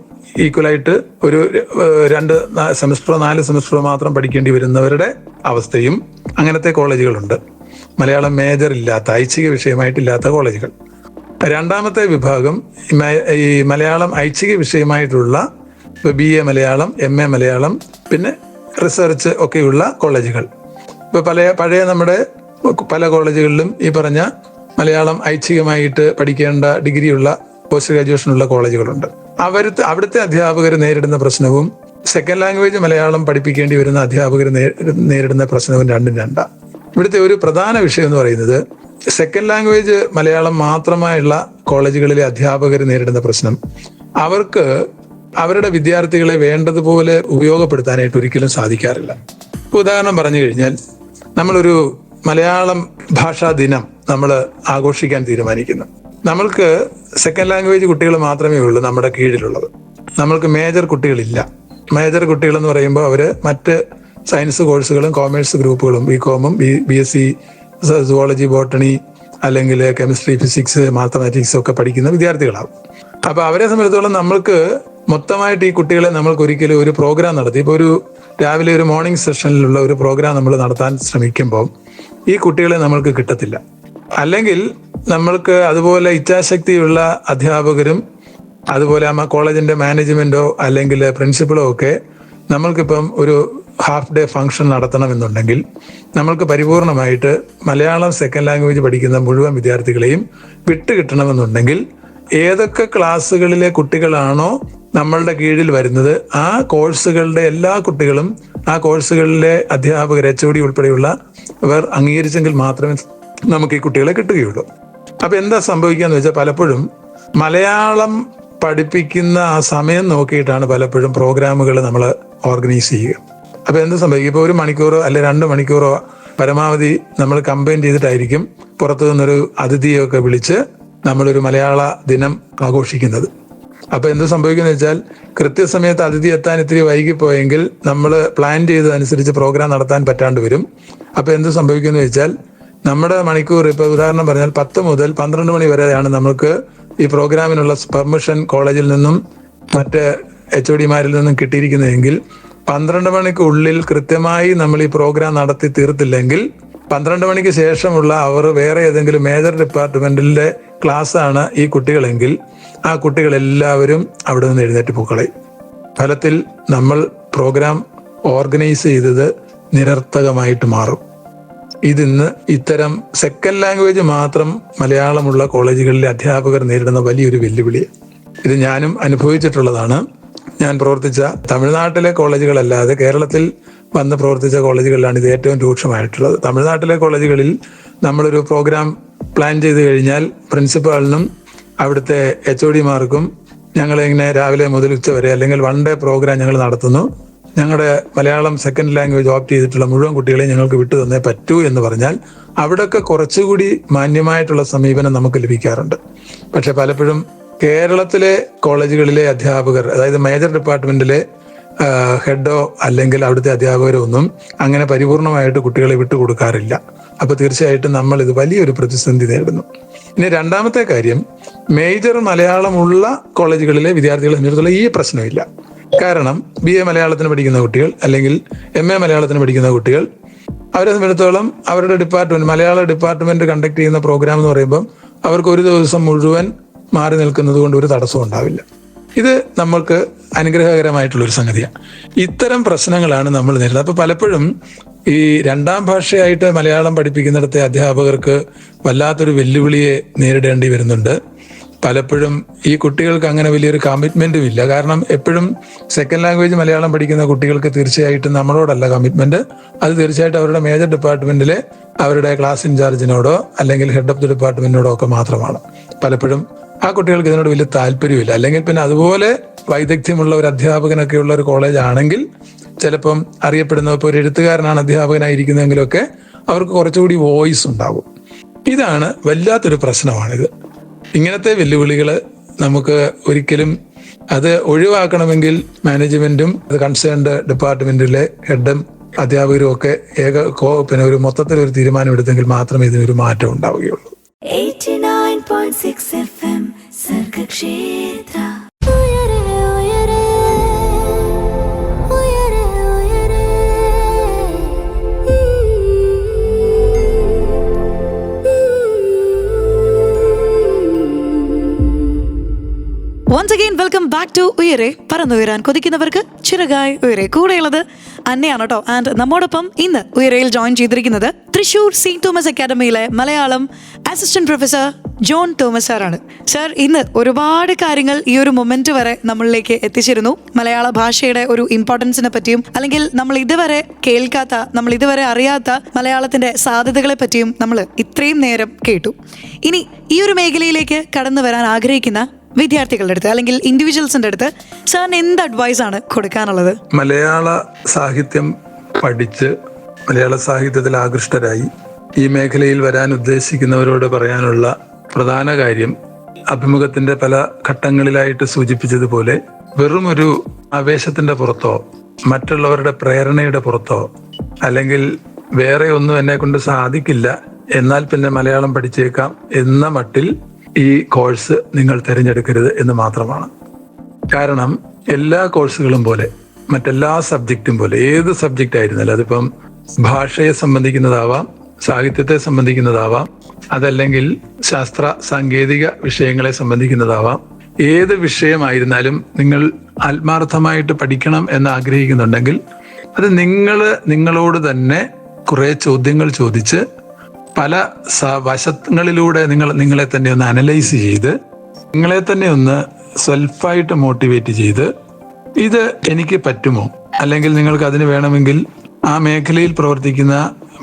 ഈക്വലായിട്ട് ഒരു 2 സെമസ്റ്ററോ 4 സെമസ്റ്ററോ മാത്രം പഠിക്കേണ്ടി വരുന്നവരുടെ അവസ്ഥയും അങ്ങനത്തെ കോളേജുകളുണ്ട്. മലയാളം മേജർ ഇല്ലാത്ത, ഐച്ഛിക വിഷയമായിട്ടില്ലാത്ത കോളേജുകൾ. 2ാമത്തെ വിഭാഗം ഈ മലയാളം ഐച്ഛിക വിഷയമായിട്ടുള്ള BA മലയാളം, MA മലയാളം, പിന്നെ റിസർച്ച് ഒക്കെയുള്ള കോളേജുകൾ. ഇപ്പൊ പഴയ നമ്മുടെ പല കോളേജുകളിലും ഈ പറഞ്ഞ മലയാളം ഐച്ഛികമായിട്ട് പഠിക്കേണ്ട ഡിഗ്രിയുള്ള പോസ്റ്റ് ഗ്രാജുവേഷനുള്ള കോളേജുകളുണ്ട്. അവിടുത്തെ അധ്യാപകർ നേരിടുന്ന പ്രശ്നവും സെക്കൻഡ് ലാംഗ്വേജ് മലയാളം പഠിപ്പിക്കേണ്ടി വരുന്ന അധ്യാപകർ നേരിടുന്ന പ്രശ്നവും 2 ഇവിടുത്തെ ഒരു പ്രധാന വിഷയം എന്ന് പറയുന്നത്, സെക്കൻഡ് ലാംഗ്വേജ് മലയാളം മാത്രമായുള്ള കോളേജുകളിലെ അധ്യാപകർ നേരിടുന്ന പ്രശ്നം, അവർക്ക് അവരുടെ വിദ്യാർത്ഥികളെ വേണ്ടതുപോലെ ഉപയോഗപ്പെടുത്താനായിട്ട് ഒരിക്കലും സാധിക്കാറില്ല. ഉദാഹരണം പറഞ്ഞു കഴിഞ്ഞാൽ, നമ്മളൊരു മലയാളം ഭാഷാ ദിനം നമ്മൾ ആഘോഷിക്കാൻ തീരുമാനിക്കുന്നു. നമ്മൾക്ക് സെക്കൻഡ് ലാംഗ്വേജ് കുട്ടികൾ മാത്രമേ ഉള്ളൂ നമ്മുടെ കീഴിലുള്ളത്. നമ്മൾക്ക് മേജർ കുട്ടികളില്ല. മേജർ കുട്ടികൾ എന്ന് പറയുമ്പോൾ അവർ മറ്റ് സയൻസ് കോഴ്സുകളും കോമേഴ്സ് ഗ്രൂപ്പുകളും BCom, BSc സുവോളജി, ബോട്ടണി, അല്ലെങ്കിൽ കെമിസ്ട്രി, ഫിസിക്സ്, മാത്തമാറ്റിക്സ് ഒക്കെ പഠിക്കുന്ന വിദ്യാർത്ഥികളാവും. അപ്പൊ അവരെ സംബന്ധിച്ചിടത്തോളം നമ്മൾക്ക് മൊത്തമായിട്ട് ഈ കുട്ടികളെ നമ്മൾക്ക് ഒരിക്കലും ഒരു പ്രോഗ്രാം നടത്തി, ഇപ്പോൾ ഒരു രാവിലെ ഒരു മോർണിംഗ് സെഷനിലുള്ള ഒരു പ്രോഗ്രാം നമ്മൾ നടത്താൻ ശ്രമിക്കുമ്പോൾ ഈ കുട്ടികളെ നമ്മൾക്ക് കിട്ടത്തില്ല. അല്ലെങ്കിൽ നമ്മൾക്ക് അതുപോലെ ഇച്ഛാശക്തിയുള്ള അധ്യാപകരും അതുപോലെ കോളേജിന്റെ മാനേജ്മെന്റോ അല്ലെങ്കിൽ പ്രിൻസിപ്പളോ ഒക്കെ നമ്മൾക്കിപ്പം ഒരു ഹാഫ് ഡേ ഫംഗ്ഷൻ നടത്തണമെന്നുണ്ടെങ്കിൽ നമ്മൾക്ക് പരിപൂർണമായിട്ട് മലയാളം സെക്കൻഡ് ലാംഗ്വേജ് പഠിക്കുന്ന മുഴുവൻ വിദ്യാർത്ഥികളെയും വിട്ടുകിട്ടണമെന്നുണ്ടെങ്കിൽ ഏതൊക്കെ ക്ലാസ്സുകളിലെ കുട്ടികളാണോ നമ്മളുടെ കീഴിൽ വരുന്നത് ആ കോഴ്സുകളുടെ എല്ലാ കുട്ടികളും ആ കോഴ്സുകളിലെ അധ്യാപകർ, HOD ഉൾപ്പെടെയുള്ള ഇവർ അംഗീകരിച്ചെങ്കിൽ മാത്രമേ നമുക്ക് ഈ കുട്ടികളെ കിട്ടുകയുള്ളൂ. അപ്പൊ എന്താ സംഭവിക്കാന്ന് വെച്ചാൽ, പലപ്പോഴും മലയാളം പഠിപ്പിക്കുന്ന ആ സമയം നോക്കിയിട്ടാണ് പലപ്പോഴും പ്രോഗ്രാമുകൾ നമ്മൾ ഓർഗനൈസ് ചെയ്യുക. അപ്പൊ എന്ത് സംഭവിക്കും, ഇപ്പോൾ 1 മണിക്കൂറോ അല്ലെ 2 മണിക്കൂറോ പരമാവധി നമ്മൾ കമ്പൈൻ ചെയ്തിട്ടായിരിക്കും പുറത്തു നിന്നൊരു അതിഥിയൊക്കെ വിളിച്ച് നമ്മളൊരു മലയാള ദിനം ആഘോഷിക്കുന്നത്. അപ്പൊ എന്ത് സംഭവിക്കുന്ന വെച്ചാൽ, കൃത്യസമയത്ത് അതിഥി എത്താൻ ഇത്തിരി വൈകിപ്പോയെങ്കിൽ നമ്മൾ പ്ലാൻ ചെയ്തതനുസരിച്ച് പ്രോഗ്രാം നടത്താൻ പറ്റാണ്ട് വരും. അപ്പൊ എന്ത് സംഭവിക്കുന്ന വെച്ചാൽ, നമ്മുടെ മണിക്കൂർ ഇപ്പൊ ഉദാഹരണം പറഞ്ഞാൽ 10 മുതൽ 12 മണി വരെയാണ് നമുക്ക് ഈ പ്രോഗ്രാമിനുള്ള പെർമിഷൻ കോളേജിൽ നിന്നും മറ്റ് HODമാരിൽ നിന്നും കിട്ടിയിരിക്കുന്നതെങ്കിൽ 12 മണിക്കുള്ളിൽ കൃത്യമായി നമ്മൾ ഈ പ്രോഗ്രാം നടത്തി തീർത്തില്ലെങ്കിൽ 12 മണിക്ക് ശേഷമുള്ള അവർ വേറെ ഏതെങ്കിലും മേജർ ഡിപ്പാർട്ട്മെന്റിലെ ക്ലാസ് ആണ് ഈ കുട്ടികളെങ്കിൽ ആ കുട്ടികളെല്ലാവരും അവിടെ നിന്ന് എഴുന്നേറ്റ് പോക്കളയും. ഫലത്തിൽ നമ്മൾ പ്രോഗ്രാം ഓർഗനൈസ് ചെയ്തത് നിരർത്ഥകമായിട്ട് മാറും. ഇതിന്ന് ഇത്തരം സെക്കൻഡ് ലാംഗ്വേജ് മാത്രം മലയാളമുള്ള കോളേജുകളിലെ അധ്യാപകർ നേരിടുന്ന വലിയൊരു വെല്ലുവിളിയാണ്. ഇത് ഞാനും അനുഭവിച്ചിട്ടുള്ളതാണ്. ഞാൻ പ്രവർത്തിച്ച തമിഴ്നാട്ടിലെ കോളേജുകളല്ലാതെ കേരളത്തിൽ വന്ന് പ്രവർത്തിച്ച കോളേജുകളിലാണ് ഇത് ഏറ്റവും രൂക്ഷമായിട്ടുള്ളത്. തമിഴ്നാട്ടിലെ കോളേജുകളിൽ നമ്മളൊരു പ്രോഗ്രാം പ്ലാൻ ചെയ്ത് കഴിഞ്ഞാൽ പ്രിൻസിപ്പാളിനും അവിടുത്തെ HODമാർക്കും ഞങ്ങളിങ്ങനെ രാവിലെ മുതൽ ഉച്ച വരെ അല്ലെങ്കിൽ 1 ഡേ പ്രോഗ്രാം ഞങ്ങൾ നടത്തുന്നു, ഞങ്ങളുടെ മലയാളം സെക്കൻഡ് ലാംഗ്വേജ് ഓപ്റ്റ് ചെയ്തിട്ടുള്ള മുഴുവൻ കുട്ടികളെയും ഞങ്ങൾക്ക് വിട്ടു തന്നേ പറ്റൂ എന്ന് പറഞ്ഞാൽ അവിടെയൊക്കെ കുറച്ചുകൂടി മാന്യമായിട്ടുള്ള സമീപനം നമുക്ക് ലഭിക്കാറുണ്ട്. പക്ഷെ പലപ്പോഴും കേരളത്തിലെ കോളേജുകളിലെ അധ്യാപകർ, അതായത് മേജർ ഡിപ്പാർട്ട്മെന്റിലെ ഹെഡോ അല്ലെങ്കിൽ അവിടുത്തെ അധ്യാപകരോ ഒന്നും അങ്ങനെ പരിപൂർണമായിട്ട് കുട്ടികളെ വിട്ടുകൊടുക്കാറില്ല. അപ്പൊ തീർച്ചയായിട്ടും നമ്മൾ ഇത് വലിയൊരു പ്രതിസന്ധി നേരിടുന്നു. ഇനി രണ്ടാമത്തെ കാര്യം, മേജർ മലയാളമുള്ള കോളേജുകളിലെ വിദ്യാർത്ഥികളെ സംബന്ധിച്ചിടത്തോളം ഈ പ്രശ്നമില്ല. കാരണം BA മലയാളത്തിന് പഠിക്കുന്ന കുട്ടികൾ അല്ലെങ്കിൽ MA മലയാളത്തിന് പഠിക്കുന്ന കുട്ടികൾ, അവരെ സംബന്ധിച്ചിടത്തോളം അവരുടെ ഡിപ്പാർട്ട്മെന്റ്, മലയാള ഡിപ്പാർട്ട്മെന്റ് കണ്ടക്ട് ചെയ്യുന്ന പ്രോഗ്രാം എന്ന് പറയുമ്പോൾ അവർക്ക് ഒരു ദിവസം മുഴുവൻ മാറി നിൽക്കുന്നത് കൊണ്ട് ഒരു തടസ്സവും ഉണ്ടാവില്ല. ഇത് നമ്മൾക്ക് അനുഗ്രഹകരമായിട്ടുള്ളൊരു സംഗതിയാണ്. ഇത്തരം പ്രശ്നങ്ങളാണ് നമ്മൾ നേരിടുന്നത്. അപ്പൊ പലപ്പോഴും ഈ 2ാം ഭാഷയായിട്ട് മലയാളം പഠിപ്പിക്കുന്നിടത്തെ അധ്യാപകർക്ക് വല്ലാത്തൊരു വെല്ലുവിളിയെ നേരിടേണ്ടി വരുന്നുണ്ട്. പലപ്പോഴും ഈ കുട്ടികൾക്ക് അങ്ങനെ വലിയൊരു കമ്മിറ്റ്മെന്റും ഇല്ല. കാരണം എപ്പോഴും സെക്കൻഡ് ലാംഗ്വേജ് മലയാളം പഠിക്കുന്ന കുട്ടികൾക്ക് തീർച്ചയായിട്ടും നമ്മളോടല്ല കമ്മിറ്റ്മെന്റ്, അത് തീർച്ചയായിട്ടും അവരുടെ മേജർ ഡിപ്പാർട്ട്മെന്റിലെ അവരുടെ ക്ലാസ് ഇൻചാർജിനോടോ അല്ലെങ്കിൽ ഹെഡ് ഓഫ് ദി ഡിപ്പാർട്ട്മെന്റിനോടോ ഒക്കെ മാത്രമാണ്. പലപ്പോഴും ആ കുട്ടികൾക്ക് ഇതിനോട് വലിയ താല്പര്യമില്ല. അല്ലെങ്കിൽ പിന്നെ അതുപോലെ വൈദഗ്ധ്യമുള്ള ഒരു അധ്യാപകനൊക്കെ ഉള്ള ഒരു കോളേജ് ആണെങ്കിൽ ചിലപ്പം അറിയപ്പെടുന്ന, ഇപ്പോൾ ഒരു എഴുത്തുകാരനാണ് അധ്യാപകനായിരിക്കുന്നതെങ്കിലൊക്കെ അവർക്ക് കുറച്ചുകൂടി വോയിസ് ഉണ്ടാവും. ഇതാണ് വല്ലാത്തൊരു പ്രശ്നമാണിത്. ഇങ്ങനത്തെ വെല്ലുവിളികൾ നമുക്ക് ഒരിക്കലും അത് ഒഴിവാക്കണമെങ്കിൽ മാനേജ്മെന്റും കൺസേൺഡ് ഡിപ്പാർട്ട്മെന്റിലെ ഹെഡും അധ്യാപകരും ഒക്കെ പിന്നെ ഒരു മൊത്തത്തിൽ ഒരു തീരുമാനം എടുത്തെങ്കിൽ മാത്രമേ ഇതിനൊരു മാറ്റം ഉണ്ടാവുകയുള്ളൂ. 89.6 FM Sargakshetra. Once again welcome back to Uyare. പറന്നുയരാൻ കൊതിക്കുന്നവർക്ക് ചിറകായി ഉയരെ. കൂടെയുള്ളത് അന്നയാണ് കേട്ടോ. ആൻഡ് നമ്മോടൊപ്പം ഇന്ന് ഉയരയിൽ ജോയിൻ ചെയ്തിരിക്കുന്നത് തൃശൂർ സെയിന്റ് തോമസ് അക്കാദമിയിലെ Malayalam assistant professor John Thomas സാറാണ്. സാർ ഇന്ന് ഒരുപാട് കാര്യങ്ങൾ ഈ ഒരു മൊമെന്റ് വരെ നമ്മളിലേക്ക് എത്തിച്ചിരുന്നു. മലയാള ഭാഷയുടെ ഒരു ഇമ്പോർട്ടൻസിനെ പറ്റിയും അല്ലെങ്കിൽ നമ്മൾ ഇതുവരെ കേൾക്കാത്ത, നമ്മൾ ഇതുവരെ അറിയാത്ത മലയാളത്തിന്റെ സാധ്യതകളെ പറ്റിയും നമ്മൾ ഇത്രയും നേരം കേട്ടു. ഇനി ഈ ഒരു മേഖലയിലേക്ക് കടന്നു വരാൻ ആഗ്രഹിക്കുന്ന വിദ്യാർത്ഥികളുടെ അടുത്ത് അല്ലെങ്കിൽ ഇൻഡിവിജ്വൽസിന്റെ അടുത്ത് സാറിന് എന്ത് അഡ്വൈസ് ആണ് കൊടുക്കാനുള്ളത്? മലയാള സാഹിത്യം പഠിച്ച് മലയാള സാഹിത്യത്തിൽ ആകൃഷ്ടരായി ഈ മേഖലയിൽ വരാൻ ഉദ്ദേശിക്കുന്നവരോട് പറയാനുള്ള പ്രധാന കാര്യം, അഭിമുഖത്തിന്റെ പല ഘട്ടങ്ങളിലായിട്ട് സൂചിപ്പിച്ചതുപോലെ വെറും ഒരു ആവേശത്തിന്റെ പുറത്തോ മറ്റുള്ളവരുടെ പ്രേരണയുടെ പുറത്തോ അല്ലെങ്കിൽ വേറെ ഒന്നും എന്നെ കൊണ്ട് സാധിക്കില്ല എന്നാൽ പിന്നെ മലയാളം പഠിച്ചേക്കാം എന്ന മട്ടിൽ ഈ കോഴ്സ് നിങ്ങൾ തിരഞ്ഞെടുക്കരുത് എന്ന് മാത്രമാണ്. കാരണം എല്ലാ കോഴ്സുകളും പോലെ മറ്റെല്ലാ സബ്ജക്റ്റും പോലെ ഏത് സബ്ജക്റ്റ് ആയിരുന്നാലും, അതിപ്പം ഭാഷയെ സംബന്ധിക്കുന്നതാവാം, സാഹിത്യത്തെ സംബന്ധിക്കുന്നതാവാം, അതല്ലെങ്കിൽ ശാസ്ത്ര സാങ്കേതിക വിഷയങ്ങളെ സംബന്ധിക്കുന്നതാവാം, ഏത് വിഷയമായിരുന്നാലും നിങ്ങൾ ആത്മാർത്ഥമായിട്ട് പഠിക്കണം എന്ന് ആഗ്രഹിക്കുന്നുണ്ടെങ്കിൽ അത് നിങ്ങളോട് തന്നെ കുറെ ചോദ്യങ്ങൾ ചോദിച്ച് പല വശങ്ങളിലൂടെ നിങ്ങളെ തന്നെ ഒന്ന് അനലൈസ് ചെയ്ത് നിങ്ങളെ തന്നെ ഒന്ന് സെൽഫായിട്ട് മോട്ടിവേറ്റ് ചെയ്ത് ഇത് എനിക്ക് പറ്റുമോ, അല്ലെങ്കിൽ നിങ്ങൾക്ക് അതിന് വേണമെങ്കിൽ ആ മേഖലയിൽ പ്രവർത്തിക്കുന്ന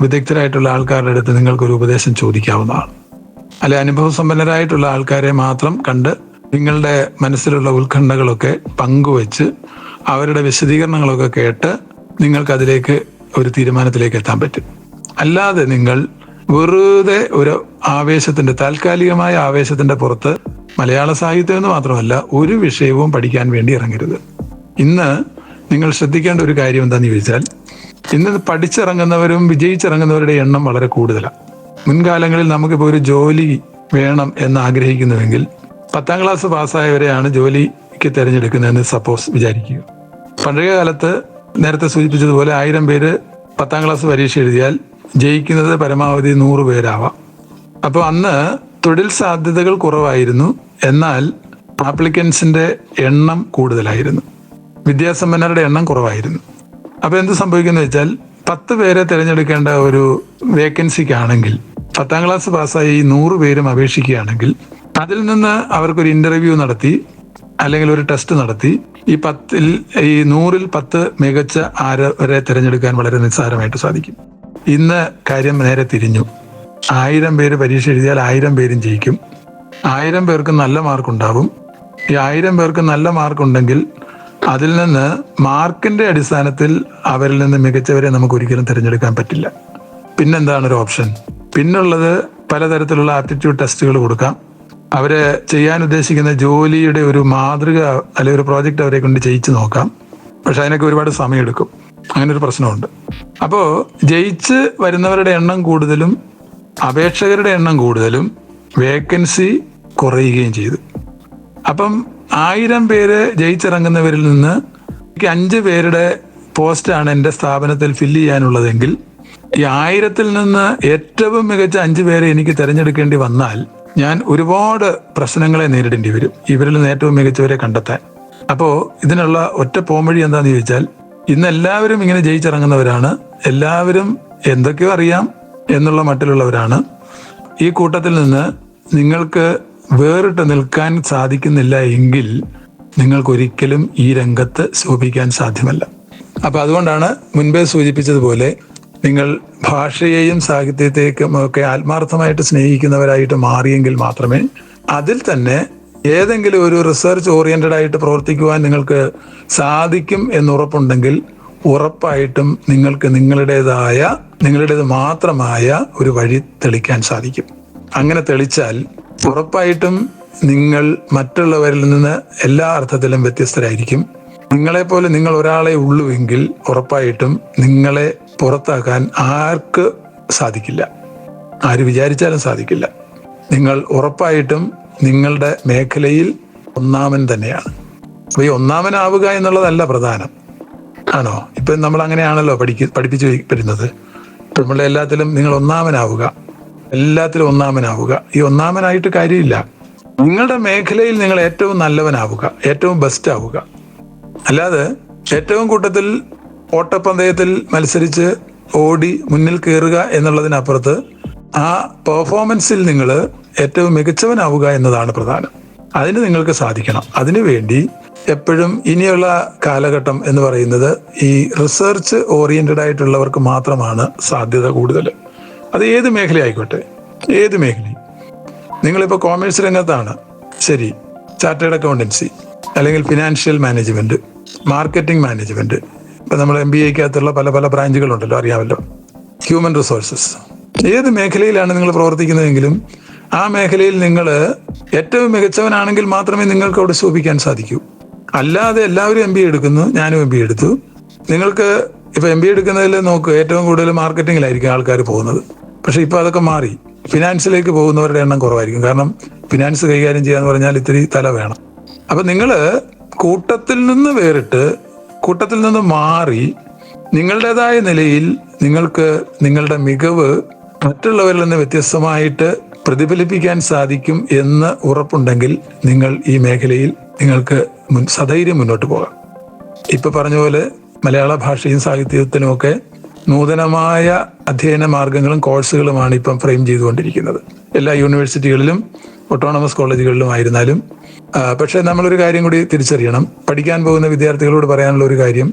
വിദഗ്ധരായിട്ടുള്ള ആൾക്കാരുടെ അടുത്ത് നിങ്ങൾക്കൊരു ഉപദേശം ചോദിക്കാവുന്നതാണ്. അല്ലെ അനുഭവസമ്പന്നരായിട്ടുള്ള ആൾക്കാരെ മാത്രം കണ്ട് നിങ്ങളുടെ മനസ്സിലുള്ള ഉത്കണ്ഠകളൊക്കെ പങ്കുവെച്ച് അവരുടെ വിശദീകരണങ്ങളൊക്കെ കേട്ട് നിങ്ങൾക്ക് അതിലേക്ക് ഒരു തീരുമാനത്തിലേക്ക് എത്താൻ പറ്റും. അല്ലാതെ നിങ്ങൾ വെറുതെ ഒരു ആവേശത്തിന്റെ, താൽക്കാലികമായ ആവേശത്തിന്റെ പുറത്ത് മലയാള സാഹിത്യം എന്ന് മാത്രമല്ല ഒരു വിഷയവും പഠിക്കാൻ വേണ്ടി ഇറങ്ങരുത്. ഇന്ന് നിങ്ങൾ ശ്രദ്ധിക്കേണ്ട ഒരു കാര്യം എന്താണെന്ന് ചോദിച്ചാൽ, ഇന്ന് പഠിച്ചിറങ്ങുന്നവരും വിജയിച്ചിറങ്ങുന്നവരുടെ എണ്ണം വളരെ കൂടുതലാണ്. മുൻകാലങ്ങളിൽ നമുക്കിപ്പോൾ ഒരു ജോലി വേണം എന്ന് ആഗ്രഹിക്കുന്നുവെങ്കിൽ 10ാം ക്ലാസ് പാസ്സായവരെയാണ് ജോലിക്ക് തിരഞ്ഞെടുക്കുന്നതെന്ന് സപ്പോസ് വിചാരിക്കുക. പഴയ കാലത്ത് നേരത്തെ സൂചിപ്പിച്ചതുപോലെ 1000 പേര് 10ാം ക്ലാസ് പരീക്ഷ എഴുതിയാൽ ജയിക്കുന്നത് പരമാവധി 100 പേരാവാം. അപ്പോൾ അന്ന് തൊഴിൽ സാധ്യതകൾ കുറവായിരുന്നു, എന്നാൽ ആപ്ലിക്കൻസിന്റെ എണ്ണം കൂടുതലായിരുന്നു, വിദ്യാസമ്പന്നരുടെ എണ്ണം കുറവായിരുന്നു. അപ്പൊ എന്ത് സംഭവിക്കുന്ന വെച്ചാൽ 10 പേരെ തിരഞ്ഞെടുക്കേണ്ട ഒരു വേക്കൻസിക്കാണെങ്കിൽ 10ാം ക്ലാസ് പാസ്സായി 100 പേരും അപേക്ഷിക്കുകയാണെങ്കിൽ അതിൽ നിന്ന് അവർക്കൊരു ഇന്റർവ്യൂ നടത്തി അല്ലെങ്കിൽ ഒരു ടെസ്റ്റ് നടത്തി ഈ 100ൽ 10 മികച്ച ആരെ തിരഞ്ഞെടുക്കാൻ വളരെ നിസ്സാരമായിട്ട് സാധിക്കും. ഇന്ന് കാര്യം നേരെ തിരിഞ്ഞു. 1000 പേര് പരീക്ഷ എഴുതിയാൽ 1000 പേരും ജയിക്കും. 1000 പേർക്ക് നല്ല മാർക്കുണ്ടാവും. ഈ 1000 പേർക്ക് നല്ല മാർക്കുണ്ടെങ്കിൽ അതിൽ നിന്ന് മാർക്കിന്റെ അടിസ്ഥാനത്തിൽ അവരിൽ നിന്ന് മികച്ചവരെ നമുക്ക് ഒരിക്കലും തിരഞ്ഞെടുക്കാൻ പറ്റില്ല. പിന്നെന്താണ് ഒരു ഓപ്ഷൻ? പിന്നുള്ളത് പലതരത്തിലുള്ള ആപ്റ്റിറ്റ്യൂഡ് ടെസ്റ്റുകൾ കൊടുക്കാം. അവരെ ചെയ്യാൻ ഉദ്ദേശിക്കുന്ന ജോലിയുടെ ഒരു മാതൃക അല്ലെങ്കിൽ ഒരു പ്രോജക്റ്റ് അവരെ കൊണ്ട് ചെയ്യിച്ചു നോക്കാം. പക്ഷെ അതിനൊക്കെ ഒരുപാട് സമയമെടുക്കും. അങ്ങനെ ഒരു പ്രശ്നമുണ്ട്. അപ്പോൾ ജയിച്ച് വരുന്നവരുടെ എണ്ണം കൂടുതലും അപേക്ഷകരുടെ എണ്ണം കൂടുതലും വേക്കൻസി കുറയുകയും ചെയ്തു. അപ്പം 1000 പേര് ജയിച്ചിറങ്ങുന്നവരിൽ നിന്ന് എനിക്ക് 5 പേരുടെ പോസ്റ്റാണ് എൻ്റെ സ്ഥാപനത്തിൽ ഫില്ല് ചെയ്യാനുള്ളതെങ്കിൽ ഈ 1000ൽ നിന്ന് ഏറ്റവും മികച്ച 5 പേരെ എനിക്ക് തിരഞ്ഞെടുക്കേണ്ടി വന്നാൽ ഞാൻ ഒരുപാട് പ്രശ്നങ്ങളെ നേരിടേണ്ടി വരും ഇവരിൽ നിന്ന് ഏറ്റവും മികച്ചവരെ കണ്ടെത്താൻ. അപ്പോൾ ഇതിനുള്ള ഒറ്റ പോംവഴി എന്താണെന്ന് ചോദിച്ചാൽ, ഇന്ന് എല്ലാവരും ഇങ്ങനെ ജയിച്ചിറങ്ങുന്നവരാണ്, എല്ലാവരും എന്തൊക്കെയോ അറിയാം എന്നുള്ള മട്ടിലുള്ളവരാണ്. ഈ കൂട്ടത്തിൽ നിന്ന് നിങ്ങൾക്ക് വേറിട്ട് നിൽക്കാൻ സാധിക്കുന്നില്ല എങ്കിൽ നിങ്ങൾക്കൊരിക്കലും ഈ രംഗത്ത് ശോഭിക്കാൻ സാധ്യമല്ല. അപ്പൊ അതുകൊണ്ടാണ് മുൻപേ സൂചിപ്പിച്ചതുപോലെ നിങ്ങൾ ഭാഷയെയും സാഹിത്യത്തെയും ഒക്കെ ആത്മാർത്ഥമായിട്ട് സ്നേഹിക്കുന്നവരായിട്ട് മാറിയെങ്കിൽ മാത്രമേ അതിൽ തന്നെ ഏതെങ്കിലും ഒരു റിസർച്ച് ഓറിയന്റഡ് ആയിട്ട് പ്രവർത്തിക്കുവാൻ നിങ്ങൾക്ക് സാധിക്കും എന്നുറപ്പുണ്ടെങ്കിൽ ഉറപ്പായിട്ടും നിങ്ങൾക്ക് നിങ്ങളുടേത് മാത്രമായ ഒരു വഴി തെളിക്കാൻ സാധിക്കും. അങ്ങനെ തെളിച്ചാൽ ഉറപ്പായിട്ടും നിങ്ങൾ മറ്റുള്ളവരിൽ നിന്ന് എല്ലാ അർത്ഥത്തിലും വ്യത്യസ്തരായിരിക്കും. നിങ്ങളെപ്പോലെ നിങ്ങൾ ഒരാളെ ഉള്ളുവെങ്കിൽ ഉറപ്പായിട്ടും നിങ്ങളെ പുറത്താക്കാൻ ആർക്ക് സാധിക്കില്ല, ആര് വിചാരിച്ചാലും സാധിക്കില്ല. നിങ്ങൾ ഉറപ്പായിട്ടും നിങ്ങളുടെ മേഖലയിൽ ഒന്നാമൻ തന്നെയാണ്. അപ്പൊ ഈ ഒന്നാമനാവുക എന്നുള്ളതല്ല പ്രധാനം, ആണോ? ഇപ്പൊ നമ്മൾ അങ്ങനെയാണല്ലോ പഠിപ്പിച്ചു വരുന്നത്. നമ്മളെ എല്ലാത്തിലും നിങ്ങൾ ഒന്നാമനാവുക, എല്ലാത്തിലും ഒന്നാമനാവുക. ഈ ഒന്നാമനായിട്ട് കാര്യമില്ല. നിങ്ങളുടെ മേഖലയിൽ നിങ്ങൾ ഏറ്റവും നല്ലവനാവുക, ഏറ്റവും ബെസ്റ്റ് ആവുക. അല്ലാതെ ഏറ്റവും കൂട്ടത്തിൽ ഓട്ടപ്പന്തയത്തിൽ മത്സരിച്ച് ഓടി മുന്നിൽ കയറുക എന്നുള്ളതിനപ്പുറത്ത് ആ പെർഫോമൻസിൽ നിങ്ങൾ ഏറ്റവും മികച്ചവനാവുക എന്നതാണ് പ്രധാനം. അതിന് നിങ്ങൾക്ക് സാധിക്കണം. അതിനുവേണ്ടി എപ്പോഴും ഇനിയുള്ള കാലഘട്ടം എന്ന് പറയുന്നത് ഈ റിസർച്ച് ഓറിയന്റഡ് ആയിട്ടുള്ളവർക്ക് മാത്രമാണ് സാധ്യത കൂടുതൽ. അത് ഏത് മേഖലയായിക്കോട്ടെ, ഏത് മേഖലയും. നിങ്ങളിപ്പോൾ കോമേഴ്സ് രംഗത്താണ്, ശരി, ചാർട്ടേഡ് അക്കൗണ്ടൻസി അല്ലെങ്കിൽ ഫിനാൻഷ്യൽ മാനേജ്മെന്റ്, മാർക്കറ്റിംഗ് മാനേജ്മെന്റ്, ഇപ്പം നമ്മൾ MBAക്കകത്തുള്ള പല പല ബ്രാഞ്ചുകളുണ്ടല്ലോ, അറിയാമല്ലോ, ഹ്യൂമൻ റിസോഴ്സസ്. ഏത് മേഖലയിലാണ് നിങ്ങൾ പ്രവർത്തിക്കുന്നതെങ്കിലും ആ മേഖലയിൽ നിങ്ങൾ ഏറ്റവും മികച്ചവനാണെങ്കിൽ മാത്രമേ നിങ്ങൾക്ക് അവിടെ ശോഭിക്കാൻ സാധിക്കൂ. അല്ലാതെ എല്ലാവരും MBA എടുക്കുന്നു, ഞാനും MBA എടുത്തു. നിങ്ങൾക്ക് ഇപ്പൊ MBA എടുക്കുന്നതിൽ നോക്കുക, ഏറ്റവും കൂടുതൽ മാർക്കറ്റിങ്ങിലായിരിക്കും ആൾക്കാർ പോകുന്നത്. പക്ഷെ ഇപ്പൊ അതൊക്കെ മാറി, ഫിനാൻസിലേക്ക് പോകുന്നവരുടെ എണ്ണം കുറവായിരിക്കും. കാരണം ഫിനാൻസ് കൈകാര്യം ചെയ്യാന്ന് പറഞ്ഞാൽ ഇത്തിരി തല വേണം. അപ്പൊ നിങ്ങള് കൂട്ടത്തിൽ നിന്ന് വേറിട്ട്, കൂട്ടത്തിൽ നിന്ന് മാറി നിങ്ങളുടേതായ നിലയിൽ നിങ്ങൾക്ക് നിങ്ങളുടെ മികവ് മറ്റുള്ളവരിൽ നിന്ന് വ്യത്യസ്തമായിട്ട് പ്രതിഫലിപ്പിക്കാൻ സാധിക്കും എന്ന് ഉറപ്പുണ്ടെങ്കിൽ നിങ്ങൾ ഈ മേഖലയിൽ നിങ്ങൾക്ക് സധൈര്യം മുന്നോട്ട് പോകാം. ഇപ്പൊ പറഞ്ഞ പോലെ മലയാള ഭാഷയും സാഹിത്യത്തിനുമൊക്കെ നൂതനമായ അധ്യയന മാർഗങ്ങളും കോഴ്സുകളുമാണ് ഇപ്പം ഫ്രെയിം ചെയ്തുകൊണ്ടിരിക്കുന്നത് എല്ലാ യൂണിവേഴ്സിറ്റികളിലും ഓട്ടോണമസ് കോളേജുകളിലും ആയിരുന്നാലും. പക്ഷെ നമ്മളൊരു കാര്യം കൂടി തിരിച്ചറിയണം. പഠിക്കാൻ പോകുന്ന വിദ്യാർത്ഥികളോട് പറയാനുള്ള ഒരു കാര്യം,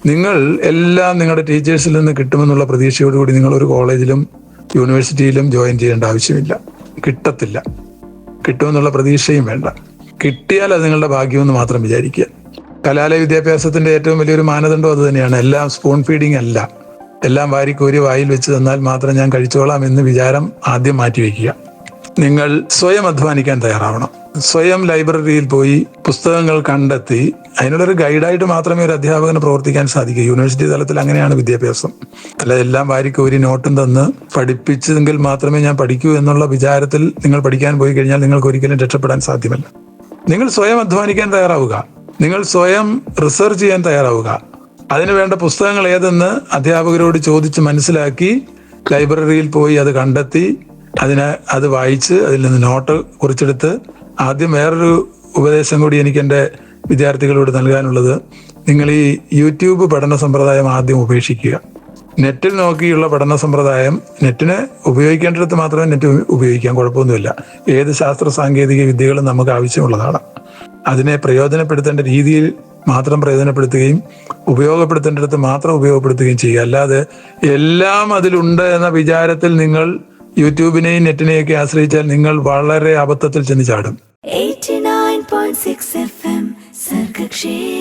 നിങ്ങൾ എല്ലാം നിങ്ങളുടെ ടീച്ചേഴ്സിൽ നിന്ന് കിട്ടുമെന്നുള്ള പ്രതീക്ഷയോടുകൂടി നിങ്ങൾ ഒരു കോളേജിലും യൂണിവേഴ്സിറ്റിയിലും ജോയിൻ ചെയ്യേണ്ട ആവശ്യമില്ല. കിട്ടത്തില്ല. കിട്ടുമെന്നുള്ള പ്രതീക്ഷയും വേണ്ട. കിട്ടിയാൽ അത് നിങ്ങളുടെ ഭാഗ്യമെന്ന് മാത്രം വിചാരിക്കുക. കലാലയ വിദ്യാഭ്യാസത്തിന്റെ ഏറ്റവും വലിയൊരു മാനദണ്ഡം അത് തന്നെയാണ്. എല്ലാം സ്പൂൺ ഫീഡിങ് അല്ല. എല്ലാം വാരിക്കോരി വായിൽ വെച്ച് തന്നാൽ മാത്രം ഞാൻ കഴിച്ചോളാം എന്ന് വിചാരം ആദ്യം മാറ്റിവെക്കുക. നിങ്ങൾ സ്വയം അധ്വാനിക്കാൻ തയ്യാറാവണം. സ്വയം ലൈബ്രറിയിൽ പോയി പുസ്തകങ്ങൾ കണ്ടെത്തി അതിനുള്ളൊരു ഗൈഡായിട്ട് മാത്രമേ ഒരു അധ്യാപകന് പ്രവർത്തിക്കാൻ സാധിക്കൂ. യൂണിവേഴ്സിറ്റി തലത്തിൽ അങ്ങനെയാണ് വിദ്യാഭ്യാസം. അല്ല എല്ലാം വാരിക്കോരി നോട്ടും തന്ന് പഠിപ്പിച്ചെങ്കിൽ മാത്രമേ ഞാൻ പഠിക്കൂ എന്നുള്ള വിചാരത്തിൽ നിങ്ങൾ പഠിക്കാൻ പോയി കഴിഞ്ഞാൽ നിങ്ങൾക്ക് ഒരിക്കലും രക്ഷപ്പെടാൻ സാധ്യമല്ല. നിങ്ങൾ സ്വയം അധ്വാനിക്കാൻ തയ്യാറാവുക. നിങ്ങൾ സ്വയം റിസർച്ച് ചെയ്യാൻ തയ്യാറാവുക. അതിനു വേണ്ട പുസ്തകങ്ങൾ ഏതെന്ന് അധ്യാപകരോട് ചോദിച്ച് മനസ്സിലാക്കി ലൈബ്രറിയിൽ പോയി അത് കണ്ടെത്തി അത് വായിച്ച് അതിൽ നിന്ന് നോട്ട് കുറിച്ചെടുത്ത്. ആദ്യം വേറൊരു ഉപദേശം കൂടി എനിക്ക് എൻ്റെ വിദ്യാർത്ഥികളോട് നൽകാനുള്ളത്, നിങ്ങൾ ഈ യൂട്യൂബ് പഠന സമ്പ്രദായം ആദ്യം ഉപേക്ഷിക്കുക. നെറ്റിൽ നോക്കിയുള്ള പഠന സമ്പ്രദായം, നെറ്റിനെ ഉപയോഗിക്കേണ്ടിടത്ത് മാത്രമേ നെറ്റ് ഉപയോഗിക്കാൻ, കുഴപ്പമൊന്നുമില്ല. ഏത് ശാസ്ത്ര സാങ്കേതിക വിദ്യകളും നമുക്ക് ആവശ്യമുള്ളതാണ്. അതിനെ പ്രയോജനപ്പെടുത്തേണ്ട രീതിയിൽ മാത്രം പ്രയോജനപ്പെടുത്തുകയും ഉപയോഗപ്പെടുത്തേണ്ടിടത്ത് മാത്രം ഉപയോഗപ്പെടുത്തുകയും ചെയ്യുക. അല്ലാതെ എല്ലാം അതിലുണ്ട് എന്ന വിചാരത്തിൽ നിങ്ങൾ യൂട്യൂബിനെയും നെറ്റിനെയൊക്കെ ആശ്രയിച്ചാൽ നിങ്ങൾ വളരെ അബദ്ധത്തിൽ ചെന്ന് ചാടും. 89.6 FM സർഗക്ഷേത്രം.